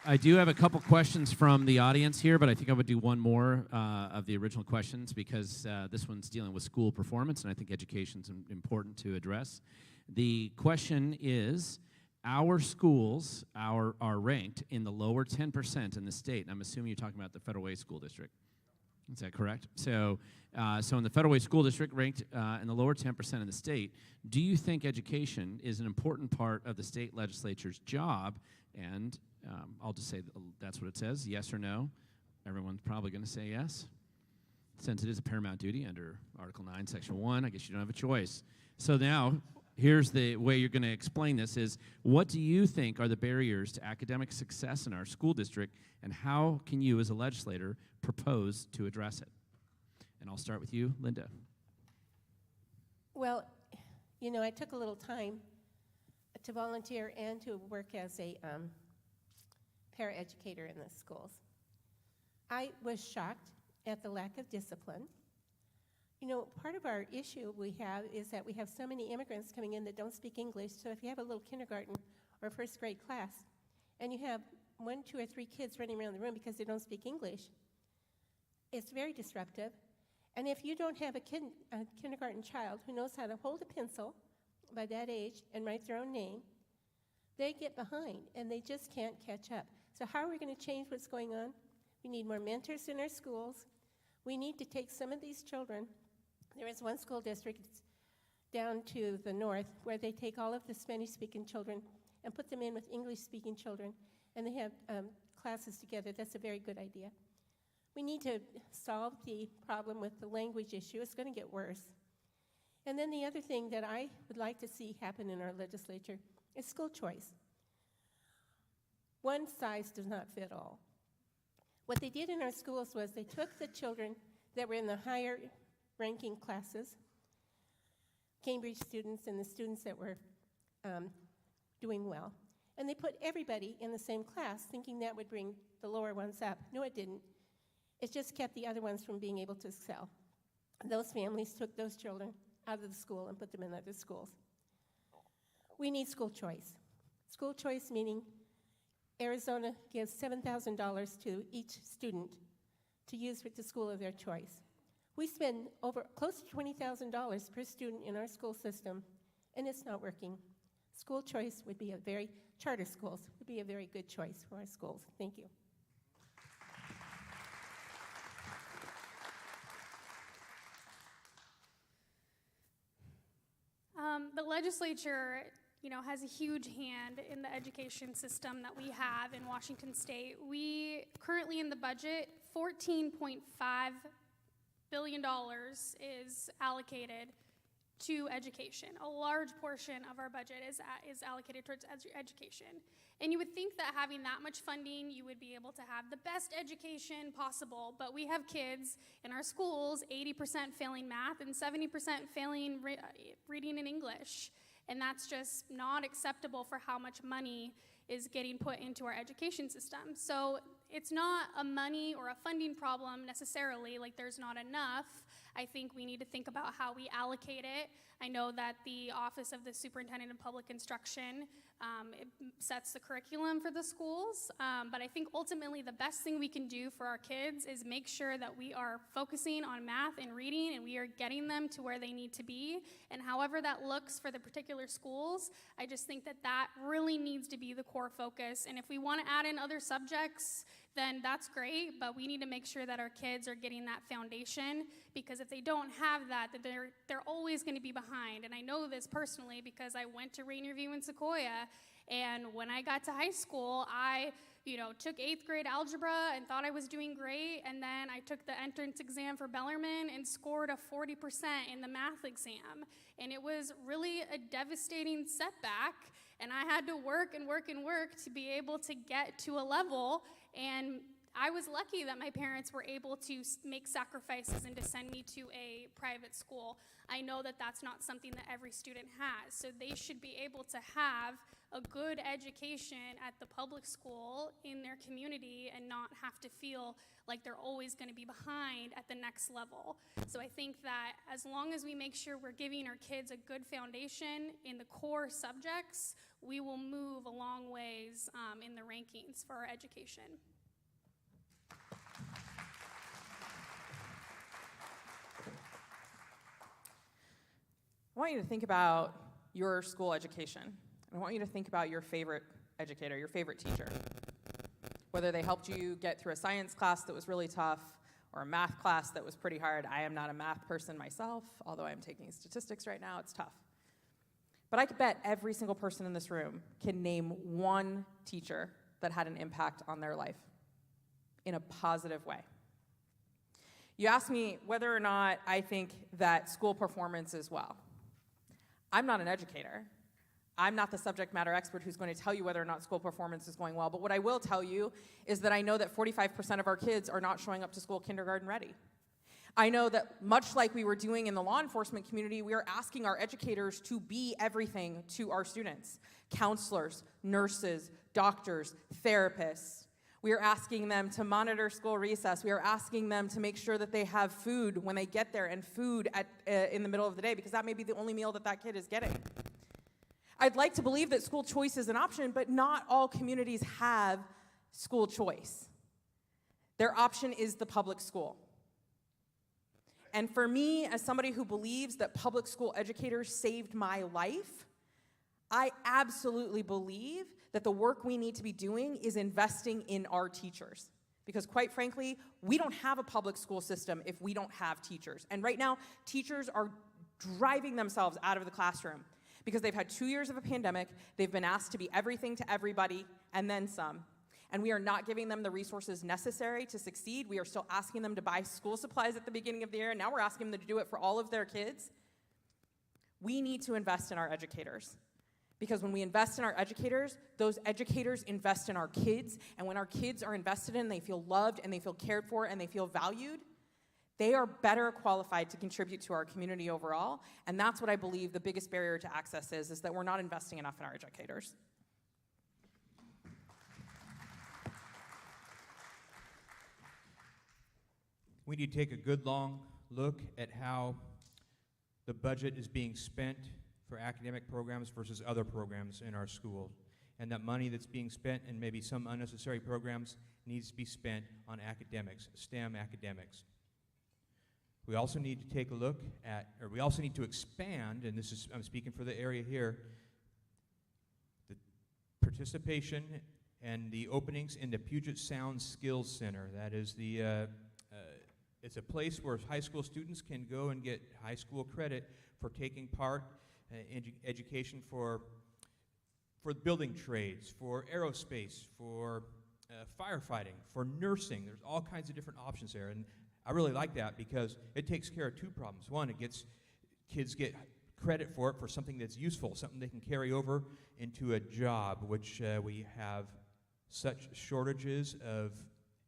I do have a couple questions from the audience here, but I think I would do one more of the original questions because this one's dealing with school performance, and I think education's important to address. The question is, our schools are ranked in the lower 10% in the state, and I'm assuming you're talking about the Federal Way School District. Is that correct? So in the Federal Way School District, ranked in the lower 10% in the state, do you think education is an important part of the state legislature's job? And I'll just say that's what it says, yes or no. Everyone's probably going to say yes. Since it is a paramount duty under Article 9, Section 1, I guess you don't have a choice. So now, here's the way you're going to explain this is, what do you think are the barriers to academic success in our school district, and how can you as a legislator propose to address it? And I'll start with you, Linda. Well, you know, I took a little time to volunteer and to work as a paraeducator in the schools. I was shocked at the lack of discipline. You know, part of our issue we have is that we have so many immigrants coming in that don't speak English, so if you have a little kindergarten or first grade class, and you have 1, 2, or 3 kids running around the room because they don't speak English, it's very disruptive. And if you don't have a kindergarten child who knows how to hold a pencil by that age and write their own name, they get behind and they just can't catch up. So how are we going to change what's going on? We need more mentors in our schools. We need to take some of these children. There is one school district down to the north where they take all of the Spanish-speaking children and put them in with English-speaking children, and they have classes together. That's a very good idea. We need to solve the problem with the language issue. It's going to get worse. And then the other thing that I would like to see happen in our legislature is school choice. One size does not fit all. What they did in our schools was they took the children that were in the higher ranking classes, Cambridge students and the students that were doing well, and they put everybody in the same class thinking that would bring the lower ones up. No, it didn't. It just kept the other ones from being able to excel. Those families took those children out of the school and put them in other schools. We need school choice. School choice meaning Arizona gives $7,000 to each student to use with the school of their choice. We spend close to $20,000 per student in our school system, and it's not working. School choice would be charter schools would be a very good choice for our schools. Thank you. The legislature, has a huge hand in the education system that we have in Washington State. We currently in the budget, $14.5 billion is allocated to education. A large portion of our budget is allocated towards education. And you would think that having that much funding, you would be able to have the best education possible, but we have kids in our schools, 80% failing math and 70% failing reading and English. And that's just not acceptable for how much money is getting put into our education system. So it's not a money or a funding problem necessarily, like there's not enough. I think we need to think about how we allocate it. I know that the Office of the Superintendent of Public Instruction it sets the curriculum for the schools, but I think ultimately the best thing we can do for our kids is make sure that we are focusing on math and reading and we are getting them to where they need to be. And however that looks for the particular schools, I just think that that really needs to be the core focus. And if we want to add in other subjects, then that's great, but we need to make sure that our kids are getting that foundation, because if they don't have that, then they're always going to be behind. And I know this personally because I went to Rainier View and Sequoia, and when I got to high school, I took 8th grade algebra and thought I was doing great, and then I took the entrance exam for Bellarmine and scored a 40% in the math exam. And it was really a devastating setback, and I had to work and work and work to be able to get to a level. And I was lucky that my parents were able to make sacrifices and to send me to a private school. I know that that's not something that every student has, so they should be able to have a good education at the public school in their community and not have to feel like they're always going to be behind at the next level. So I think that as long as we make sure we're giving our kids a good foundation in the core subjects, we will move a long ways in the rankings for our education. I want you to think about your school education. I want you to think about your favorite educator, your favorite teacher. Whether they helped you get through a science class that was really tough or a math class that was pretty hard. I am not a math person myself, although I'm taking statistics right now, it's tough. But I could bet every single person in this room can name one teacher that had an impact on their life in a positive way. You asked me whether or not I think that school performance is well. I'm not an educator. I'm not the subject matter expert who's going to tell you whether or not school performance is going well, but what I will tell you is that I know that 45% of our kids are not showing up to school kindergarten ready. I know that much like we were doing in the law enforcement community, we are asking our educators to be everything to our students. Counselors, nurses, doctors, therapists. We are asking them to monitor school recess. We are asking them to make sure that they have food when they get there and food in the middle of the day, because that may be the only meal that kid is getting. I'd like to believe that school choice is an option, but not all communities have school choice. Their option is the public school. And for me, as somebody who believes that public school educators saved my life, I absolutely believe that the work we need to be doing is investing in our teachers. Because quite frankly, we don't have a public school system if we don't have teachers. And right now, teachers are driving themselves out of the classroom because they've had 2 years of a pandemic, they've been asked to be everything to everybody, and then some. And we are not giving them the resources necessary to succeed. We are still asking them to buy school supplies at the beginning of the year, and now we're asking them to do it for all of their kids. We need to invest in our educators. Because when we invest in our educators, those educators invest in our kids, and when our kids are invested in, they feel loved, and they feel cared for, and they feel valued, they are better qualified to contribute to our community overall, and that's what I believe the biggest barrier to access is that we're not investing enough in our educators. We need to take a good long look at how the budget is being spent for academic programs versus other programs in our school. And that money that's being spent in maybe some unnecessary programs needs to be spent on academics, STEM academics. We also need to take a look at, or we also need to expand, and this is, I'm speaking for the area here, the participation and the openings in the Puget Sound Skills Center. That is it's a place where high school students can go and get high school credit for taking part in education for building trades, for aerospace, for firefighting, for nursing. There's all kinds of different options there, and I really like that because it takes care of two problems. One, kids get credit for it for something that's useful, something they can carry over into a job, which we have such shortages of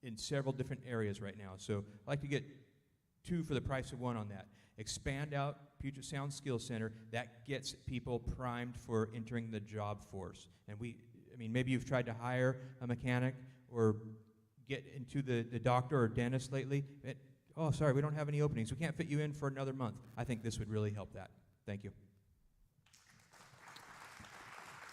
in several different areas right now. So I'd like to get 2 for the price of 1 on that. Expand out Puget Sound Skills Center. That gets people primed for entering the job force. And maybe you've tried to hire a mechanic or get into the doctor or dentist lately. Oh, sorry, we don't have any openings. We can't fit you in for another month. I think this would really help that. Thank you.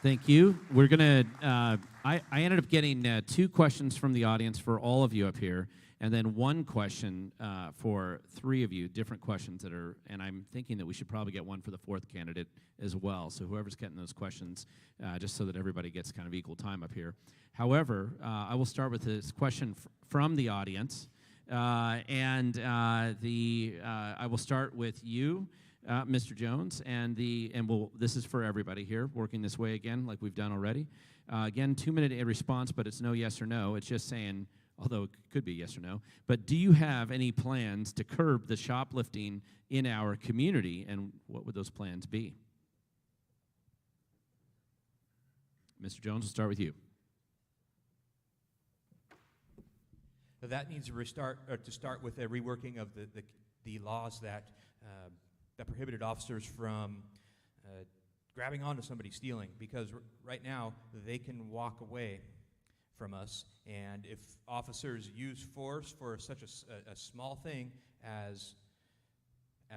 Thank you. We're going to, I ended up getting 2 questions from the audience for all of you up here, and then 1 question for 3 of you, different questions that are, and I'm thinking that we should probably get one for the 4th candidate as well. So whoever's getting those questions, just so that everybody gets kind of equal time up here. However, I will start with this question from the audience, I will start with you, Mr. Jones, this is for everybody here, working this way again, like we've done already. Again, 2-minute response, but it's no yes or no. It's just saying, although it could be yes or no. But do you have any plans to curb the shoplifting in our community, and what would those plans be? Mr. Jones, we'll start with you. That needs to start with a reworking of the laws that prohibited officers from grabbing onto somebody stealing, because right now they can walk away from us, and if officers use force for such a small thing as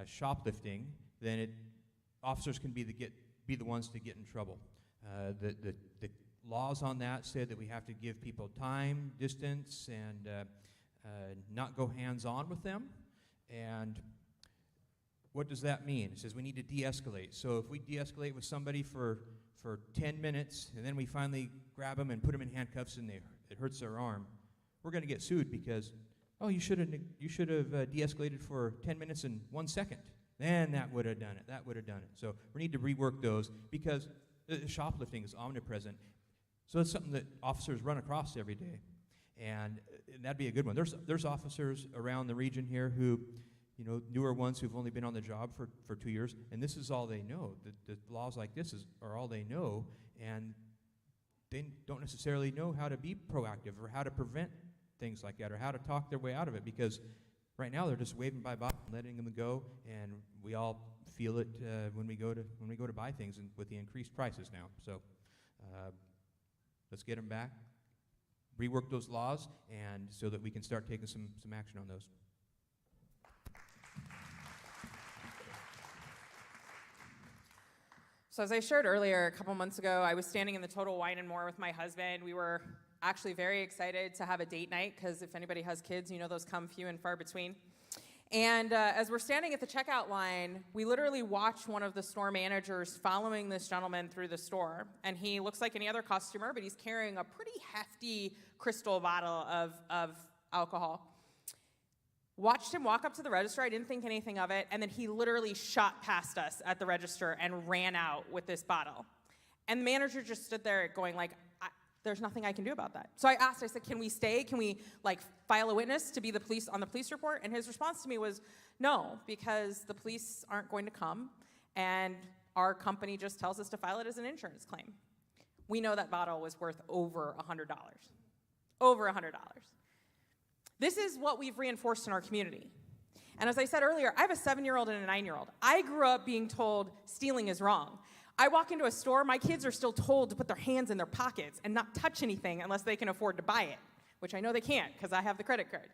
shoplifting, then officers can be the ones to get in trouble. The laws on that say that we have to give people time, distance, and not go hands-on with them. And what does that mean? It says we need to de-escalate. So if we de-escalate with somebody for 10 minutes, and then we finally grab them and put them in handcuffs and it hurts their arm, we're going to get sued because, oh, you should have de-escalated for 10 minutes and 1 second. Then that would have done it. That would have done it. So we need to rework those because shoplifting is omnipresent. So it's something that officers run across every day, and that'd be a good one. There's officers around the region here who, newer ones who've only been on the job for 2 years, and this is all they know. The laws like this are all they know, and they don't necessarily know how to be proactive or how to prevent things like that or how to talk their way out of it, because right now they're just waving bye-bye and letting them go, and we all feel it when we go to buy things with the increased prices now. So let's get them back, rework those laws, and so that we can start taking some action on those. So as I shared earlier, a couple months ago, I was standing in the Total Wine & More with my husband. We were actually very excited to have a date night, because if anybody has kids, those come few and far between. And as we're standing at the checkout line, we literally watched one of the store managers following this gentleman through the store. And he looks like any other customer, but he's carrying a pretty hefty crystal bottle of alcohol. Watched him walk up to the register. I didn't think anything of it. And then he literally shot past us at the register and ran out with this bottle. And the manager just stood there going like, there's nothing I can do about that. So I said, can we stay? Can we file a witness to be the police on the police report? And his response to me was, no, because the police aren't going to come, and our company just tells us to file it as an insurance claim. We know that bottle was worth over $100. Over $100. This is what we've reinforced in our community. And as I said earlier, I have a 7-year-old and a 9-year-old. I grew up being told stealing is wrong. I walk into a store, my kids are still told to put their hands in their pockets and not touch anything unless they can afford to buy it, which I know they can't because I have the credit card.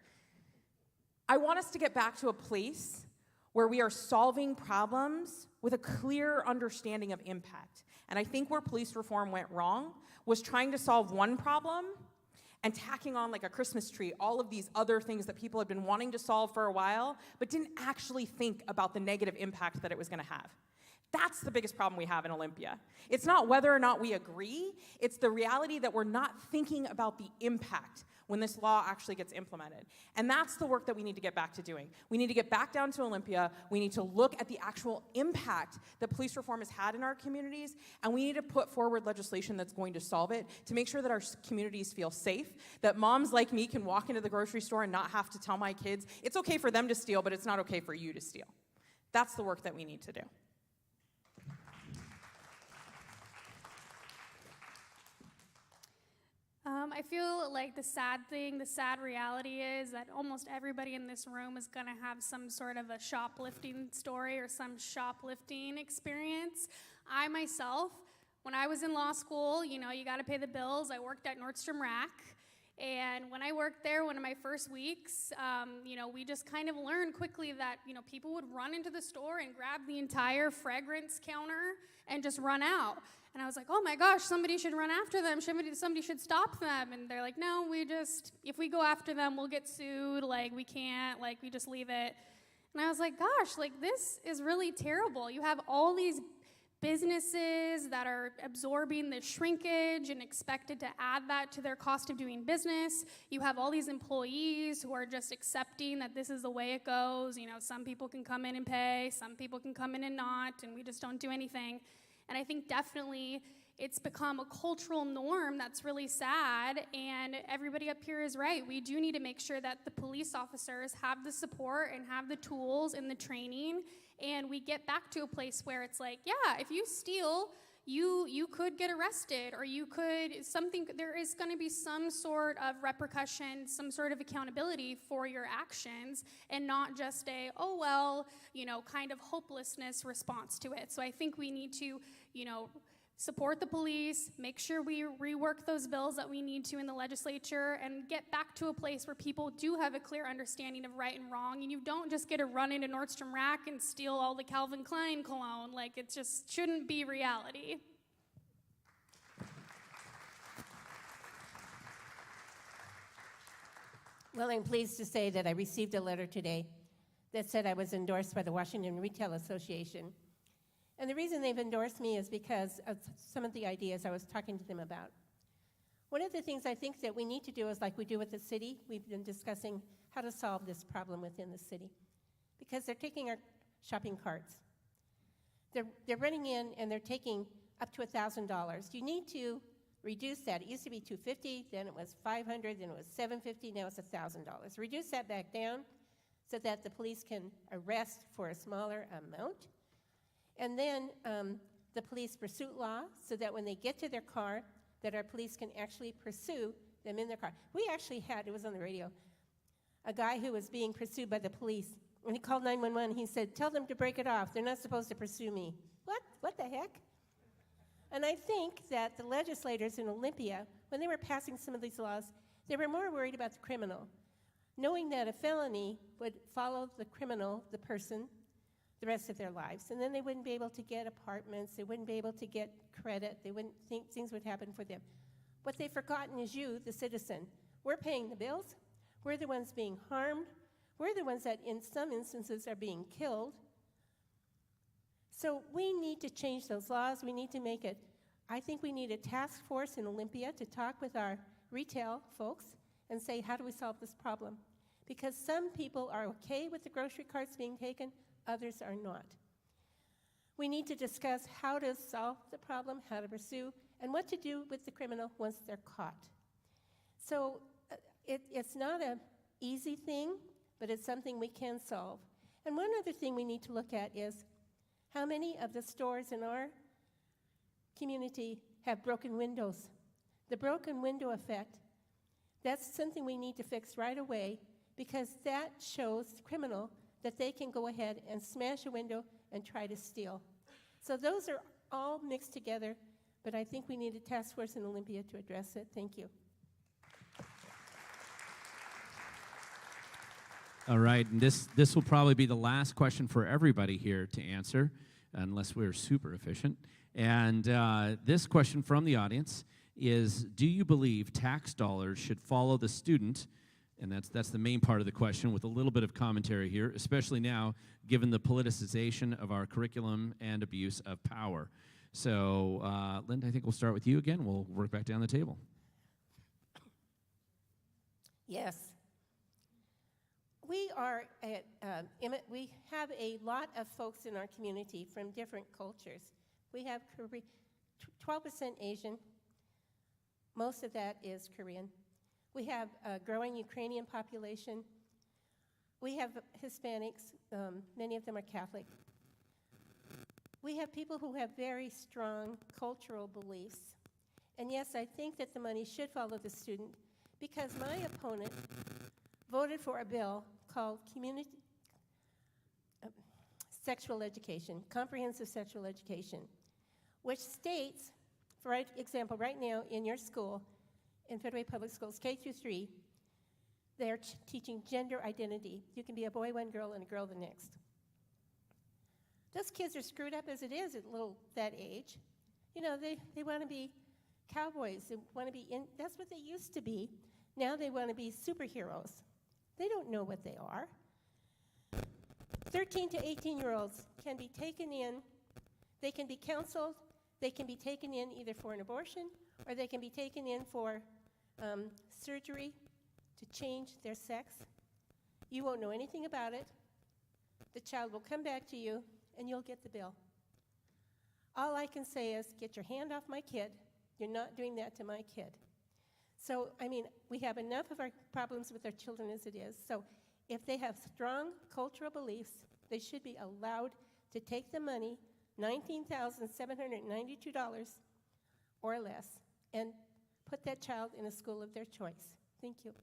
I want us to get back to a place where we are solving problems with a clear understanding of impact. And I think where police reform went wrong was trying to solve one problem and tacking on like a Christmas tree all of these other things that people had been wanting to solve for a while, but didn't actually think about the negative impact that it was going to have. That's the biggest problem we have in Olympia. It's not whether or not we agree, it's the reality that we're not thinking about the impact when this law actually gets implemented. And that's the work that we need to get back to doing. We need to get back down to Olympia, we need to look at the actual impact that police reform has had in our communities, and we need to put forward legislation that's going to solve it to make sure that our communities feel safe, that moms like me can walk into the grocery store and not have to tell my kids, it's okay for them to steal, but it's not okay for you to steal. That's the work that we need to do. I feel like the sad reality is that almost everybody in this room is going to have some sort of a shoplifting story or some shoplifting experience. I myself, when I was in law school, you got to pay the bills. I worked at Nordstrom Rack. And when I worked there, one of my first weeks, we just kind of learned quickly that, people would run into the store and grab the entire fragrance counter and just run out. And I was like, oh my gosh, somebody should run after them. Somebody should stop them. And they're like, no, if we go after them, we'll get sued. We can't, we just leave it. And I was like, gosh, this is really terrible. You have all these businesses that are absorbing the shrinkage and expected to add that to their cost of doing business. You have all these employees who are just accepting that this is the way it goes. Some people can come in and pay, some people can come in and not, and we just don't do anything. And I think definitely it's become a cultural norm that's really sad, and everybody up here is right. We do need to make sure that the police officers have the support and have the tools and the training, and we get back to a place where it's like, yeah, if you steal, you could get arrested, or there is going to be some sort of repercussion, some sort of accountability for your actions, and not just kind of hopelessness response to it. So I think we need to, support the police, make sure we rework those bills that we need to in the legislature, and get back to a place where people do have a clear understanding of right and wrong, and you don't just get to run into Nordstrom Rack and steal all the Calvin Klein cologne. It just shouldn't be reality. Well, I'm pleased to say that I received a letter today that said I was endorsed by the Washington Retail Association. And the reason they've endorsed me is because of some of the ideas I was talking to them about. One of the things I think that we need to do is like we do with the city. We've been discussing how to solve this problem within the city, because they're taking our shopping carts. They're running in and they're taking up to $1,000. You need to reduce that. It used to be $250, then it was $500, then it was $750, now it's $1,000. Reduce that back down so that the police can arrest for a smaller amount. And then the police pursuit law, so that when they get to their car, that our police can actually pursue them in their car. We actually had, it was on the radio, a guy who was being pursued by the police. When he called 911, he said, tell them to break it off. They're not supposed to pursue me. What the heck? And I think that the legislators in Olympia, when they were passing some of these laws, they were more worried about the criminal, knowing that a felony would follow the criminal, the person, the rest of their lives. And then they wouldn't be able to get apartments, they wouldn't be able to get credit, they wouldn't think things would happen for them. What they've forgotten is you, the citizen. We're paying the bills, we're the ones being harmed, we're the ones that in some instances are being killed. So we need to change those laws, we need to make it. I think we need a task force in Olympia to talk with our retail folks and say, how do we solve this problem? Because some people are okay with the grocery carts being taken, others are not. We need to discuss how to solve the problem, how to pursue, and what to do with the criminal once they're caught. So it's not an easy thing, but it's something we can solve. And one other thing we need to look at is how many of the stores in our community have broken windows. The broken window effect, that's something we need to fix right away, because that shows the criminal that they can go ahead and smash a window and try to steal. So those are all mixed together, but I think we need a task force in Olympia to address it. Thank you. All right, and this will probably be the last question for everybody here to answer, unless we're super efficient. And this question from the audience is, do you believe tax dollars should follow the student? And that's the main part of the question, with a little bit of commentary here, especially now, given the politicization of our curriculum and abuse of power. So, Linda, I think we'll start with you again. We'll work back down the table. Yes. We are at Emmett. We have a lot of folks in our community from different cultures. We have 12% Asian. Most of that is Korean. We have a growing Ukrainian population. We have Hispanics. Many of them are Catholic. We have people who have very strong cultural beliefs. And yes, I think that the money should follow the student because my opponent voted for a bill called Sexual Education, Comprehensive Sexual Education, which states, for example, right now in your school, in Federal Way Public Schools, K through 3, they're teaching gender identity. You can be a boy one girl and a girl the next. Those kids are screwed up as it is at that age. You know, they want to be cowboys. They want to be that's what they used to be. Now they want to be superheroes. They don't know what they are. 13 to 18-year-olds can be taken in. They can be counseled. They can be taken in either for an abortion or they can be taken in for surgery to change their sex. You won't know anything about it. The child will come back to you and you'll get the bill. All I can say is, get your hand off my kid. You're not doing that to my kid. So, I mean, we have enough of our problems with our children as it is. So if they have strong cultural beliefs, they should be allowed to take the money, $19,792 or less, and put that child in a school of their choice. Thank you.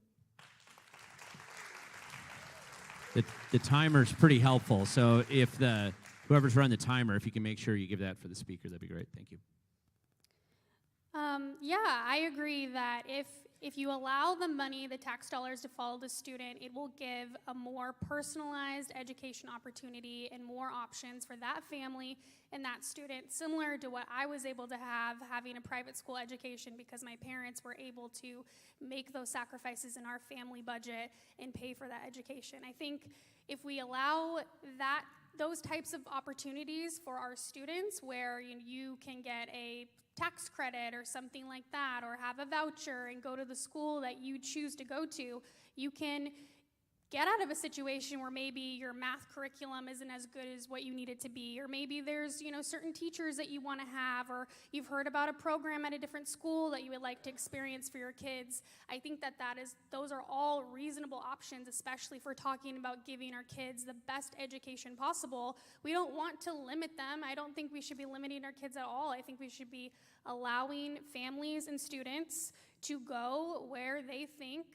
The timer's pretty helpful, so if whoever's run the timer, if you can make sure you give that for the speaker, that'd be great. Thank you. Yeah, I agree that if you allow the money, the tax dollars to follow the student, it will give a more personalized education opportunity and more options for that family and that student, similar to what I was able to have having a private school education because my parents were able to make those sacrifices in our family budget and pay for that education. I think if we allow those types of opportunities for our students where you can get a tax credit or something like that, or have a voucher and go to the school that you choose to go to, you can get out of a situation where maybe your math curriculum isn't as good as what you need it to be, or maybe there's certain teachers that you want to have, or you've heard about a program at a different school that you would like to experience for your kids. I think those are all reasonable options, especially if we're talking about giving our kids the best education possible. We don't want to limit them. I don't think we should be limiting our kids at all. I think we should be allowing families and students to go where they think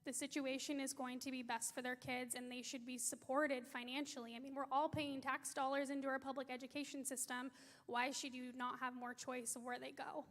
the situation is going to be best for their kids, and they should be supported financially. I mean, we're all paying tax dollars into our public education system. Why should you not have more choice of where they go?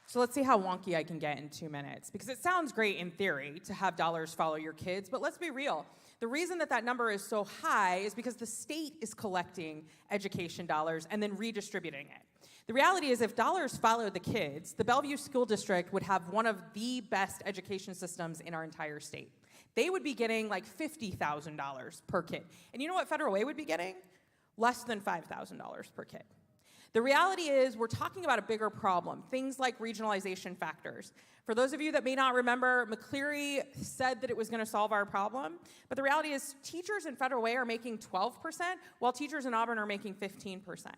So let's see how wonky I can get in 2 minutes, because it sounds great in theory to have dollars follow your kids, but let's be real. The reason that number is so high is because the state is collecting education dollars and then redistributing it. The reality is, if dollars followed the kids, the Bellevue School District would have one of the best education systems in our entire state. They would be getting like $50,000 per kid. And you know what Federal Way would be getting? Less than $5,000 per kid. The reality is, we're talking about a bigger problem, things like regionalization factors. For those of you that may not remember, McCleary said that it was going to solve our problem, but the reality is teachers in Federal Way are making 12%, while teachers in Auburn are making 15%.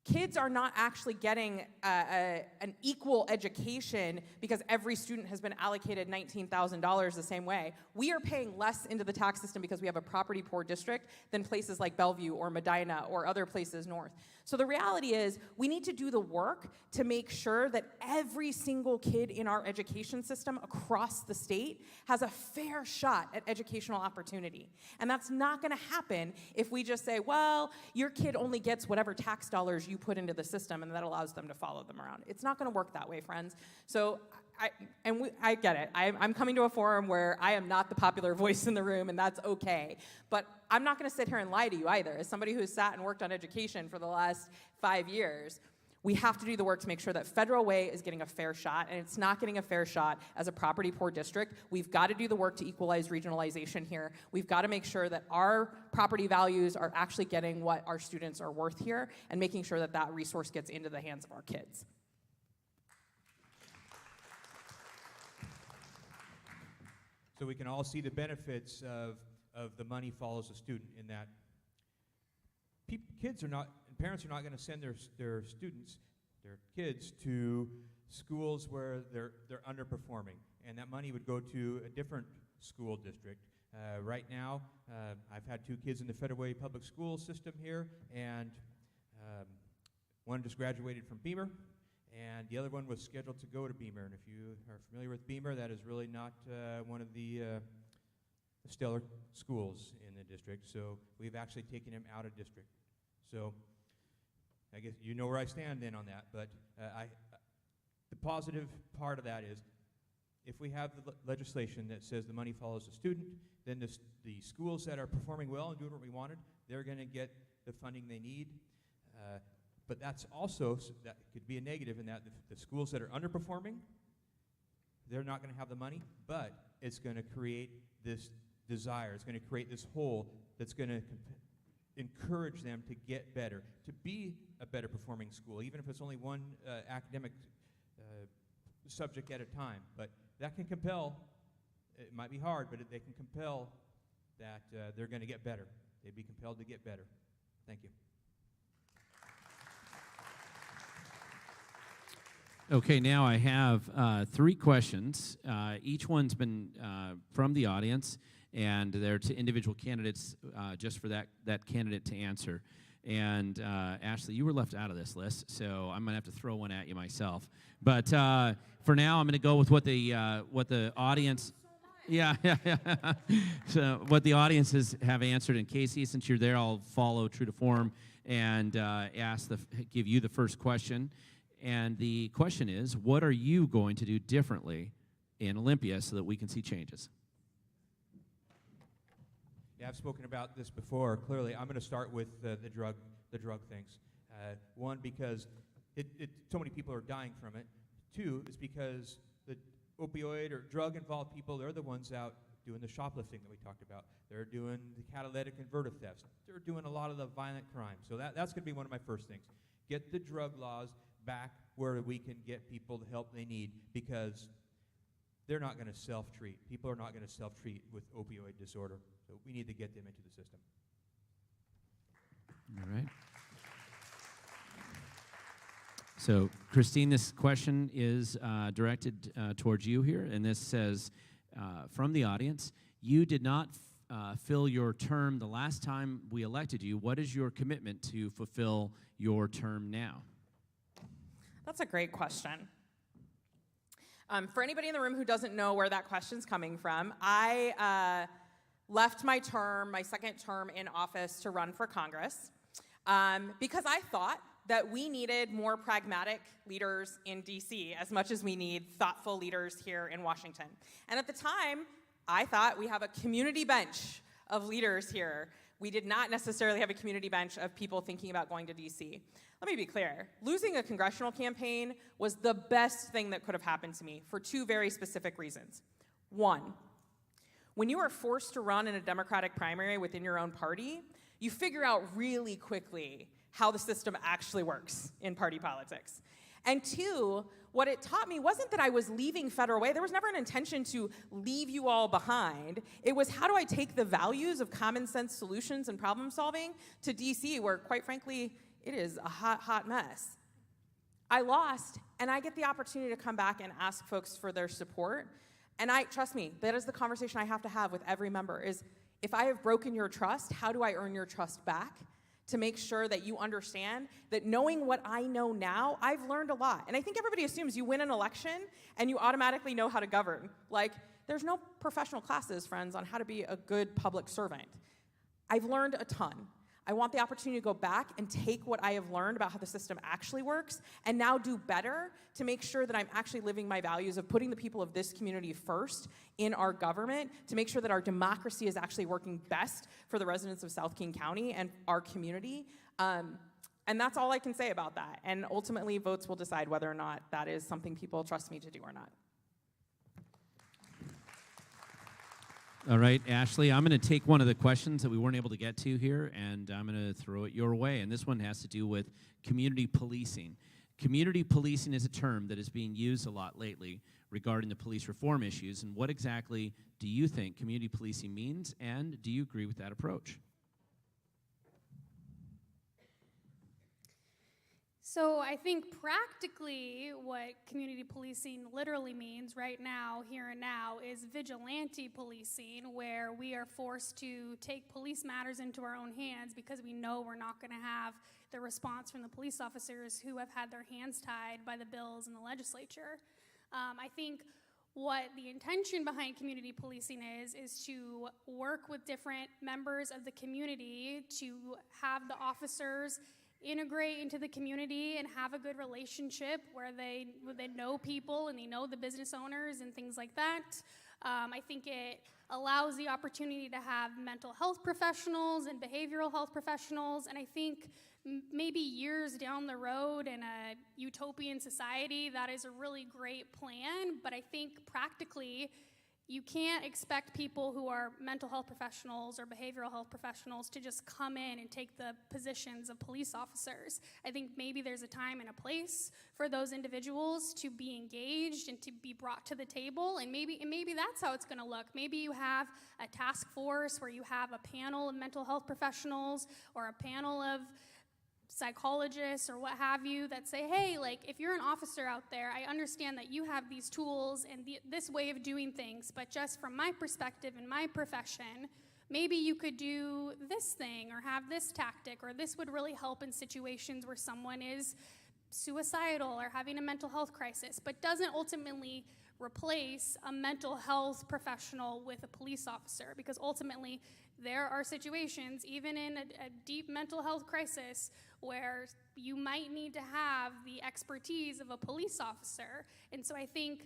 Kids are not actually getting an equal education because every student has been allocated $19,000 the same way. We are paying less into the tax system because we have a property poor district than places like Bellevue or Medina or other places north. So the reality is, we need to do the work to make sure that every single kid in our education system across the state has a fair shot at educational opportunity. And that's not going to happen if we just say, well, your kid only gets whatever tax dollars you put into the system, and that allows them to follow them around. It's not going to work that way, friends. So I get it. I'm coming to a forum where I am not the popular voice in the room, and that's okay. But I'm not going to sit here and lie to you either. As somebody who's sat and worked on education for the last 5 years, we have to do the work to make sure that Federal Way is getting a fair shot, and it's not getting a fair shot as a property poor district. We've got to do the work to equalize regionalization here. We've got to make sure that our property values are actually getting what our students are worth here, and making sure that that resource gets into the hands of our kids. So we can all see the benefits of the money follows the student in that parents are not going to send their students, their kids, to schools where they're underperforming, and that money would go to a different school district Right now, I've had 2 kids in the Federal Way public school system here, and one just graduated from Beamer, and the other one was scheduled to go to Beamer. And if you are familiar with Beamer, that is really not one of the stellar schools in the district, so we've actually taken him out of district. So I guess you know where I stand then on that, but the positive part of that is if we have the legislation that says the money follows the student, then the schools that are performing well and doing what we wanted, they're going to get the funding they need. But that's also, that could be a negative in that the schools that are underperforming, they're not going to have the money, but it's going to create this desire. It's going to create this hole that's going to encourage them to get better, to be a better performing school, even if it's only one academic subject at a time. But that can compel, it might be hard, but they can compel that they're going to get better. They'd be compelled to get better. Thank you. Okay, now I have 3 questions. Each one's been from the audience, and they're to individual candidates just for that candidate to answer. And Ashley, you were left out of this list, so I'm going to have to throw one at you myself. But for now, I'm going to go with what the audience... Yeah. So what the audiences have answered. And Casey, since you're there, I'll follow true to form and give you the first question. And the question is, what are you going to do differently in Olympia so that we can see changes? Yeah, I've spoken about this before. Clearly, I'm going to start with the drug things. One, because so many people are dying from it. 2, is because the opioid or drug-involved people, they're the ones out doing the shoplifting that we talked about. They're doing the catalytic converter thefts. They're doing a lot of the violent crime. So that's going to be one of my first things. Get the drug laws back where we can get people the help they need, because they're not going to self-treat. People are not going to self-treat with opioid disorder. So we need to get them into the system. All right. So, Christine, this question is directed towards you here, and this says, from the audience, you did not fill your term the last time we elected you. What is your commitment to fulfill your term now? That's a great question. For anybody in the room who doesn't know where that question's coming from, I left my second term in office to run for Congress because I thought that we needed more pragmatic leaders in DC as much as we need thoughtful leaders here in Washington. And at the time, I thought we have a community bench of leaders here. We did not necessarily have a community bench of people thinking about going to DC. Let me be clear. Losing a congressional campaign was the best thing that could have happened to me for 2 very specific reasons. 1, when you are forced to run in a Democratic primary within your own party, you figure out really quickly how the system actually works in party politics. And 2, what it taught me wasn't that I was leaving Federal Way. There was never an intention to leave you all behind. It was, how do I take the values of common sense solutions and problem solving to DC, where, quite frankly, it is a hot, hot mess. I lost, and I get the opportunity to come back and ask folks for their support. And trust me, that is the conversation I have to have with every member is, if I have broken your trust, how do I earn your trust back? To make sure that you understand that knowing what I know now, I've learned a lot. And I think everybody assumes you win an election and you automatically know how to govern. Like, there's no professional classes, friends, on how to be a good public servant. I've learned a ton. I want the opportunity to go back and take what I have learned about how the system actually works and now do better to make sure that I'm actually living my values of putting the people of this community first in our government, to make sure that our democracy is actually working best for the residents of South King County and our community. And that's all I can say about that. And ultimately, votes will decide whether or not that is something people trust me to do or not. All right, Ashley, I'm going to take one of the questions that we weren't able to get to here, and I'm going to throw it your way. And this one has to do with community policing. Community policing is a term that is being used a lot lately regarding the police reform issues. And what exactly do you think community policing means, and do you agree with that approach? So I think practically what community policing literally means right now, here and now, is vigilante policing, where we are forced to take police matters into our own hands because we know we're not going to have the response from the police officers who have had their hands tied by the bills in the legislature. I think what the intention behind community policing is to work with different members of the community to have the officers integrate into the community and have a good relationship where they know people and they know the business owners and things like that. I think it allows the opportunity to have mental health professionals and behavioral health professionals, and I think maybe years down the road in a utopian society, that is a really great plan, but I think practically you can't expect people who are mental health professionals or behavioral health professionals to just come in and take the positions of police officers. I think maybe there's a time and a place for those individuals to be engaged and to be brought to the table, and maybe that's how it's going to look. Maybe you have a task force where you have a panel of mental health professionals or a panel of psychologists or what have you that say, hey, like, if you're an officer out there, I understand that you have these tools and this way of doing things, but just from my perspective and my profession, maybe you could do this thing or have this tactic, or this would really help in situations where someone is suicidal or having a mental health crisis, but doesn't ultimately replace a mental health professional with a police officer, because ultimately there are situations, even in a deep mental health crisis, where you might need to have the expertise of a police officer. And so I think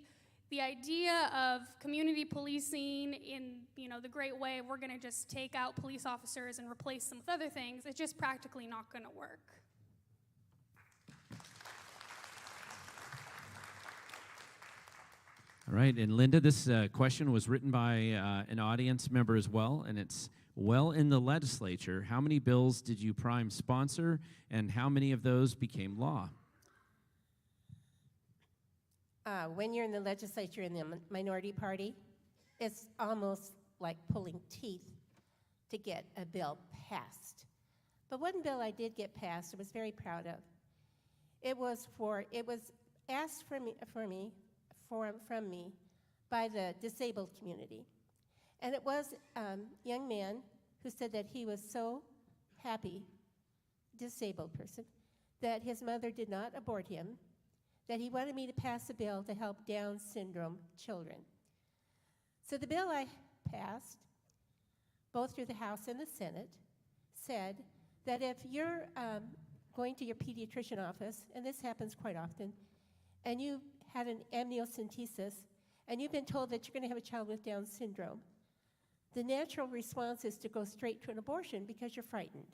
the idea of community policing in, the great way we're going to just take out police officers and replace them with other things, it's just practically not going to work. All right, and Linda, this question was written by an audience member as well, and it's, well, in the legislature, how many bills did you prime sponsor, and how many of those became law? When you're in the legislature in the minority party, it's almost like pulling teeth to get a bill passed. But one bill I did get passed, I was very proud of. It was asked from me by the disabled community. And it was a young man who said that he was so happy, disabled person, that his mother did not abort him, that he wanted me to pass a bill to help Down syndrome children. So the bill I passed, both through the House and the Senate, said that if you're going to your pediatrician office, and this happens quite often, and you had an amniocentesis, and you've been told that you're going to have a child with Down syndrome, the natural response is to go straight to an abortion because you're frightened.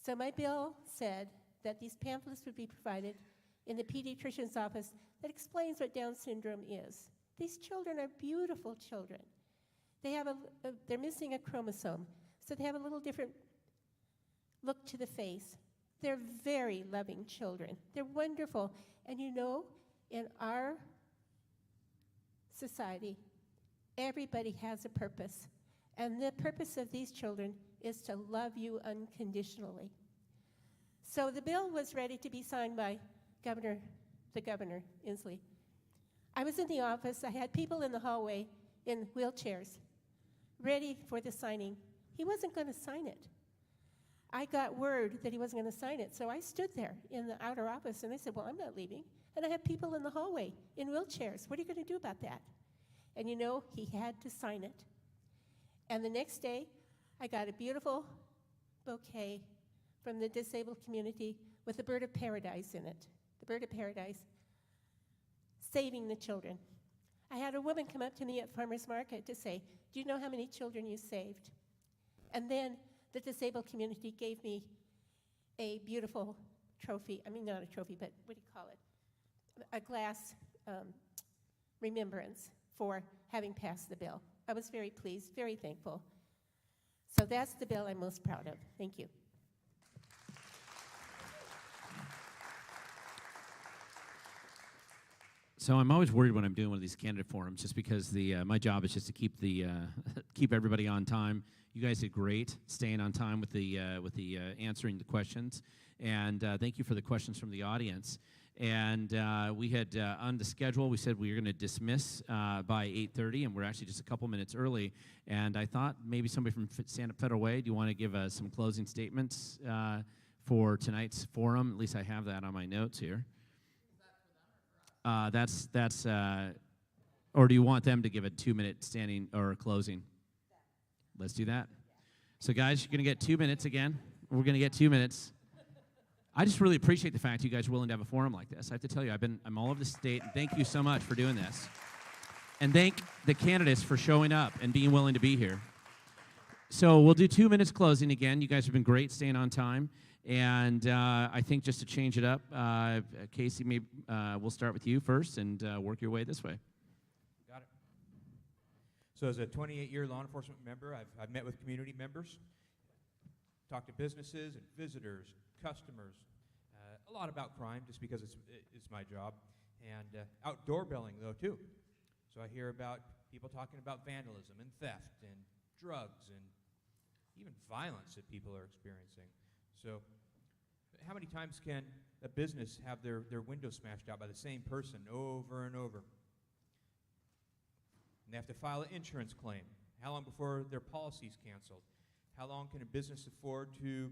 So my bill said that these pamphlets would be provided in the pediatrician's office that explains what Down syndrome is. These children are beautiful children. They have they're missing a chromosome, so they have a little different look to the face. They're very loving children. They're wonderful. And in our society, everybody has a purpose. And the purpose of these children is to love you unconditionally. So the bill was ready to be signed by the governor, Inslee. I was in the office. I had people in the hallway in wheelchairs ready for the signing. He wasn't going to sign it. I got word that he wasn't going to sign it, so I stood there in the outer office, and I said, well, I'm not leaving. And I have people in the hallway in wheelchairs. What are you going to do about that? And he had to sign it. And the next day, I got a beautiful bouquet from the disabled community with a bird of paradise in it. The bird of paradise, saving the children. I had a woman come up to me at farmer's market to say, do you know how many children you saved? And then the disabled community gave me a beautiful trophy. I mean, not a trophy, but what do you call it? A glass remembrance for having passed the bill. I was very pleased, very thankful. So that's the bill I'm most proud of. Thank you. So I'm always worried when I'm doing one of these candidate forums, just because my job is just to keep keep everybody on time. You guys did great, staying on time with the answering the questions. And thank you for the questions from the audience. And we had on the schedule, we said we were going to dismiss by 8:30, and we're actually just a couple minutes early. And I thought maybe somebody from Stand Up Federal Way, do you want to give some closing statements for tonight's forum? At least I have that on my notes here. Or do you want them to give a 2-minute standing or closing? Let's do that. So guys, you're going to get 2 minutes again. We're going to get 2 minutes. I just really appreciate the fact you guys are willing to have a forum like this. I have to tell you, I'm all over the state, and thank you so much for doing this. And thank the candidates for showing up and being willing to be here. So we'll do 2 minutes closing again. You guys have been great staying on time. And I think just to change it up, Casey, maybe we'll start with you first and work your way this way. Got it. So as a 28-year law enforcement member, I've met with community members, talked to businesses and visitors, customers, a lot about crime, just because it's my job, and outdoor belling, though, too. So I hear about people talking about vandalism and theft and drugs and even violence that people are experiencing. So how many times can a business have their window smashed out by the same person over and over? And they have to file an insurance claim. How long before their policy's canceled? How long can a business afford to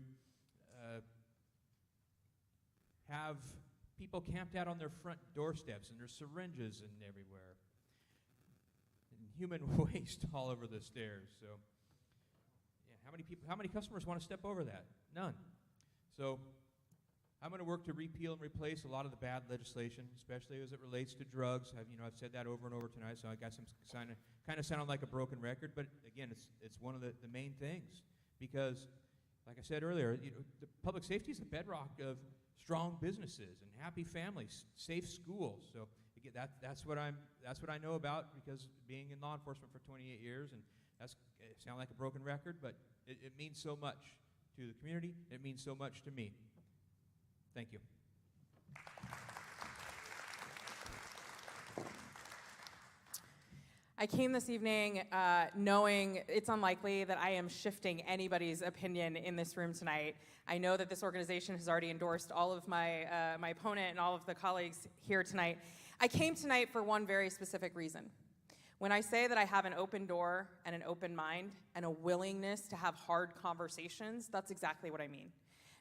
have people camped out on their front doorsteps and there's syringes and everywhere? And human waste all over the stairs. So yeah, how many customers want to step over that? None. So I'm going to work to repeal and replace a lot of the bad legislation, especially as it relates to drugs. I've said that over and over tonight, so I got some kind of sounding like a broken record, but again, it's one of the main things, because like I said earlier, the public safety is the bedrock of strong businesses and happy families, safe schools. So again, that's what I know about, because being in law enforcement for 28 years, and it sounds like a broken record, but it means so much to the community. It means so much to me. Thank you. I came this evening knowing it's unlikely that I am shifting anybody's opinion in this room tonight. I know that this organization has already endorsed all of my opponent and all of the colleagues here tonight. I came tonight for one very specific reason. When I say that I have an open door and an open mind and a willingness to have hard conversations, that's exactly what I mean.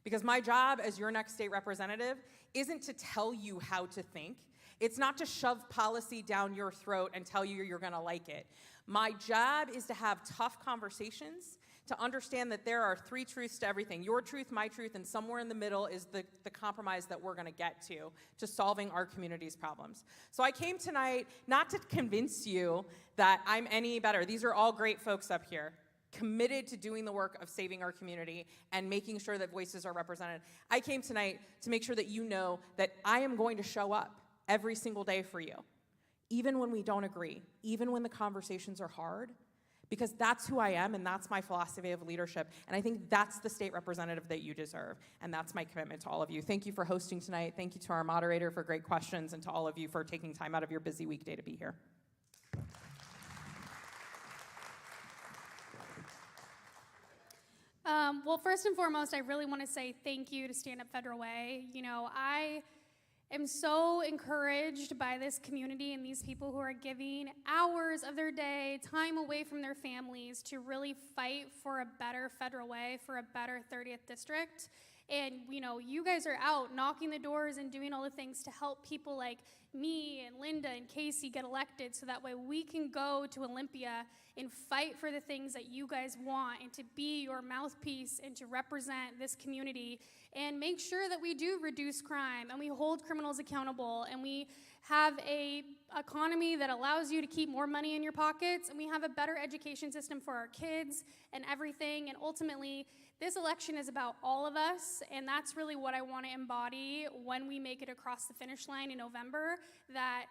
Because my job as your next state representative isn't to tell you how to think. It's not to shove policy down your throat and tell you you're going to like it. My job is to have tough conversations, to understand that there are three truths to everything: your truth, my truth, and somewhere in the middle is the compromise that we're going to get to solving our community's problems. So I came tonight not to convince you that I'm any better. These are all great folks up here, committed to doing the work of saving our community and making sure that voices are represented. I came tonight to make sure that you know that I am going to show up every single day for you, even when we don't agree, even when the conversations are hard, because that's who I am and that's my philosophy of leadership. And I think that's the state representative that you deserve. And that's my commitment to all of you. Thank you for hosting tonight. Thank you to our moderator for great questions, and to all of you for taking time out of your busy weekday to be here. Well, first and foremost, I really want to say thank you to Stand Up Federal Way. I am so encouraged by this community and these people who are giving hours of their day, time away from their families, to really fight for a better Federal Way, for a better 30th District. And, you guys are out knocking the doors and doing all the things to help people like me and Linda and Casey get elected, so that way we can go to Olympia and fight for the things that you guys want, and to be your mouthpiece and to represent this community and make sure that we do reduce crime and we hold criminals accountable, and we have a economy that allows you to keep more money in your pockets, and we have a better education system for our kids and everything. And ultimately, this election is about all of us, and that's really what I want to embody when we make it across the finish line in November, that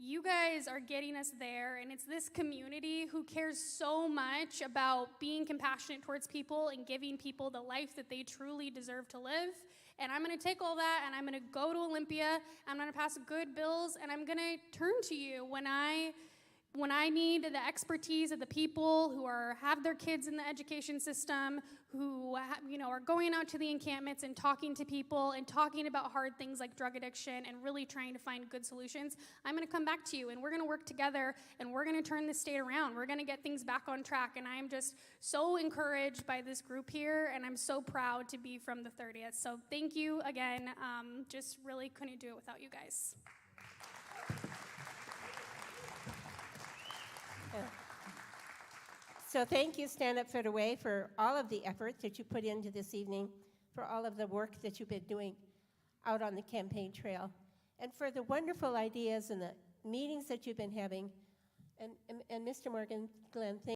you guys are getting us there, and it's this community who cares so much about being compassionate towards people and giving people the life that they truly deserve to live. And I'm going to take all that, and I'm going to go to Olympia, I'm going to pass good bills, and I'm going to turn to you when I when I need the expertise of the people who have their kids in the education system, who are going out to the encampments and talking to people and talking about hard things like drug addiction and really trying to find good solutions, I'm going to come back to you and we're going to work together and we're going to turn the state around. We're going to get things back on track. And I'm just so encouraged by this group here, and I'm so proud to be from the 30th. So thank you again. Just really couldn't do it without you guys. So thank you, Stand Up Federal Way, for all of the effort that you put into this evening, for all of the work that you've been doing out on the campaign trail, and for the wonderful ideas and the meetings that you've been having. And Mr. Morgan Glenn, thank